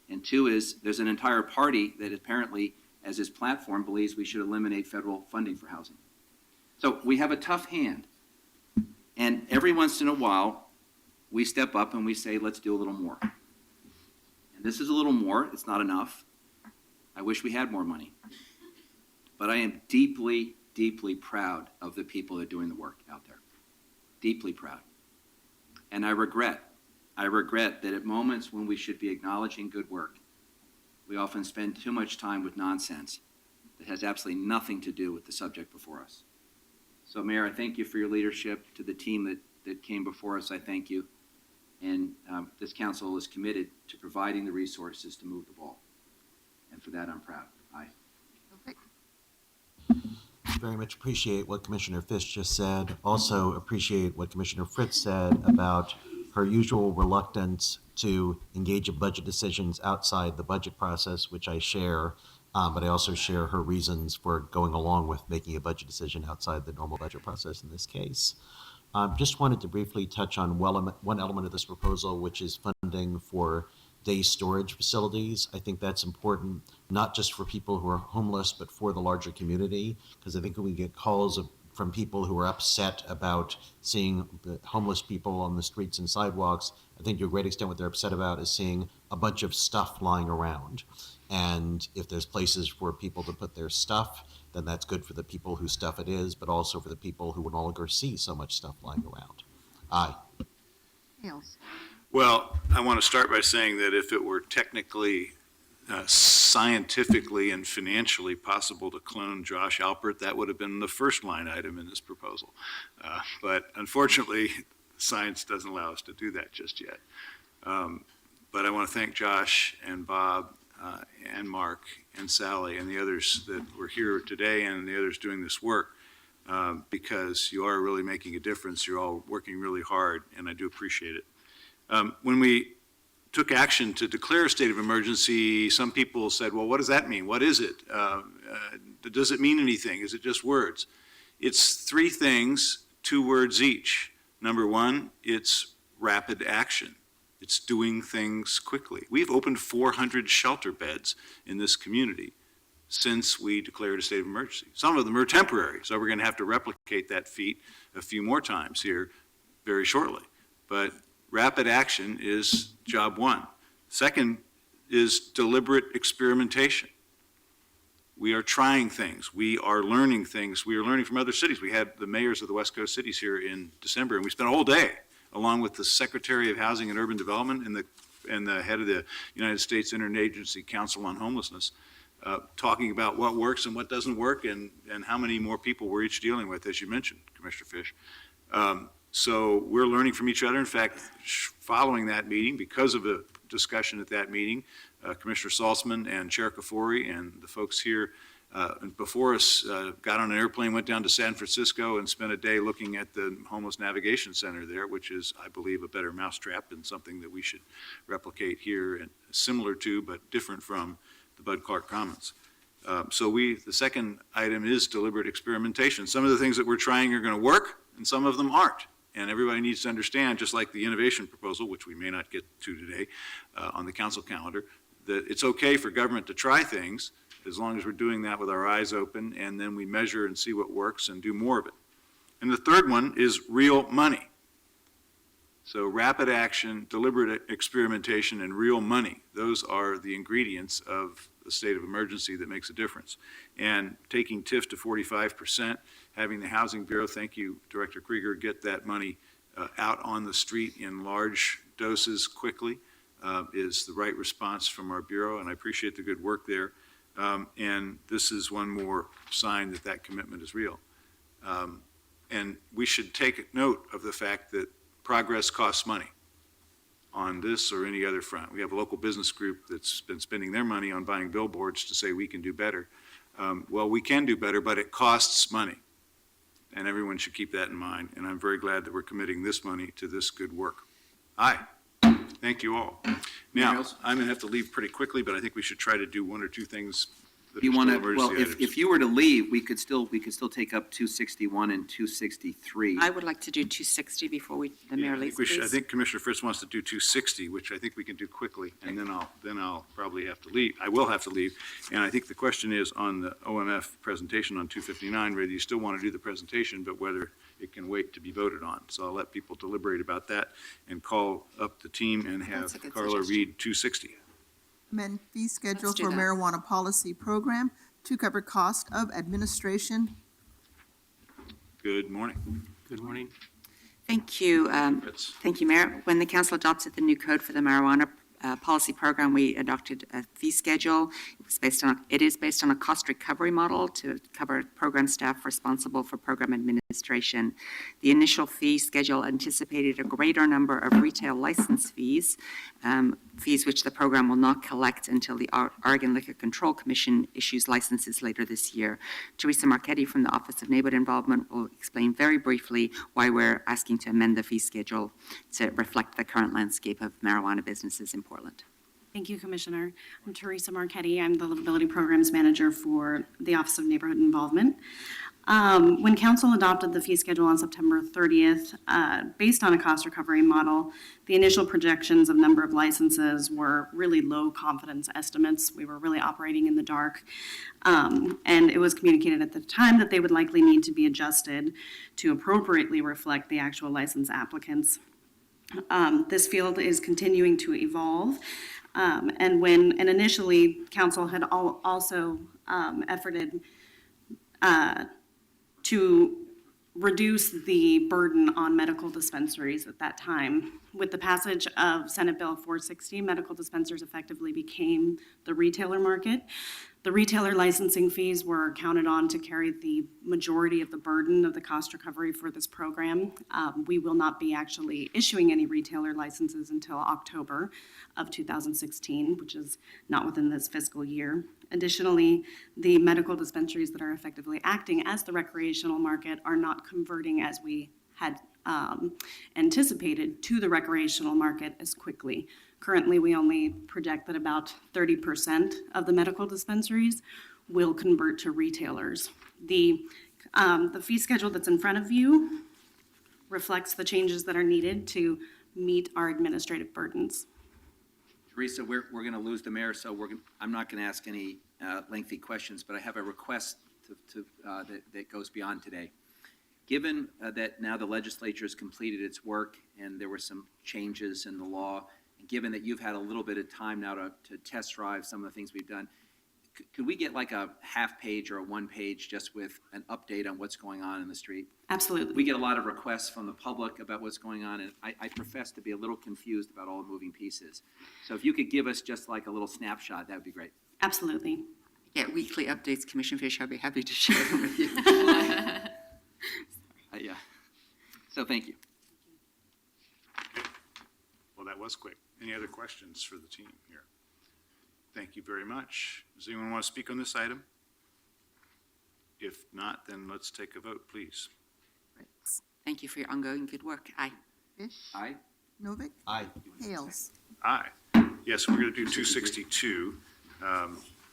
and two is there's an entire party that apparently, as his platform, believes we should eliminate federal funding for housing. So we have a tough hand. And every once in a while, we step up and we say, let's do a little more. And this is a little more. It's not enough. I wish we had more money. But I am deeply, deeply proud of the people that are doing the work out there. Deeply proud. And I regret that at moments when we should be acknowledging good work, we often spend too much time with nonsense that has absolutely nothing to do with the subject before us. So, Mayor, I thank you for your leadership. To the team that came before us, I thank you. And this council is committed to providing the resources to move the ball. And for that, I'm proud. Aye. Very much appreciate what Commissioner Fish just said. Also appreciate what Commissioner Fritz said about her usual reluctance to engage in budget decisions outside the budget process, which I share. But I also share her reasons for going along with making a budget decision outside the normal budget process in this case. Just wanted to briefly touch on one element of this proposal, which is funding for day storage facilities. I think that's important, not just for people who are homeless, but for the larger community, because I think when we get calls from people who are upset about seeing the homeless people on the streets and sidewalks, I think to a great extent what they're upset about is seeing a bunch of stuff lying around. And if there's places for people to put their stuff, then that's good for the people whose stuff it is, but also for the people who would no longer see so much stuff lying around. Aye. Well, I want to start by saying that if it were technically, scientifically, and financially possible to clone Josh Alpert, that would have been the first line item in this proposal. But unfortunately, science doesn't allow us to do that just yet. But I want to thank Josh and Bob and Mark and Sally and the others that were here today and the others doing this work, because you are really making a difference. You're all working really hard, and I do appreciate it. When we took action to declare a state of emergency, some people said, well, what does that mean? What is it? Does it mean anything? Is it just words? It's three things, 2 words each. Number one, it's rapid action. It's doing things quickly. We've opened 400 shelter beds in this community since we declared a state of emergency. Some of them are temporary, so we're going to have to replicate that feat a few more times here very shortly. But rapid action is job one. Second is deliberate experimentation. We are trying things. We are learning things. We are learning from other cities. We had the mayors of the West Coast cities here in December, and we spent a whole day, along with the Secretary of Housing and Urban Development and the head of the United States Interagency Council on Homelessness, talking about what works and what doesn't work, and how many more people we're each dealing with, as you mentioned, Commissioner Fish. So we're learning from each other. In fact, following that meeting, because of a discussion at that meeting, Commissioner Saltzman and Chair Kafori and the folks here before us got on an airplane, went down to San Francisco, and spent a day looking at the Homeless Navigation Center there, which is, I believe, a better mousetrap and something that we should replicate here, and similar to but different from the Bud Clark Commons. So the second item is deliberate experimentation. Some of the things that we're trying are going to work, and some of them aren't. And everybody needs to understand, just like the innovation proposal, which we may not get to today on the council calendar, that it's okay for government to try things as long as we're doing that with our eyes open, and then we measure and see what works and do more of it. And the third one is real money. So rapid action, deliberate experimentation, and real money. Those are the ingredients of a state of emergency that makes a difference. And taking TIF to 45%, having the Housing Bureau, thank you, Director Krieger, get that money out on the street in large doses quickly is the right response from our Bureau, and I appreciate the good work there. And this is one more sign that that commitment is real. And we should take note of the fact that progress costs money on this or any other front. We have a local business group that's been spending their money on buying billboards to say we can do better. Well, we can do better, but it costs money. And everyone should keep that in mind. And I'm very glad that we're committing this money to this good work. Aye. Thank you all. Now, I'm going to have to leave pretty quickly, but I think we should try to do one or two things that You are want still to, emergency well, items. if you were to leave, we could still take up 261 and 263. I would like to do 260 before the mayor leaves, I please. think Commissioner Fritz wants to do 260, which I think we can do quickly, and then I'll probably have to leave. I will have to leave, and I think the question is on the OMF presentation on 259, whether you still want to do the presentation, but whether it can wait to be voted on. So I'll let people deliberate about that and call up the team and have That's a good Carla suggestion. read 260. Amend fee schedule Let's do for that. marijuana policy program to cover cost of administration. Good morning. Good morning. Thank you. Fritz. Thank you, Mayor. When the council adopted the new code for the marijuana policy program, we adopted a fee schedule. It is based on a cost recovery model to cover program staff responsible for program administration. The initial fee schedule anticipated a greater number of retail license fees, fees which the program will not collect until the Oregon Liquor Control Commission issues licenses later this year. Teresa Marchetti from the Office of Neighborhood Involvement will explain very briefly why we're asking to amend the fee schedule to reflect the current landscape of marijuana businesses in Portland. Thank you, Commissioner. I'm Teresa Marchetti. I'm the Livability Programs Manager for the Office of Neighborhood Involvement. When Council adopted the fee schedule on September 30th, based on a cost recovery model, the initial projections of number of licenses were really low confidence estimates. We were really operating in the dark. And it was communicated at the time that they would likely need to be adjusted to appropriately reflect the actual license applicants. This field is continuing to evolve. And initially, Council had also efforted to reduce the burden on medical dispensaries at that time. With the passage of Senate Bill 460, medical dispensers effectively became the retailer market. The retailer licensing fees were counted on to carry the majority of the burden of the cost recovery for this program. We will not be actually issuing any retailer licenses until October of 2016, which is not within this fiscal year. Additionally, the medical dispensaries that are effectively acting as the recreational market are not converting as we had anticipated to the recreational market as quickly. Currently, we only project that about 30% of the medical dispensaries will convert to retailers. The fee schedule that's in front of you reflects the changes that are needed to meet our administrative burdens. Teresa, we're going to lose the mayor, so I'm not going to ask any lengthy questions, but I have a request that goes beyond today. Given that now the legislature has completed its work and there were some changes in the law, and given that you've had a little bit of time now to test drive some of the things we've done, could we get like a half page or a 1 page just with an update on what's going on in the street? Absolutely. We get a lot of requests from the public about what's going on, and I profess to be a little confused about all the moving pieces. So if you could give us just like a little snapshot, that would be great. Absolutely. Yeah, weekly updates, Commissioner Fish, I'll be happy to share them with you. Yeah. So thank you. Well, that was quick. Any other questions for the team here? Thank you very much. Does anyone want to speak on this item? If not, then let's take a vote, please. Fritz. Thank you for your ongoing good work. Aye. Fish. Aye. Novick. Aye. Hales. Aye. Yes, we're going to do 262,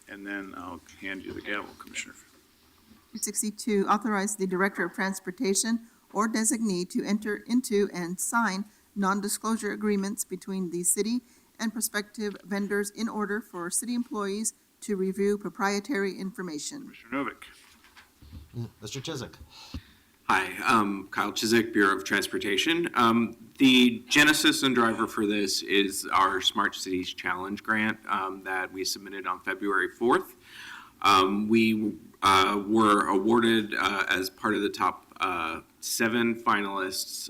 and then I'll hand you the gavel, Commissioner. 262, authorize the Director of Transportation or designee to enter into and sign non-disclosure agreements between the city and prospective vendors in order for city employees to review proprietary information. Commissioner Novick. Mr. Chiswick. Hi, Kyle Chiswick, Bureau of Transportation. The genesis and driver for this is our Smart Cities Challenge grant that we submitted on February 4th. We were awarded as part of the top 7 finalists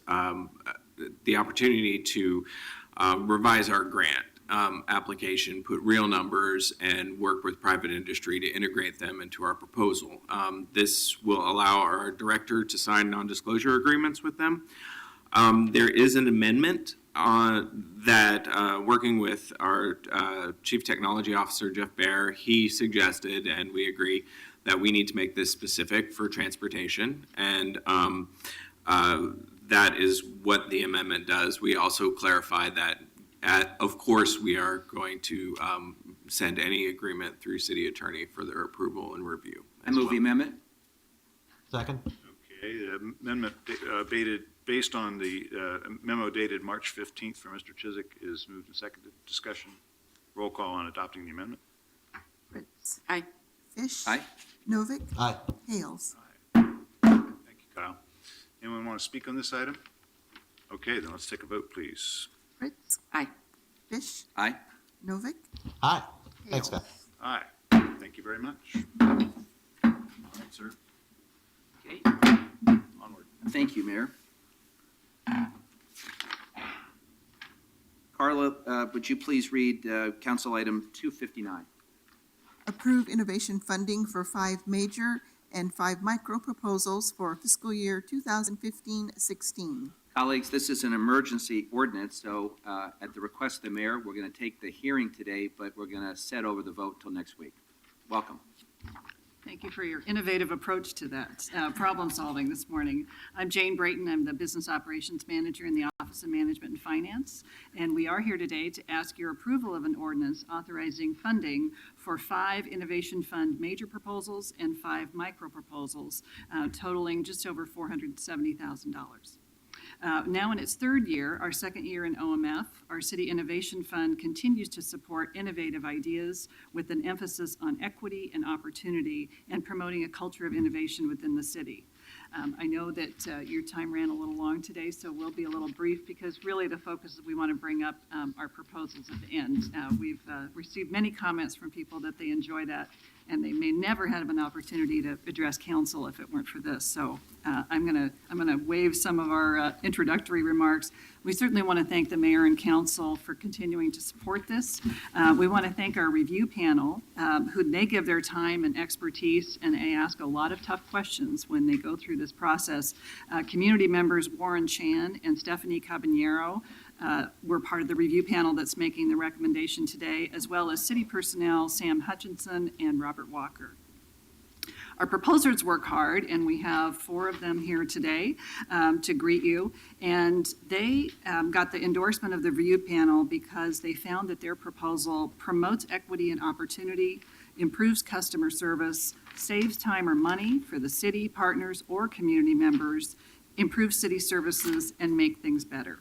the opportunity to revise our grant application, put real numbers, and work with private industry to integrate them into our proposal. This will allow our director to sign non-disclosure agreements with them. There is an amendment that, working with our Chief Technology Officer, Jeff Baer, he suggested, and we agree, that we need to make this specific for transportation, and that is what the amendment does. We also clarify that, of course, we are going to send any agreement through city attorney for their approval and review. I move the amendment. Second. Okay, the amendment based on the memo dated March 15th from Mr. Chiswick is moved and seconded. Discussion. Roll call on adopting the amendment. Fritz. Aye. Fish. Aye. Novick. Aye. Hales. Thank you, Kyle. Anyone want to speak on this item? Okay, then let's take a vote, please. Fritz. Aye. Fish. Aye. Novick. Aye. Thanks, Hales. Beth. Aye. Thank you very much. All right, sir. Okay. Onward. Thank you, Mayor. Carla, would you please read Council Item 259? Approve innovation funding for 5 major and 5 micro proposals for fiscal year 2015-16. Colleagues, this is an emergency ordinance, so at the request of the mayor, we're going to take the hearing today, but we're going to set over the vote till next week. Welcome. Thank you for your innovative approach to that problem solving this morning. I'm Jane Brayton. I'm the Business Operations Manager in the Office of Management and Finance. And we are here today to ask your approval of an ordinance authorizing funding for 5 Innovation Fund major proposals and 5 micro proposals, totaling just over $470,000. Now in its 3rd year, our 2nd year in OMF, our City Innovation Fund continues to support innovative ideas with an emphasis on equity and opportunity and promoting a culture of innovation within the city. I know that your time ran a little long today, so we'll be a little brief because really the focus is we want to bring up our proposals at the end. We've received many comments from people that they enjoy that, and they may never have an opportunity to address council if it weren't for this. So I'm gonna waive some of our introductory remarks. We certainly want to thank the mayor and council for continuing to support this. We want to thank our review panel, who they give their time and expertise, and they ask a lot of tough questions when they go through this process. Community members Warren Chan and Stephanie Caballero were part of the review panel that's making the recommendation today, as well as city personnel Sam Hutchinson and Robert Walker. Our proposers work hard, and we have 4 of them here today to greet you. And they got the endorsement of the review panel because they found that their proposal promotes equity and opportunity, improves customer service, saves time or money for the city, partners, or community members, improves city services, and make things better.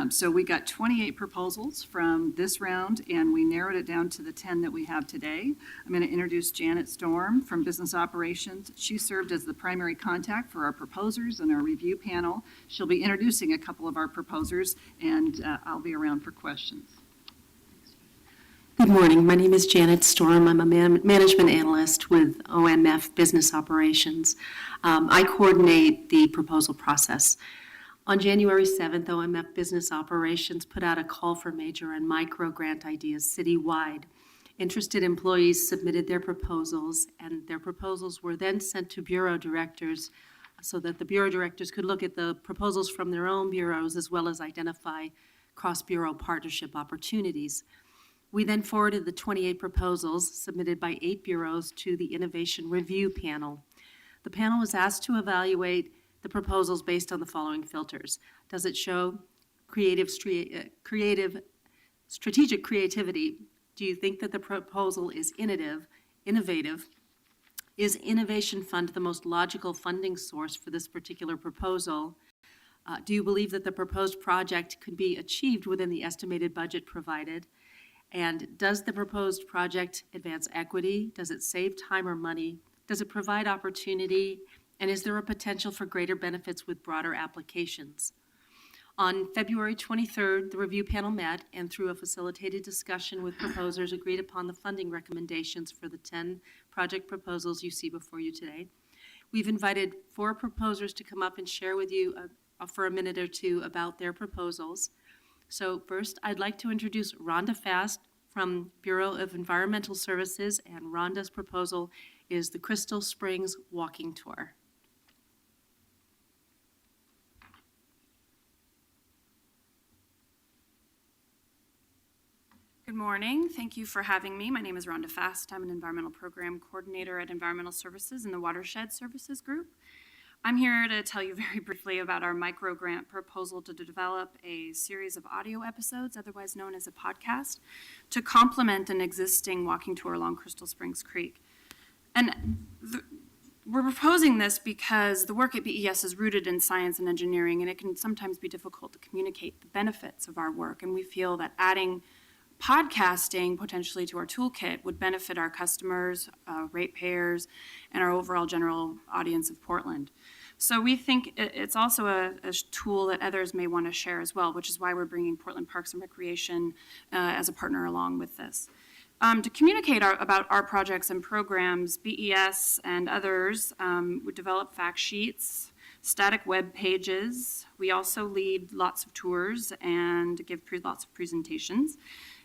So we got 28 proposals from this round, and we narrowed it down to the 10 that we have today. I'm going to introduce Janet Storm from Business Operations. She served as the primary contact for our proposers and our review panel. She'll be introducing a couple of our proposers, and I'll be around for questions. Good morning. My name is Janet Storm. I'm a management analyst with OMF Business Operations. I coordinate the proposal process. On January 7th, OMF Business Operations put out a call for major and micro grant ideas citywide. Interested employees submitted their proposals, and their proposals were then sent to bureau directors so that the bureau directors could look at the proposals from their own bureaus as well as identify cross-bureau partnership opportunities. We then forwarded the 28 proposals submitted by 8 bureaus to the Innovation Review Panel. The panel was asked to evaluate the proposals based on the following filters. Does it show strategic creativity? Do you think that the proposal is innovative? Is Innovation Fund the most logical funding source for this particular proposal? Do you believe that the proposed project could be achieved within the estimated budget provided? And does the proposed project advance equity? Does it save time or money? Does it provide opportunity? And is there a potential for greater benefits with broader applications? On February 23rd, the review panel met and through a facilitated discussion with proposers agreed upon the funding recommendations for the 10 project proposals you see before you today. We've invited 4 proposers to come up and share with you for a minute or two about their proposals. So first, I'd like to introduce Rhonda Fast from Bureau of Environmental Services, and Rhonda's proposal is the Crystal Springs Walking Tour. Good morning. Thank you for having me. My name is Rhonda Fast. I'm an environmental program coordinator at Environmental Services in the Watershed Services Group. I'm here to tell you very briefly about our micro grant proposal to develop a series of audio episodes, otherwise known as a podcast, to complement an existing walking tour along Crystal Springs Creek. And we're proposing this because the work at BES is rooted in science and engineering, and it can sometimes be difficult to communicate the benefits of our work. And we feel that adding podcasting potentially to our toolkit would benefit our customers, ratepayers, and our overall general audience of Portland. So we think it's also a tool that others may want to share as well, which is why we're bringing Portland Parks and Recreation as a partner along with this. To communicate about our projects and programs, BES and others would develop fact sheets, static web pages. We also lead lots of tours and give lots of presentations.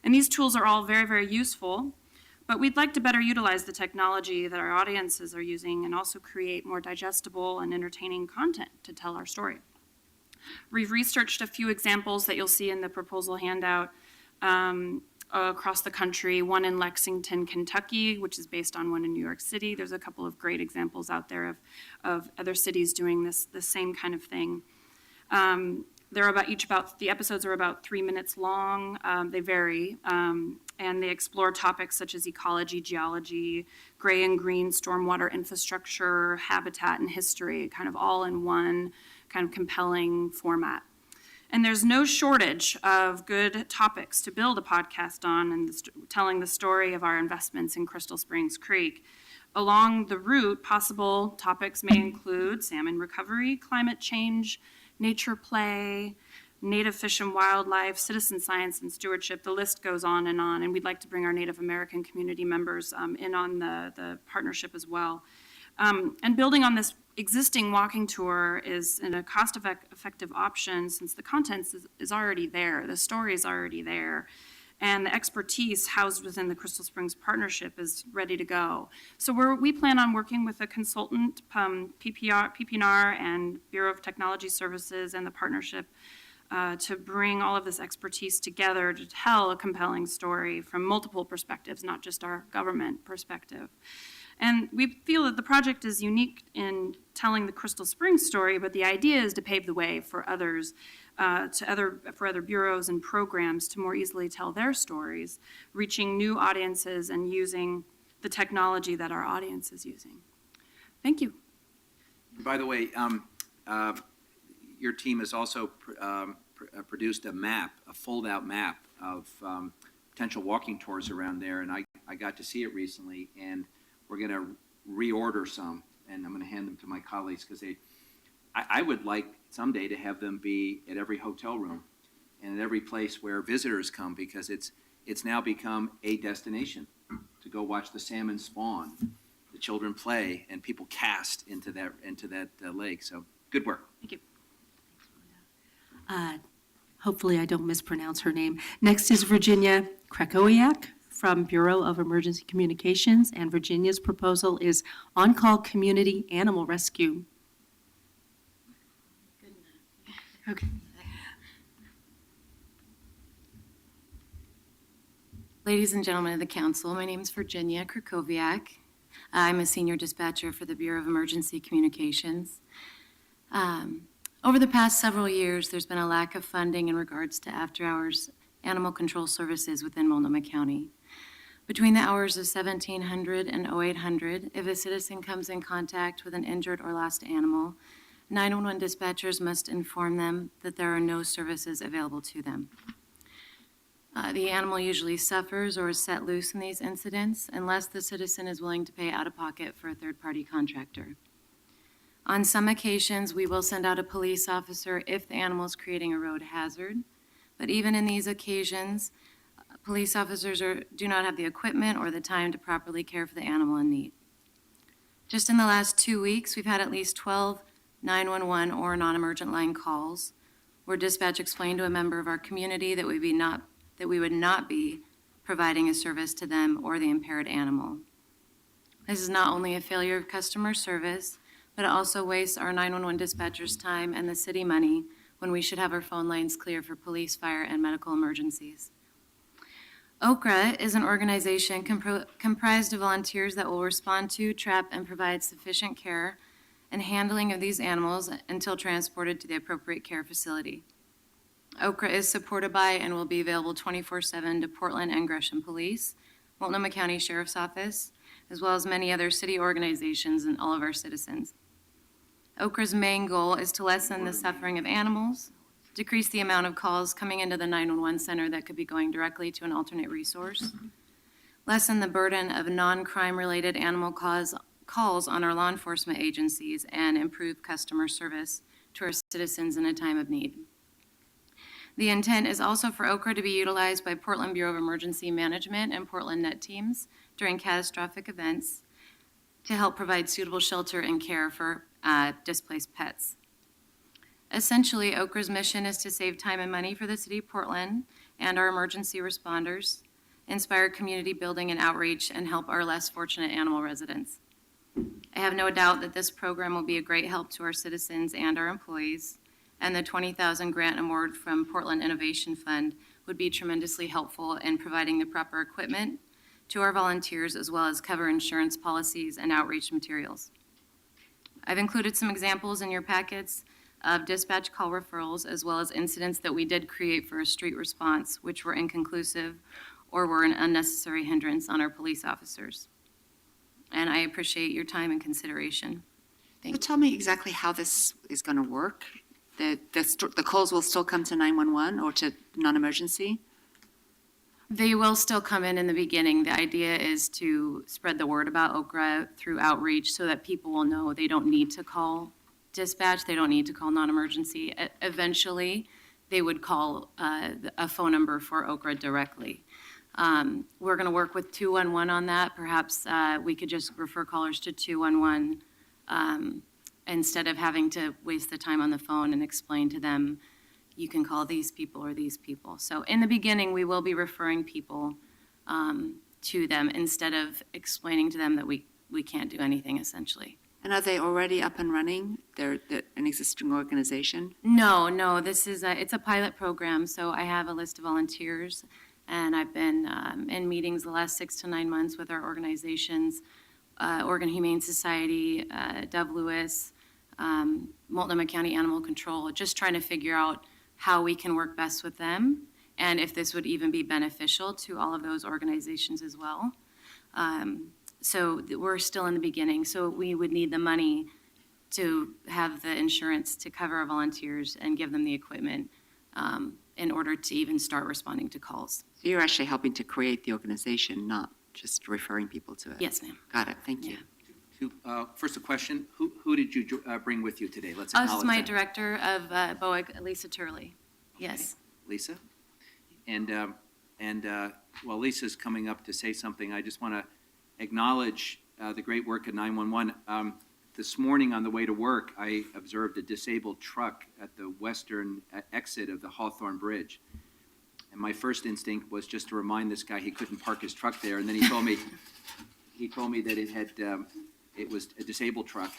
And these tools are all very, very useful, but we'd like to better utilize the technology that our audiences are using and also create more digestible and entertaining content to tell our story. We've researched a few examples that you'll see in the proposal handout across the country, one in Lexington, Kentucky, which is based on one in New York City. There's a couple of great examples out there of other cities doing the same kind of thing. The episodes are about 3 minutes long. They vary, and they explore topics such as ecology, geology, gray and green, stormwater infrastructure, habitat, and history, kind of all in one kind of compelling format. And there's no shortage of good topics to build a podcast on and telling the story of our investments in Crystal Springs Creek. Along the route, possible topics may include salmon recovery, climate change, nature play, native fish and wildlife, citizen science and stewardship. The list goes on, and we'd like to bring our Native American community members in on the partnership as well. And building on this existing walking tour is a cost-effective option since the content is already there, the story is already there, and the expertise housed within the Crystal Springs Partnership is ready to go. So we plan on working with a consultant, PPNR and Bureau of Technology Services and the partnership to bring all of this expertise together to tell a compelling story from multiple perspectives, not just our government perspective. And we feel that the project is unique in telling the Crystal Springs story, but the idea is to pave the way for others, for other bureaus and programs to more easily tell their stories, reaching new audiences and using the technology that our audience is using. Thank you. By the way, your team is also produced a map, a fold-out map of potential walking tours around there, and I got to see it recently, and we're going to reorder some, and I'm going to hand them to my colleagues because I would like someday to have them be at every hotel room and at every place where visitors come, because it's now become a destination to go watch the salmon spawn, the children play, and people cast into that lake. So good work. Thank you. Hopefully I don't mispronounce her name. Next is Virginia Krakowiak from Bureau of Emergency Communications, and Virginia's proposal is on-call community animal rescue. Okay. Ladies and gentlemen of the council, my name is Virginia Krakowiak. I'm a senior dispatcher for the Bureau of Emergency Communications. Over the past several years, there's been a lack of funding in regards to after-hours animal control services within Multnomah County. Between the hours of 1700 and 0800, if a citizen comes in contact with an injured or lost animal, 911 dispatchers must inform them that there are no services available to them. The animal usually suffers or is set loose in these incidents unless the citizen is willing to pay out of pocket for a third-party contractor. On some occasions, we will send out a police officer if the animal is creating a road hazard, but even in these occasions, police officers do not have the equipment or the time to properly care for the animal in need. Just in the last 2 weeks, we've had at least 12 911 or non-emergent line calls where dispatch explained to a member of our community that we would not be providing a service to them or the impaired animal. This is not only a failure of customer service, but it also wastes our 911 dispatchers' time and the city money when we should have our phone lines clear for police, fire, and medical emergencies. OKRA is an organization comprised of volunteers that will respond to, trap, and provide sufficient care and handling of these animals until transported to the appropriate care facility. OKRA is supported by and will be available 24/7 to Portland and Gresham Police, Multnomah County Sheriff's Office, as well as many other city organizations and all of our citizens. OKRA's main goal is to lessen the suffering of animals, decrease the amount of calls coming into the 911 center that could be going directly to an alternate resource, lessen the burden of non-crime-related animal calls on our law enforcement agencies, and improve customer service to our citizens in a time of need. The intent is also for OKRA to be utilized by Portland Bureau of Emergency Management and Portland Net teams during catastrophic events to help provide suitable shelter and care for displaced pets. Essentially, OKRA's mission is to save time and money for the city of Portland and our emergency responders, inspire community building and outreach, and help our less fortunate animal residents. I have no doubt that this program will be a great help to our citizens and our employees, and the $20,000 grant award from Portland Innovation Fund would be tremendously helpful in providing the proper equipment to our volunteers, as well as cover insurance policies and outreach materials. I've included some examples in your packets of dispatch call referrals, as well as incidents that we did create for a street response, which were inconclusive or were an unnecessary hindrance on our police officers. And I appreciate your time and consideration. Thank So tell me exactly how this is going to work. The calls will still come to 911 or to non-emergency? They will still come in the beginning. The idea is to spread the word about OKRA through outreach so that people will know they don't need to call dispatch, they don't need to call non-emergency. Eventually, they would call a phone number for OKRA directly. We're going to work with 211 on that. Perhaps we could just refer callers to 211 instead of having to waste the time on the phone and explain to them, you can call these people or these people. So in the beginning, we will be referring people to them instead of explaining to them that we can't do anything, essentially. And are they already up and running? They're an existing organization? No, this is it's a pilot program, so I have a list of volunteers, and I've been in meetings the last 6 to 9 months with our organizations, Oregon Humane Society, Dove Lewis, Multnomah County Animal Control, just trying to figure out how we can work best with them and if this would even be beneficial to all of those organizations as well. So we're still in the beginning, so we would need the money to have the insurance to cover our volunteers and give them the equipment in order to even start responding to calls. So you're actually helping to create the organization, not just referring people to it? Yes, ma'am. Got it, thank you. First, a question. Who did you bring with you today? Let's This acknowledge is my that. director of BOAG, Lisa Turley. Yes. Lisa? And while Lisa's coming up to say something, I just want to acknowledge the great work at 911. This morning on the way to work, I observed a disabled truck at the western exit of the Hawthorne Bridge. And my first instinct was just to remind this guy he couldn't park his truck there. And then he told me that it was a disabled truck.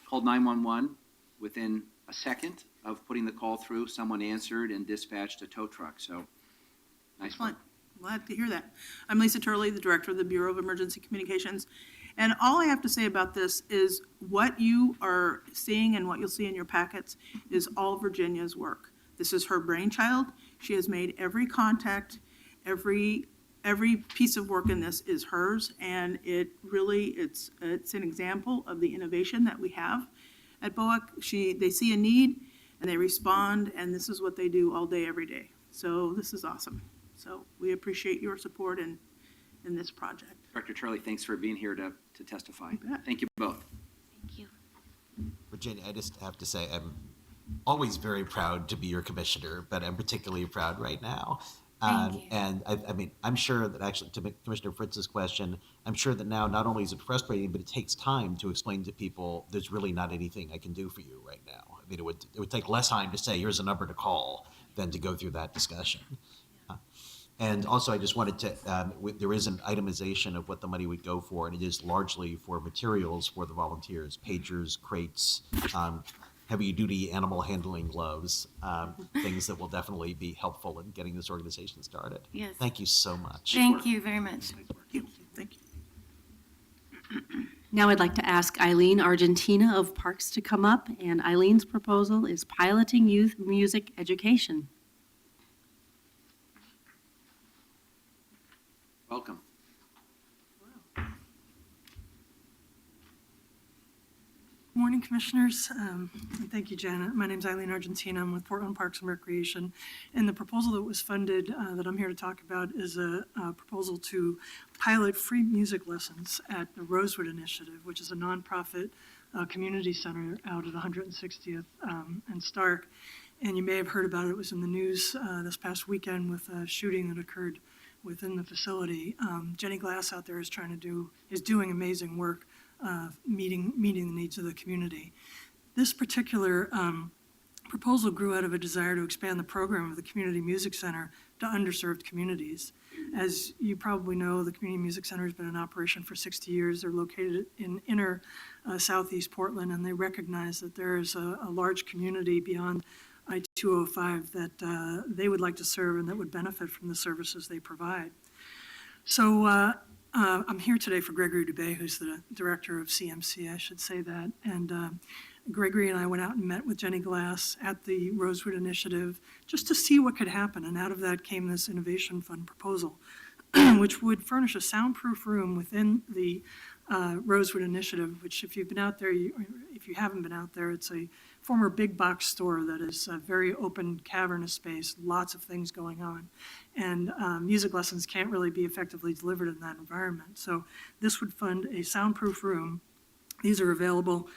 Called 911. Within a second of putting the call through, someone answered and dispatched a tow truck. So, nice work. Excellent. Glad to hear that. I'm Lisa Turley, the Director of the Bureau of Emergency Communications. And all I have to say about this is what you are seeing and what you'll see in your packets is all Virginia's work. This is her brainchild. She has made every contact, every piece of work in this is hers, and it really, it's an example of the innovation that we have at BOAC. They see a need, and they respond, and this is what they do all day, every day. So this is awesome. So we appreciate your support in this project. Director Turley, thanks for being here to testify. You bet. Thank you both. Thank you. Virginia, I just have to say, I'm always very proud to be your commissioner, but I'm particularly proud right now. Thank you. And I mean, I'm sure that actually, to Commissioner Fritz's question, I'm sure that now not only is it frustrating, but it takes time to explain to people there's really not anything I can do for you right now. I mean, it would take less time to say, here's a number to call than to go through that discussion. And also, I just wanted to, there is an itemization of what the money would go for, and it is largely for materials for the volunteers, pagers, crates, heavy-duty animal handling gloves, things that will definitely be helpful in getting this organization started. Yes. Thank you so much. Thank you very much. Thank you. Now I'd like to ask Eileen Argentina of Parks to come up, and Eileen's proposal is piloting youth music education. Welcome. Morning, Commissioners. And thank you, Janet. My name's Eileen Argentina. I'm with Portland Parks and Recreation. And the proposal that was funded that I'm here to talk about is a proposal to pilot free music lessons at the Rosewood Initiative, which is a nonprofit community center out at 160th and Stark. And you may have heard about it. It was in the news this past weekend with a shooting that occurred within the facility. Jenny Glass out there is doing amazing work meeting the needs of the community. This particular proposal grew out of a desire to expand the program of the Community Music Center to underserved communities. As you probably know, the Community Music Center has been in operation for 60 years. They're located in inner southeast Portland, and they recognize that there is a large community beyond I-205 that they would like to serve and that would benefit from the services they provide. So I'm here today for Gregory Dubé, who's the director of CMC, I should say that. And Gregory and I went out and met with Jenny Glass at the Rosewood Initiative just to see what could happen. And out of that came this Innovation Fund proposal, which would furnish a soundproof room within the Rosewood Initiative, which if you've been out there, if you haven't been out there, it's a former big box store that is a very open, cavernous space, lots of things going on. And music lessons can't really be effectively delivered in that environment. So this would fund a soundproof room. These are available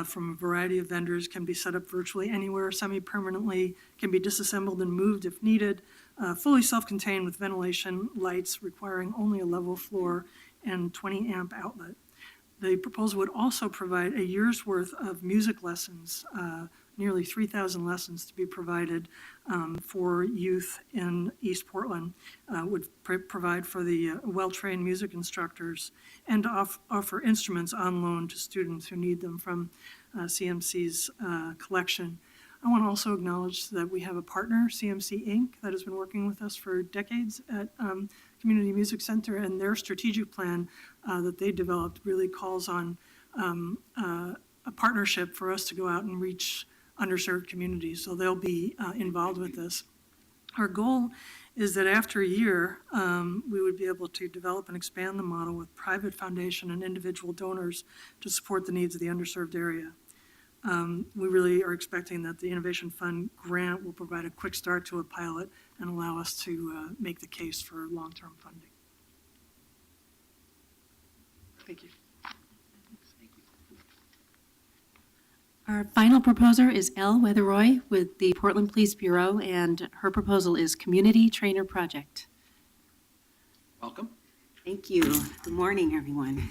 from a variety of vendors, can be set up virtually anywhere, semi-permanently, can be disassembled and moved if needed, fully self-contained with ventilation, lights requiring only a level floor and 20 amp outlet. The proposal would also provide a year's worth of music lessons, nearly 3,000 lessons to be provided for youth in East Portland, would provide for the well-trained music instructors, and offer instruments on loan to students who need them from CMC's collection. I want to also acknowledge that we have a partner, CMC Inc., that has been working with us for decades at Community Music Center, and their strategic plan that they developed really calls on a partnership for us to go out and reach underserved communities. So they'll be involved with this. Our goal is that after a year, we would be able to develop and expand the model with private foundation and individual donors to support the needs of the underserved area. We really are expecting that the Innovation Fund grant will provide a quick start to a pilot and allow us to make the case for long-term funding. Thank you. Our final proposer is Elle Weatheroy with the Portland Police Bureau, and her proposal is Community Trainer Project. Welcome. Thank you. Good morning, everyone.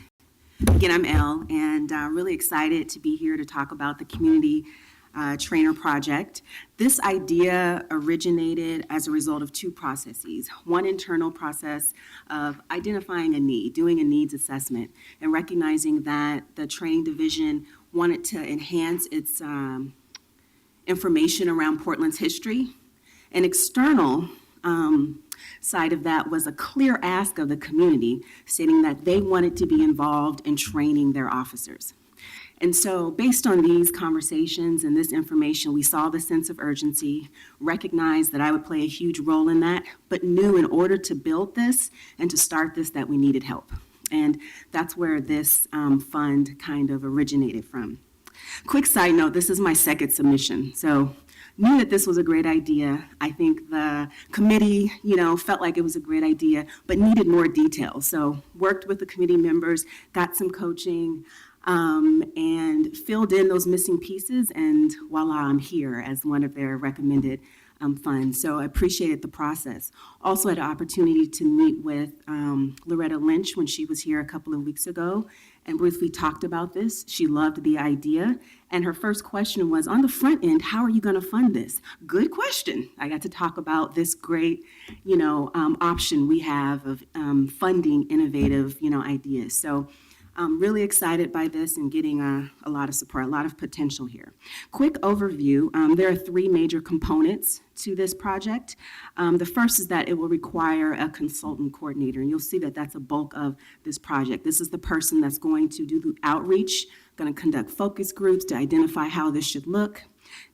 Again, I'm Elle, and really excited to be here to talk about the Community Trainer Project. This idea originated as a result of two processes. One internal process of identifying a need, doing a needs assessment, and recognizing that the training division wanted to enhance its information around Portland's history. An external side of that was a clear ask of the community, stating that they wanted to be involved in training their officers. And so based on these conversations and this information, we saw the sense of urgency, recognized that I would play a huge role in that, but knew in order to build this and to start this that we needed help. And that's where this fund kind of originated from. Quick side note, this is my second submission. So knew that this was a great idea. I think the committee, felt like it was a great idea, but needed more details. So worked with the committee members, got some coaching, and filled in those missing pieces, and voila, I'm here as one of their recommended funds. So I appreciated the process. Also had an opportunity to meet with Loretta Lynch when she was here a couple of weeks ago, and briefly talked about this. She loved the idea, and her first question was, on the front end, how are you going to fund this? Good question. I got to talk about this great, option we have of funding innovative, ideas. So I'm really excited by this and getting a lot of support, a lot of potential here. Quick overview, there are three major components to this project. The first is that it will require a consultant coordinator, and you'll see that that's a bulk of this project. This is the person that's going to do the outreach, going to conduct focus groups to identify how this should look.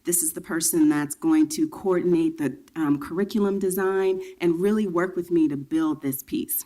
This is the person that's going to coordinate the curriculum design and really work with me to build this piece.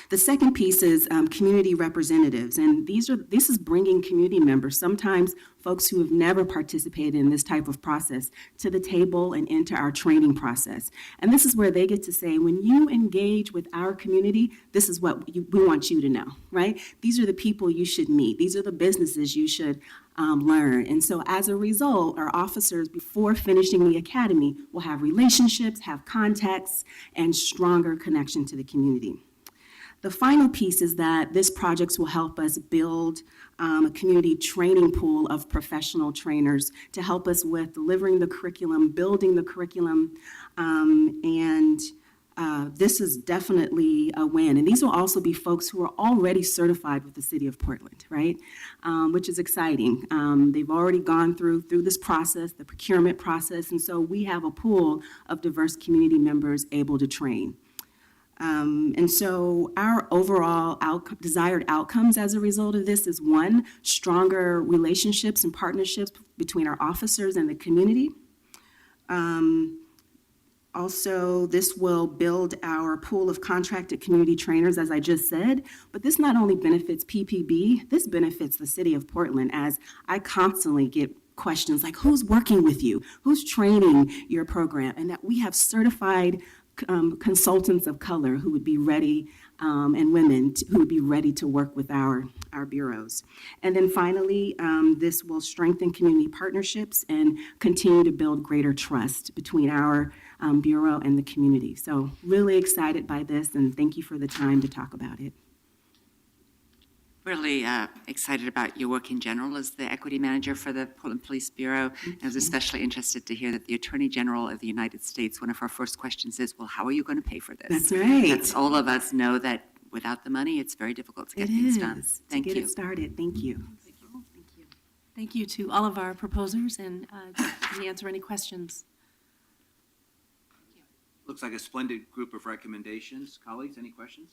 The second piece is community representatives, and this is bringing community members, sometimes folks who have never participated in this type of process, to the table and into our training process. And this is where they get to say, when you engage with our community, this is what we want you to know, right? These are the people you should meet. These are the businesses you should learn. And so as a result, our officers, before finishing the academy, will have relationships, have contacts, and stronger connection to the community. The final piece is that this project will help us build a community training pool of professional trainers to help us with delivering the curriculum, building the curriculum, and this is definitely a win. And these will also be folks who are already certified with the City of Portland, right? Which is exciting. They've already gone through this process, the procurement process, and so we have a pool of diverse community members able to train. And so our overall desired outcomes as a result of this is, one, stronger relationships and partnerships between our officers and the community. Also, this will build our pool of contracted community trainers, as I just said, but this not only benefits PPB, this benefits the City of Portland, as I constantly get questions like, who's working with you? Who's training your program? And that we have certified consultants of color who would be ready, and women who would be ready to work with our bureaus. And then finally, this will strengthen community partnerships and continue to build greater trust between our bureau and the community. So really excited by this, and thank you for the time to talk about it. Really excited about your work in general as the equity manager for the Portland Police Bureau. I was especially interested to hear that the Attorney General of the United States, one of our first questions is, well, how are you going to pay for this? That's right. That's all of us know that without the money, it's very difficult to get things done. Thank you. To get it started, thank you. Thank you to all of our proposers, and can you answer any questions? Looks like a splendid group of recommendations. Colleagues, any questions?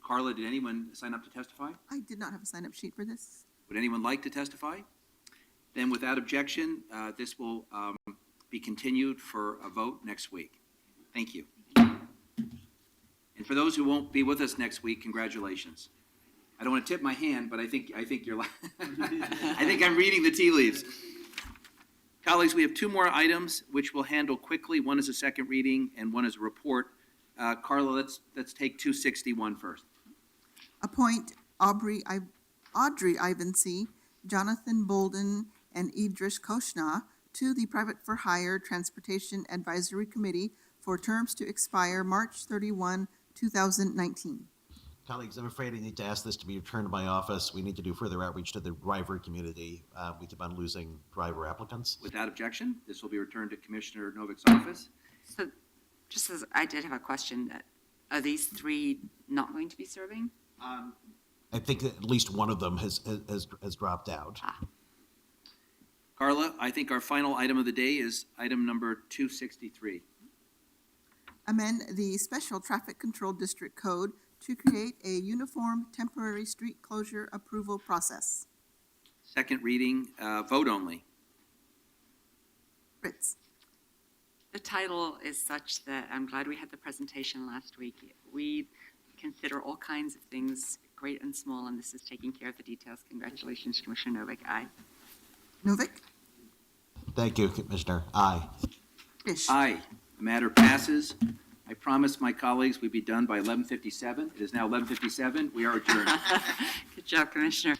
Carla, did anyone sign up to testify? I did not have a sign-up sheet for this. Would anyone like to testify? Then without objection, this will be continued for a vote next week. Thank you. And for those who won't be with us next week, congratulations. I don't want to tip my hand, but I think you're, I think I'm reading the tea leaves. Colleagues, we have two more items which we'll handle quickly. One is a second reading and one is a report. Carla, let's take 261 first. Appoint Audrey Ivancy, Jonathan Bolden, and Idris Koshna to the Private for Hire Transportation Advisory Committee for terms to expire March 31, 2019. Colleagues, I'm afraid I need to ask this to be returned to my office. We need to do further outreach to the driver community. We keep on losing driver applicants. Without objection, this will be returned to Commissioner Novik's office. So just as, I did have a question. Are these three not going to be serving? I think that at least one of them has dropped out. Carla, I think our final item of the day is item number 263. Amend the Special Traffic Control District Code to create a uniform temporary street closure approval process. Second reading, vote only. Fritz. The title is such that I'm glad we had the presentation last week. We consider all kinds of things, great and small, and this is taking care of the details. Congratulations, Commissioner Novik. Aye. Novik. Thank you, Commissioner. Aye. Fish. Aye. The matter passes. I promised my colleagues we'd be done by 11:57. It is now 11:57. We are adjourned. Good job, Commissioner.